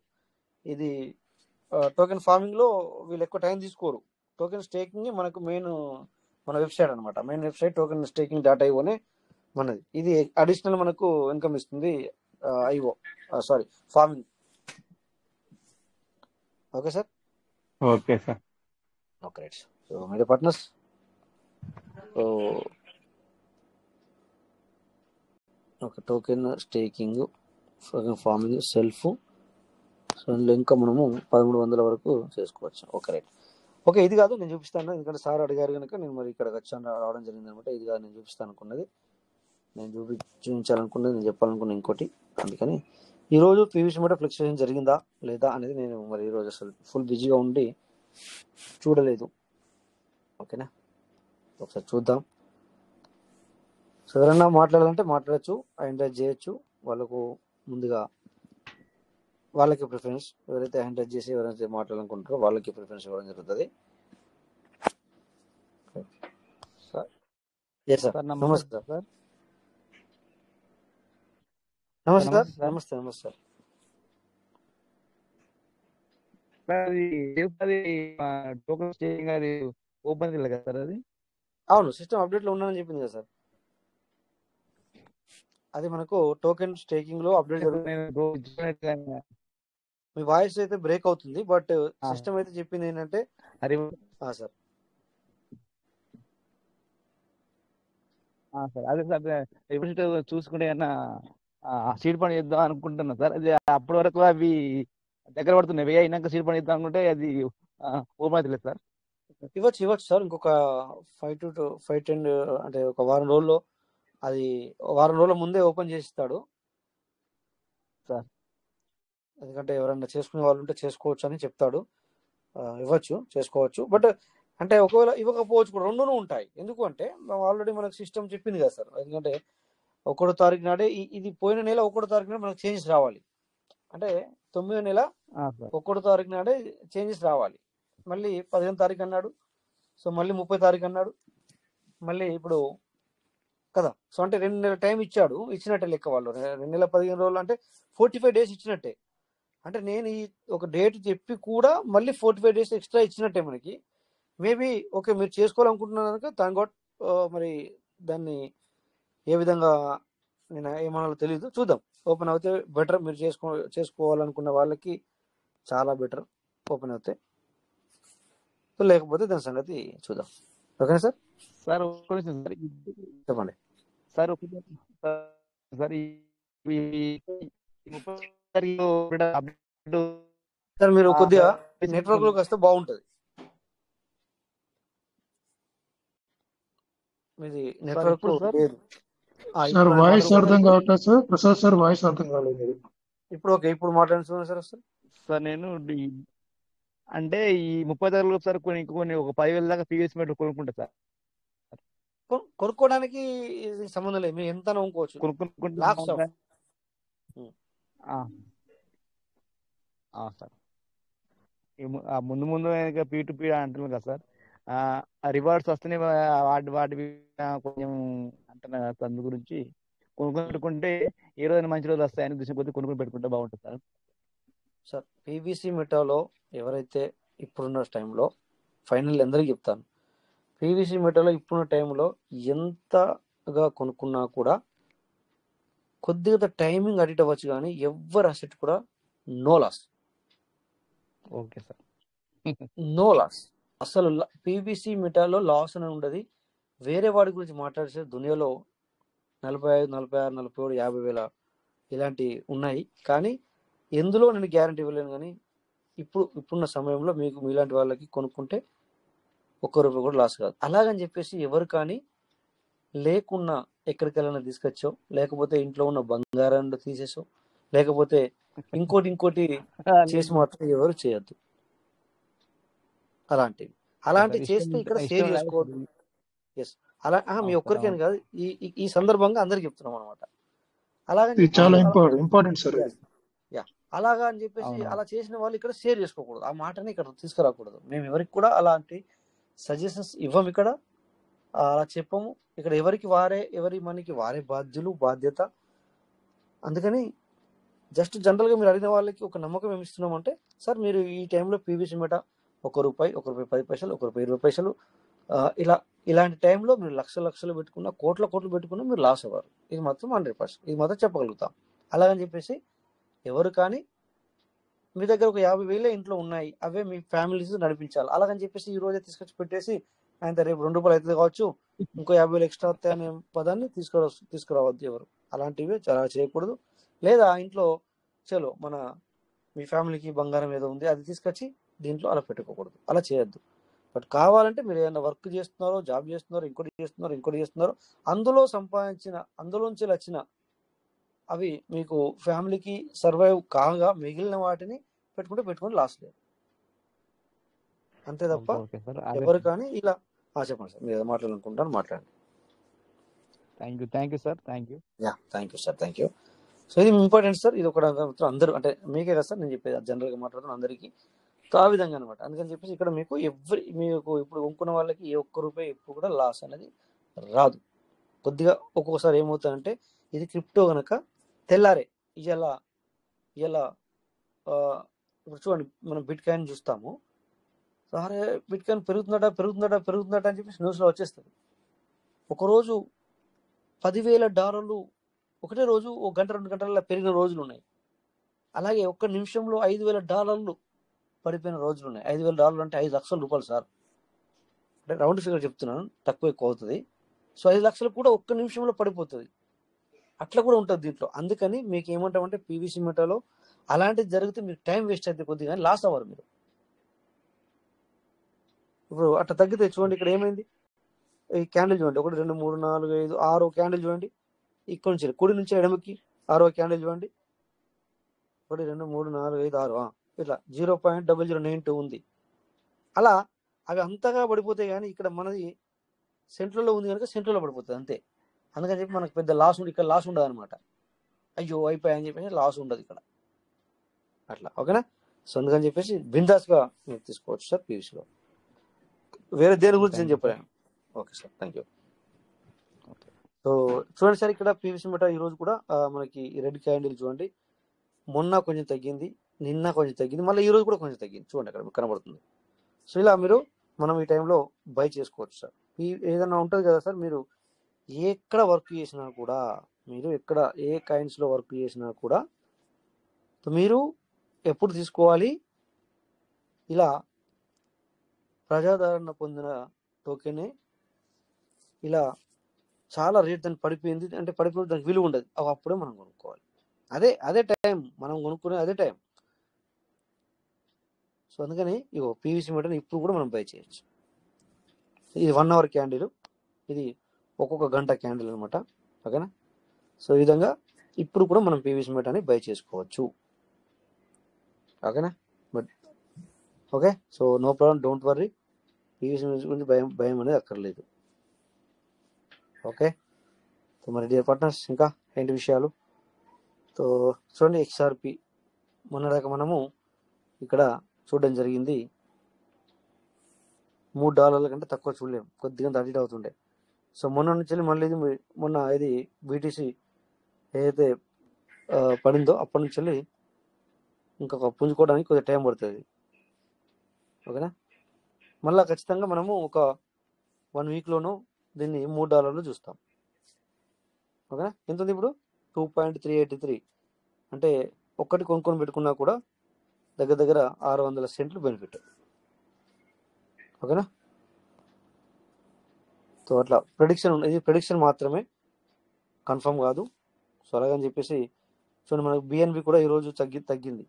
ఇది టోకెన్ ఫార్మింగ్ లో వీళ్ళు ఎక్కువ టైం తీసుకోరు. టోకెన్ స్టేకింగ్ మనకు మన వెబ్సైట్ అనమాట. Main website token staking .io మనది. ఇది అడిషనల్ మనకు ఇన్కమ్ ఇస్తుంది. Farming. Okay sir. Okay right. So my partners, ఒక token staking, farming, self so ఇందులో ఇంకా మనము 1300 వరకు చేసుకోవచ్చు. Okay, right. ఓకే, ఇది కాదు నేను చూపిస్తాను, ఎందుకంటే సార్ అడిగారు కనుక నేను మరి ఇక్కడికి వచ్చాను, రావడం జరిగింది అనమాట. ఇది కాదు నేను చూపిస్తాను అనుకున్నది, నేను చూపించాలనుకున్నది, నేను చెప్పాలనుకున్న ఇంకోటి. అందుకని ఈరోజు పీవీసీ మీటర్ ఫ్లక్చుయేషన్ జరిగిందా లేదా అనేది నేను మరి ఈరోజు అసలు ఫుల్ బిజీగా ఉండి చూడలేదు. ఓకేనా, ఒకసారి చూద్దాం. సో ఎవరైనా మాట్లాడాలంటే మాట్లాడచ్చు, హ్యాండ్ రైజ్ చేయొచ్చు. వాళ్ళకు ముందుగా వాళ్ళకి ప్రిఫరెన్స్, ఎవరైతే హ్యాండ్ రైజ్ చేసి ఎవరైతే మాట్లాడాలనుకుంటారో వాళ్ళకి ప్రిఫరెన్స్ ఇవ్వడం జరుగుతుంది. ఎస్ సార్, సార్ నమస్తే నమస్తే సార్. సార్. నమస్తే సార్, నమస్తే సార్. నమస్తే నమస్తే సార్. సార్ అది అది టోకెన్ స్టేకింగ్ అది ఓపెన్ కదా సార్ అది? అవును, సిస్టమ్ అప్డేట్లో ఉన్నానని చెప్పింది కదా సార్. అది మనకు టోకెన్ స్టేకింగ్ లో అప్డేట్ జరుగుతుంది. మీ వాయిస్ అయితే బ్రేక్ అవుతుంది, బట్ సిస్టమ్ అయితే చెప్పింది ఏంటంటే సార్ సార్ అదే సార్ చూసుకుంటే ఏమన్నా సీడ్ పని చేద్దాం అనుకుంటున్నా సార్. అది అప్పటి వరకు అవి దగ్గర పడుతున్నాయి, వెయ్యి అయినాక సీడ్ పని చేద్దాం అనుకుంటే అది ఓపెన్ అవుతలేదు సార్. ఇవ్వచ్చు సార్, ఇంకొక 5-10 అంటే ఒక వారం రోజుల్లో, అది వారం రోజుల ముందే ఓపెన్ చేస్తాడు సార్. ఎందుకంటే ఎవరైనా చేసుకునే వాళ్ళు ఉంటే చేసుకోవచ్చు అని చెప్తాడు. ఇవ్వచ్చు, చేసుకోవచ్చు. బట్ అంటే ఒకవేళ ఇవ్వకపోవచ్చు కూడా, రెండునూ ఉంటాయి. ఎందుకు అంటే ఆల్రెడీ మనకు సిస్టమ్ చెప్పింది కదా సార్. ఎందుకంటే 1వ తారీఖు నాడే ఇది పోయిన నెల 1వ తారీఖు నాడే మనకు చేంజెస్ రావాలి. అంటే 9వ నెల 1వ తారీఖు నాడే చేంజెస్ రావాలి. మళ్ళీ 15వ తారీఖు అన్నాడు, సో మళ్ళీ 30వ తారీఖు అన్నాడు, మళ్ళీ ఇప్పుడు కదా. సో అంటే 2 నెలల టైం ఇచ్చాడు, ఇచ్చినట్టే లెక్క. వాళ్ళు 2 నెలల 15 రోజులు అంటే 45 డేస్ ఇచ్చినట్టే. అంటే నేను ఈ ఒక డేట్ చెప్పి కూడా మళ్ళీ 45 డేస్ ఎక్స్ట్రా ఇచ్చినట్టే మనకి. మేబీ ఓకే, మీరు చేసుకోవాలనుకుంటున్నారు కనుక థ్యాంక్ గాడ్. మరి దాన్ని ఏ విధంగా నేను ఏమనాలో తెలియదు, చూద్దాం. ఓపెన్ అవుతే బెటర్, మీరు చేసుకోవాలనుకున్న వాళ్ళకి చాలా బెటర్ ఓపెన్ అవుతే. లేకపోతే దాని సంగతి చూద్దాం. ఓకేనా సార్? సార్ చెప్పండి సార్. సార్ మీరు కొద్దిగా నెట్వర్క్ లోకి వస్తే బాగుంటుంది. మీది నెట్వర్క్ లేదు. సార్ వాయిస్ అర్థం కావట్లేదు సార్. ప్రసాద్ సార్ వాయిస్ అర్థం కాలేదు. ఇప్పుడు ఓకే, ఇప్పుడు మాట్లాడుతున్నారు సార్. వస్తారు సార్. నేను అంటే ఈ 30 ధరలు సార్ కొన్ని ఒక 10,000 దాకా పీవీసీ మీటర్ కొనుక్కుంటా సార్. కొనుక్కోవడానికి సంబంధం లేదు, మీరు ఎంత అమ్ముకోవచ్చు. సార్ ముందు P2P అంటున్నాను కదా సార్. రివార్డ్స్ వస్తేనే వాటి కొంచెం అంటున్నా సార్. అందు గురించి కొనుక్కుంటే ఏ రోజైనా మంచి రోజులు వస్తాయని దృష్టి కొద్ది కొనుక్కొని పెట్టుకుంటే బాగుంటుంది సార్. సార్ పీవీసీ మెటాలో ఎవరైతే ఇప్పుడున్న టైంలో ఫైనల్ అందరికీ చెప్తాను, పీవీసీ మెటాలో ఇప్పుడున్న టైంలో ఎంతగా కొనుక్కున్నా కూడా కొద్దిగా టైమింగ్ అడిట్ అవ్వచ్చు, కానీ ఎవరి అసెట్ కూడా no loss. Okay sir, no loss. అసలు పీవీసీ మెటాలో లాస్ అని ఉండదు. వేరే వాడి గురించి మాట్లాడితే దునియాలో 45, 46, 47, 50,000 ఇలాంటివి ఉన్నాయి, కానీ ఎందులో నేను గ్యారంటీ ఇవ్వలేను. కానీ ఇప్పుడున్న సమయంలో మీలాంటి వాళ్ళకి కొనుక్కుంటే ₹1 కూడా లాస్ కాదు. అలాగని చెప్పేసి ఎవరు కానీ లేకున్నా ఎక్కడికి వెళ్ళినా తీసుకొచ్చో, లేకపోతే ఇంట్లో ఉన్న బంగారాన్ని తీసేసో, లేకపోతే ఇంకోటి చేసి మాత్రం ఎవరు చేయొద్దు. అలాంటివి చేస్తే ఇక్కడ షేర్ చేసుకోవద్దు. ఎస్, అలా మీ ఒక్కరికేం కాదు, ఈ సందర్భంగా అందరికి చెప్తున్నాం అనమాట. అలాగని చాలా ఇంపార్టెంట్ సార్. అలాగా అని చెప్పేసి అలా చేసిన వాళ్ళు ఇక్కడ షేర్ చేసుకోకూడదు, ఆ మాటని ఇక్కడ తీసుకురాకూడదు. మేము ఎవరికి కూడా అలాంటి సజెషన్స్ ఇవ్వము, ఇక్కడ అలా చెప్పము. ఇక్కడ ఎవరి మనకి వారే బాధ్యత. అందుకని జస్ట్ జనరల్గా మీరు అడిగిన వాళ్ళకి ఒక నమ్మకం ఏమి ఇస్తున్నామంటే, సార్ మీరు ఈ టైంలో పీవీసీ మెటా ₹1, ₹1 10 పైసలు, ₹1 20 పైసలు, ఇలాంటి టైంలో మీరు లక్షలు పెట్టుకున్నా, కోట్లు పెట్టుకున్నా మీరు లాస్ అవ్వరు. ఇది మాత్రం 100%, ఇది మాత్రం చెప్పగలుగుతాం. అలాగని చెప్పేసి ఎవరు కానీ మీ దగ్గర ఒక 50,000 ఇంట్లో ఉన్నాయి, అవే మీ ఫ్యామిలీస్ నడిపించాలి. అలాగని చెప్పేసి ఈ రోజే తీసుకొచ్చి పెట్టేసి ఆయన రేపు ₹2 అవుతుంది కావచ్చు, ఇంకో 50,000 ఎక్స్ట్రా వస్తాయి అనే పదాన్ని తీసుకురావద్దు ఎవరు. అలాంటివి చాలా చేయకూడదు. లేదా ఇంట్లో చలో మన మీ ఫ్యామిలీకి బంగారం ఏదో ఉంది అది తీసుకొచ్చి దీంట్లో అలా పెట్టుకోకూడదు, అలా చేయొద్దు. బట్ కావాలంటే మీరు ఏదైనా వర్క్ చేస్తున్నారో, జాబ్ చేస్తున్నారో, ఇంకోటి చేస్తున్నారో, అందులోంచి వచ్చిన అవి మీకు ఫ్యామిలీకి సర్వైవ్ కాగా మిగిలిన వాటిని పెట్టుకుని లాస్ లేదు, అంతే తప్ప ఓకే సార్. అదే ఎవరు కానీ ఇలా చెప్పండి సార్, మీరు ఏదో మాట్లాడాలనుకుంటాను మాట్లాడండి. Thank you sir. Thank you. Thank you sir, thank you. So ఇది ఇంపార్టెంట్ సార్, ఇది ఒకటి అందరూ అంటే మీకే కదా సార్ నేను చెప్పేది, జనరల్గా మాట్లాడుతున్న అందరికీ. సో ఆ విధంగా అనమాట. అందుకని చెప్పేసి ఇక్కడ మీకు మీకు ఇప్పుడు కొనుక్కున్న వాళ్ళకి ఏ ఒక్క రూపాయి ఎప్పుడు కూడా లాస్ అనేది రాదు. కొద్దిగా ఒక్కొక్కసారి ఏమవుతుందంటే ఇది క్రిప్టో కనుక తెల్లారే ఇలా ఇప్పుడు చూడండి, మనం బిట్ కాయిన్ చూస్తాము, సరే బిట్ కాయిన్ పెరుగుతుందట అని చెప్పేసి న్యూస్లో వచ్చేస్తుంది. ఒకరోజు $10,000 ఒకటే రోజు, ఒక గంట 2 గంటలలో పెరిగిన రోజులు ఉన్నాయి. అలాగే ఒక్క నిమిషంలో $5,000 పడిపోయిన రోజులు ఉన్నాయి. $5,000 అంటే 5 లక్షల రూపాయలు సార్, అంటే రౌండ్ ఫిగర్ చెప్తున్నాను, తక్కువ ఎక్కువ అవుతుంది. సో 5 లక్షలు కూడా ఒక్క నిమిషంలో పడిపోతుంది, అట్లా కూడా ఉంటుంది దీంట్లో. అందుకని మీకు ఏమంటామంటే పీవీసీ మెటాలో అలాంటిది జరిగితే మీకు టైం వేస్ట్ అయితే కొద్దిగా లాస్ అవ్వరు మీరు. ఇప్పుడు అట్లా తగ్గితే చూడండి, ఇక్కడ ఏమైంది, ఈ క్యాండిల్ చూడండి, 1 2 3 4 5 6 క్యాండిల్ చూడండి, ఇక్కడ నుంచి కుడి నుంచి ఎడమకి 6వ క్యాండిల్ చూడండి, 1 2 3 4 5 6 ఇట్లా 0.0092 ఉంది. అలా అవి అంతగా పడిపోతాయి, కానీ ఇక్కడ మనది సెంట్రల్లో ఉంది కనుక సెంట్రల్లో పడిపోతుంది అంతే. అందుకని చెప్పి మనకు పెద్ద లాస్ ఇక్కడ లాస్ ఉండదు అనమాట. అయ్యో అయిపోయాయని చెప్పేసి లాస్ ఉండదు ఇక్కడ, అట్లా. ఓకేనా? సో అందుకని చెప్పేసి బిందాస్గా మీరు తీసుకోవచ్చు సార్ పీవీసీలో. వేరే దేని గురించి నేను చెప్పలేను. Okay sir, thank you. So చూడండి సార్, ఇక్కడ పీవీసీ మెటా ఈరోజు కూడా మనకి రెడ్ క్యాండిల్ చూడండి, మొన్న కొంచెం తగ్గింది, నిన్న కొంచెం తగ్గింది, మళ్ళీ ఈరోజు కూడా కొంచెం తగ్గింది. చూడండి అక్కడ మీకు కనబడుతుంది. సో ఇలా మనం ఈ టైంలో బై చేసుకోవచ్చు సార్. ఏదైనా ఉంటుంది కదా సార్, మీరు ఎక్కడ వర్క్ చేసినా కూడా, మీరు ఎక్కడ ఏ కాయిన్స్లో వర్క్ చేసినా కూడా మీరు ఎప్పుడు తీసుకోవాలి, ఇలా ప్రజాదరణ పొందిన టోకెనే ఇలా చాలా రేట్ దాన్ని పడిపోయింది అంటే పడిపోయి దానికి విలువ ఉండదు, అప్పుడే మనం కొనుక్కోవాలి. అదే టైం మనం కొనుక్కునే అదే టైం. సో అందుకని ఇగో పీవీసీ మెటల్ ఇప్పుడు కూడా మనం బై చేయొచ్చు. ఇది 1 అవర్ క్యాండిల్, ఇది ఒక్కొక్క గంట క్యాండిల్ అనమాట. ఓకేనా? సో ఈ విధంగా ఇప్పుడు కూడా మనం పీవీసీ మెటల్ని బై చేసుకోవచ్చు. ఓకేనా? But okay, so no problem, don't worry, PVC గురించి భయం అనేది అక్కర్లేదు. ఓకే, సో మరి డియర్ పార్ట్నర్స్, ఇంకా ఏంటి విషయాలు? సో చూడండి, XRP మొన్నదాకా మనము ఇక్కడ చూడడం జరిగింది, $3 కంటే తక్కువ చూడలేము, కొద్దిగా అటు ఇటు అవుతుండే. సో మొన్న నుంచి మళ్ళీ మొన్న ఇది బీటీసీ ఏదైతే పడిందో అప్పటి నుంచి ఇంకొక పుంజుకోవడానికి కొద్దిగా టైం పడుతుంది. ఓకేనా? మళ్ళీ ఖచ్చితంగా మనము ఒక 1 వీక్లోనూ దీన్ని $3 చూస్తాం. ఓకేనా? ఎంత ఉంది ఇప్పుడు? 2.383, అంటే ఒక్కటి కొనుక్కొని పెట్టుకున్నా కూడా దగ్గర 600 సెంట్లు బెనిఫిట్. ఓకేనా? సో అట్లా ఇది ప్రెడిక్షన్ మాత్రమే, కన్ఫర్మ్ కాదు. సో అలాగని చెప్పేసి చూడండి, మనకు బిఎన్బి కూడా ఈరోజు తగ్గింది.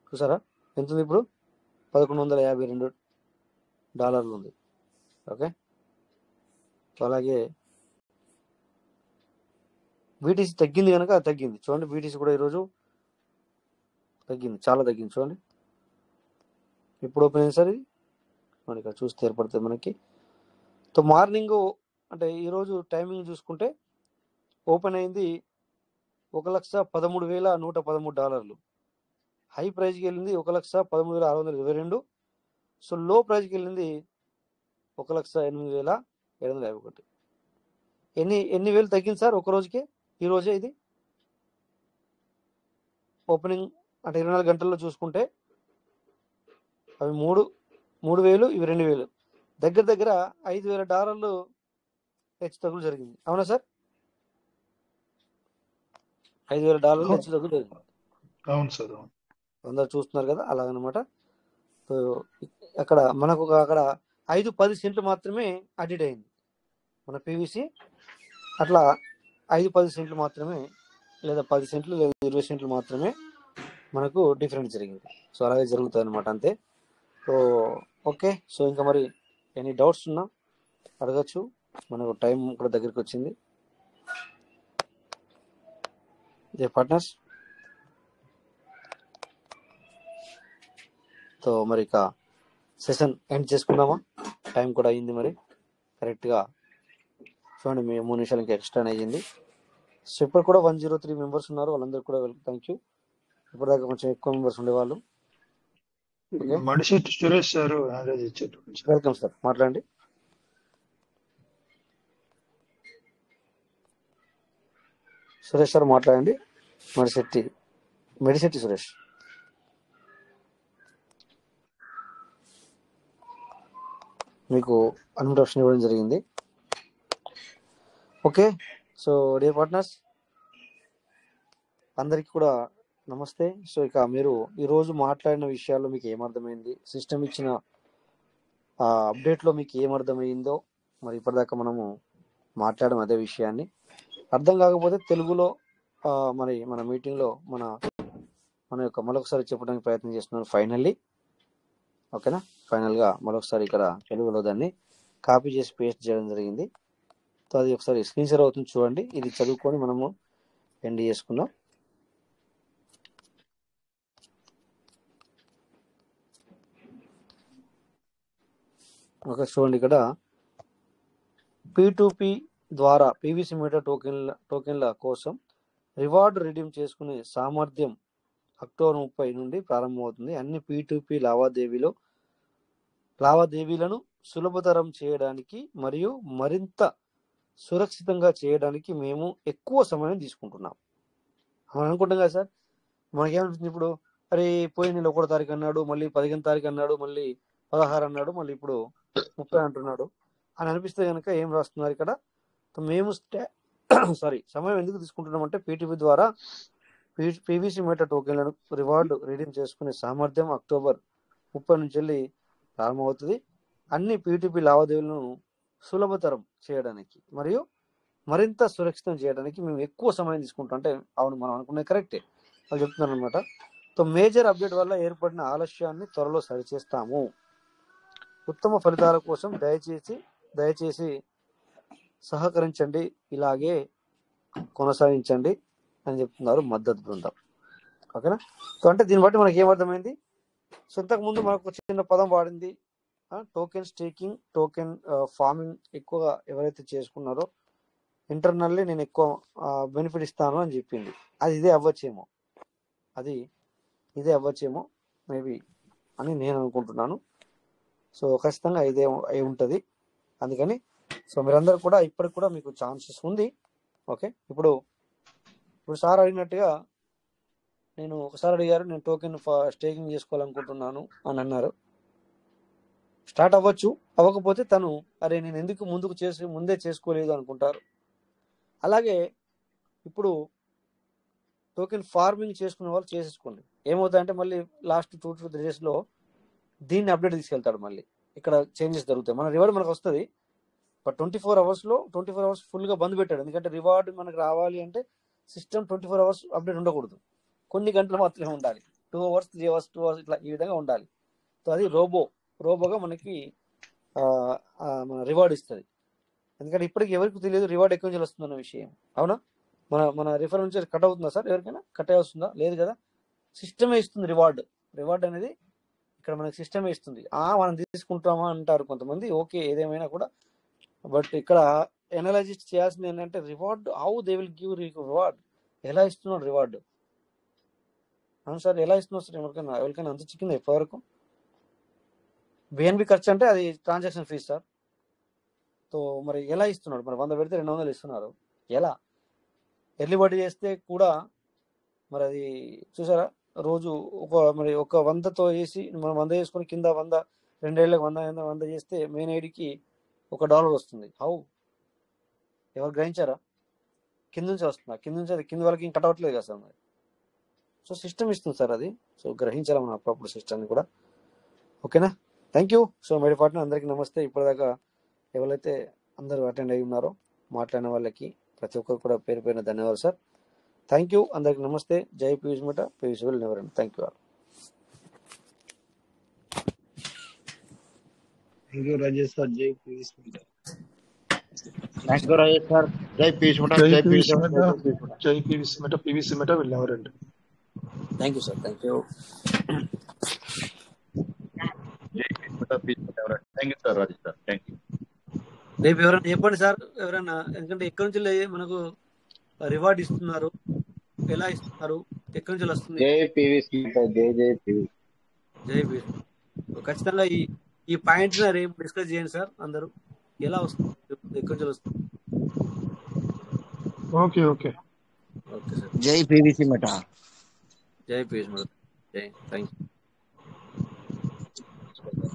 చూసారా ఎంత ఉంది ఇప్పుడు? $1,152 ఉంది. ఓకే, సో అలాగే బీటీసీ తగ్గింది కనుక అది తగ్గింది. చూడండి, బీటీసీ కూడా ఈరోజు తగ్గింది, చాలా తగ్గింది. చూడండి ఇప్పుడు ఓపెన్ అయింది సార్, ఇది మనకి ఇక్కడ చూస్తే ఏర్పడుతుంది మనకి. సో మార్నింగ్ అంటే ఈరోజు టైమింగ్ చూసుకుంటే ఓపెన్ అయింది $1,13,113. హై ప్రైజ్కి వెళ్ళింది $1,13,622. సో లో ప్రైజ్కి వెళ్ళింది $1,08,751. ఎన్ని వేలు తగ్గింది సార్ ఒక రోజుకి? ఈ రోజే ఇది ఓపెనింగ్ అంటే 24 గంటల్లో చూసుకుంటే అవి 3,000, ఇవి 2,000, దగ్గర $5,000 హెచ్చు తగ్గులు జరిగింది. అవునా సార్? $5,000 హెచ్చు తగ్గులు జరిగింది. అవును సార్. అందరు చూస్తున్నారు కదా, అలాగనమాట. సో అక్కడ మనకు అక్కడ 5-10 సెంట్లు మాత్రమే అడిట్ అయింది మన పీవీసీ, అట్లా 5-10 సెంట్లు మాత్రమే లేదా 10 సెంట్లు లేదా 20 సెంట్లు మాత్రమే మనకు డిఫరెన్స్ జరిగింది. సో అలాగే జరుగుతుంది అనమాట, అంతే. సో ఓకే, సో ఇంకా మరి ఎనీ డౌట్స్ ఉన్నా అడగచ్చు, మనకు టైం కూడా దగ్గరికి వచ్చింది. ఇదే పార్ట్నర్స్. సో మరి ఇక సెషన్ ఎండ్ చేసుకుందామా, టైం కూడా అయ్యింది మరి కరెక్ట్గా. చూడండి, మీ 3 నిమిషాలు ఇంకా ఎక్స్ట్రా అయ్యింది. సో ఇప్పుడు కూడా 103 మెంబర్స్ ఉన్నారు, వాళ్ళందరూ కూడా థ్యాంక్ యూ. ఇప్పటిదాకా కొంచెం ఎక్కువ మెంబర్స్ ఉండేవాళ్ళు. Okay, Madishetti Suresh sir hand ఇచ్చారు. వెల్కమ్ సార్, మాట్లాడండి. సురేష్ సార్ మాట్లాడండి. మెడిశెట్టి సురేష్. మీకు అన్మిట్ ఇవ్వడం జరిగింది. ఓకే, సో డియర్ పార్ట్నర్స్ అందరికీ కూడా నమస్తే. సో ఇక మీరు ఈరోజు మాట్లాడిన విషయాల్లో మీకు ఏమర్థమైంది, సిస్టమ్ ఇచ్చిన అప్డేట్లో మీకు ఏమర్థమైందో మరి ఇప్పటిదాకా మనము మాట్లాడడం అదే విషయాన్ని. అర్థం కాకపోతే తెలుగులో మరి మన మీటింగ్లో మన యొక్క మరొకసారి చెప్పడానికి ప్రయత్నం చేస్తున్నాను ఫైనల్లీ. ఓకేనా, ఫైనల్గా మరొకసారి ఇక్కడ తెలుగులో దాన్ని కాపీ చేసి పేస్ట్ చేయడం జరిగింది. సో అది ఒకసారి స్క్రీన్ షేర్ అవుతుంది చూడండి, ఇది చదువుకొని మనము ఎండ్ చేసుకుందాం. ఓకే, చూడండి ఇక్కడ P2P ద్వారా పీవీసీ మీటర్ టోకెన్ల కోసం రివార్డు రిడీమ్ చేసుకునే సామర్థ్యం అక్టోబర్ 30 నుండి ప్రారంభమవుతుంది. అన్ని P2P లావాదేవీలను సులభతరం చేయడానికి మరియు మరింత సురక్షితంగా చేయడానికి మేము ఎక్కువ సమయం తీసుకుంటున్నాం. మనం అనుకుంటాం కదా సార్, మనకేమనిపిస్తుంది ఇప్పుడు, అరే పోయిన నెల 1వ తారీఖు అన్నాడు, మళ్ళీ 15వ తారీఖు అన్నాడు, మళ్ళీ 16 అన్నాడు, మళ్ళీ ఇప్పుడు 30 అంటున్నాడు అని అనిపిస్తే కనుక ఏం రాస్తున్నారు ఇక్కడ, మేము సమయం ఎందుకు తీసుకుంటున్నాం అంటే P2P ద్వారా పీవీసీ మీటర్ టోకెన్లను రివార్డు రిడీమ్ చేసుకునే సామర్థ్యం అక్టోబర్ 30 నుంచి వెళ్ళి ప్రారంభమవుతుంది. అన్ని P2P లావాదేవీలను సులభతరం చేయడానికి మరియు మరింత సురక్షితం చేయడానికి మేము ఎక్కువ సమయం తీసుకుంటాం. అంటే అవును, మనం అనుకునేది కరెక్టే, వాళ్ళు చెప్తున్నారు అనమాట. సో మేజర్ అప్డేట్ వల్ల ఏర్పడిన ఆలస్యాన్ని త్వరలో సరిచేస్తాము. ఉత్తమ ఫలితాల కోసం దయచేసి సహకరించండి, ఇలాగే కొనసాగించండి అని చెప్తున్నారు మద్దతు బృందం. ఓకేనా, సో అంటే దీన్ని బట్టి మనకి ఏమర్థమైంది, సో ఇంతకుముందు మనకు చిన్న పదం వాడింది, టోకెన్ స్టేకింగ్, టోకెన్ ఫార్మింగ్ ఎక్కువగా ఎవరైతే చేసుకున్నారో ఇంటర్నల్లీ నేను ఎక్కువ బెనిఫిట్ ఇస్తాను అని చెప్పింది. అది ఇదే అవ్వచ్చేమో మేబీ అని నేను అనుకుంటున్నాను. సో ఖచ్చితంగా ఇదే అయి ఉంటుంది. అందుకని సో మీరందరూ కూడా ఇప్పటికి కూడా మీకు ఛాన్సెస్ ఉంది. ఓకే, ఇప్పుడు సార్ అడిగినట్టుగా నేను ఒకసారి అడిగారు, నేను టోకెన్ స్టేకింగ్ చేసుకోవాలనుకుంటున్నాను అని అన్నారు. స్టార్ట్ అవ్వచ్చు, అవ్వకపోతే తను అరే నేను ఎందుకు ముందే చేసుకోలేదు అనుకుంటారు. అలాగే ఇప్పుడు టోకెన్ ఫార్మింగ్ చేసుకునే వాళ్ళు చేసేసుకోండి. ఏమవుతాయంటే మళ్ళీ లాస్ట్ 2 to 3 days దీన్ని అప్డేట్ తీసుకెళ్తాడు, మళ్ళీ ఇక్కడ చేంజెస్ జరుగుతాయి. మన రివార్డ్ మనకు వస్తుంది, బట్ 24 hours ఫుల్గా బంద్ పెట్టాడు. ఎందుకంటే రివార్డ్ మనకు రావాలి అంటే సిస్టమ్ 24 hours అప్డేట్ ఉండకూడదు, కొన్ని గంటలు మాత్రమే ఉండాలి. 2 hours 3 hours 2 hours ఇట్లా ఈ విధంగా ఉండాలి. సో అది రోబోగా మనకి మన రివార్డ్ ఇస్తుంది. ఎందుకంటే ఇప్పటికి ఎవరికి తెలియదు రివార్డ్ ఎక్కువ నుంచి వస్తుందన్న విషయం. అవునా, మన రిఫర్ నుంచి కట్ అవుతుందా సార్? ఎవరికైనా కట్ అవుతుందా? లేదు కదా, సిస్టమే ఇస్తుంది రివార్డ్ అనేది ఇక్కడ మనకి సిస్టమే ఇస్తుంది. మనం తీసుకుంటామా అంటారు కొంతమంది. ఓకే, ఏదేమైనా కూడా, బట్ ఇక్కడ ఎనలైజిస్ట్ చేయాల్సింది ఏంటంటే reward, how they will give reward, ఎలా ఇస్తున్నాడు రివార్డు. అవును సార్, ఎలా ఇస్తున్నారు సార్? ఎవరికైనా అంత చిక్కింది ఇప్పటివరకు? బిఎన్బి ఖర్చు అంటే అది ట్రాన్సాక్షన్ ఫీజ్ సార్. సో మరి ఎలా ఇస్తున్నాడు? మరి 100 పెడితే 200 ఇస్తున్నారు. ఎలా? ఎర్లీ బర్డ్ చేస్తే కూడా మరి అది చూసారా, రోజు ఒక 100తో వేసి మనం 100 చేసుకుని కింద 100, 2 ఏళ్ళకి 100 చేస్తే మెయిన్ ఐడికి $1 వస్తుంది. హౌ? ఎవరు గ్రహించారా? కింద నుంచి వస్తుందా? కింద వాళ్ళకి కట్ అవ్వట్లేదు కదా సార్ మరి. సో సిస్టమ్ ఇస్తుంది సార్ అది. సో గ్రహించాలి మనం అప్పుడప్పుడు సిస్టమ్ని కూడా. ఓకేనా, thank you. So my partner అందరికీ నమస్తే. ఇప్పటిదాకా ఎవరైతే అందరూ అటెండ్ అయి ఉన్నారో మాట్లాడిన వాళ్ళకి ప్రతి ఒక్కరు కూడా పేరు ధన్యవాదాలు సార్. Thank you. అందరికి నమస్తే. జై పీయూష్ మఠ. Piyush will never end. Thank you all. Thank you Rajesh sir. జై పీయూష్ మఠ. Thank you Rajesh sir. జై పీయూష్ మఠ. జై జై పీయూష్ పీయూష్ మఠ. జై పీయూష్ మఠ. పీవీసీ మఠ will never end. Thank you sir. Thank you. Thank you sir Rajesh sir. Thank you. రేపు ఎవరైనా చెప్పండి సార్, ఎవరైనా, ఎందుకంటే ఎక్కడి నుంచి మనకు రివార్డ్ ఇస్తున్నారు, ఎలా ఇస్తున్నారు, ఎక్కడి నుంచి వస్తుంది? జై పీవీసీ మఠ. జై జై పీవీసీ. జై పీయూష్. ఖచ్చితంగా ఈ పాయింట్స్ రేపు డిస్కస్ చేయండి సార్. అందరూ ఎలా వస్తుంది, ఎక్కడి నుంచి వస్తుంది? Okay okay okay sir. జై పీవీసీ మఠ. జై పీయూష్ మఠ. జై. Thank you.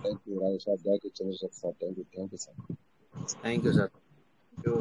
Thank you Rajesh sir. జై Chandrasekhar sir. Thank you sir. Thank you sir. Thank you.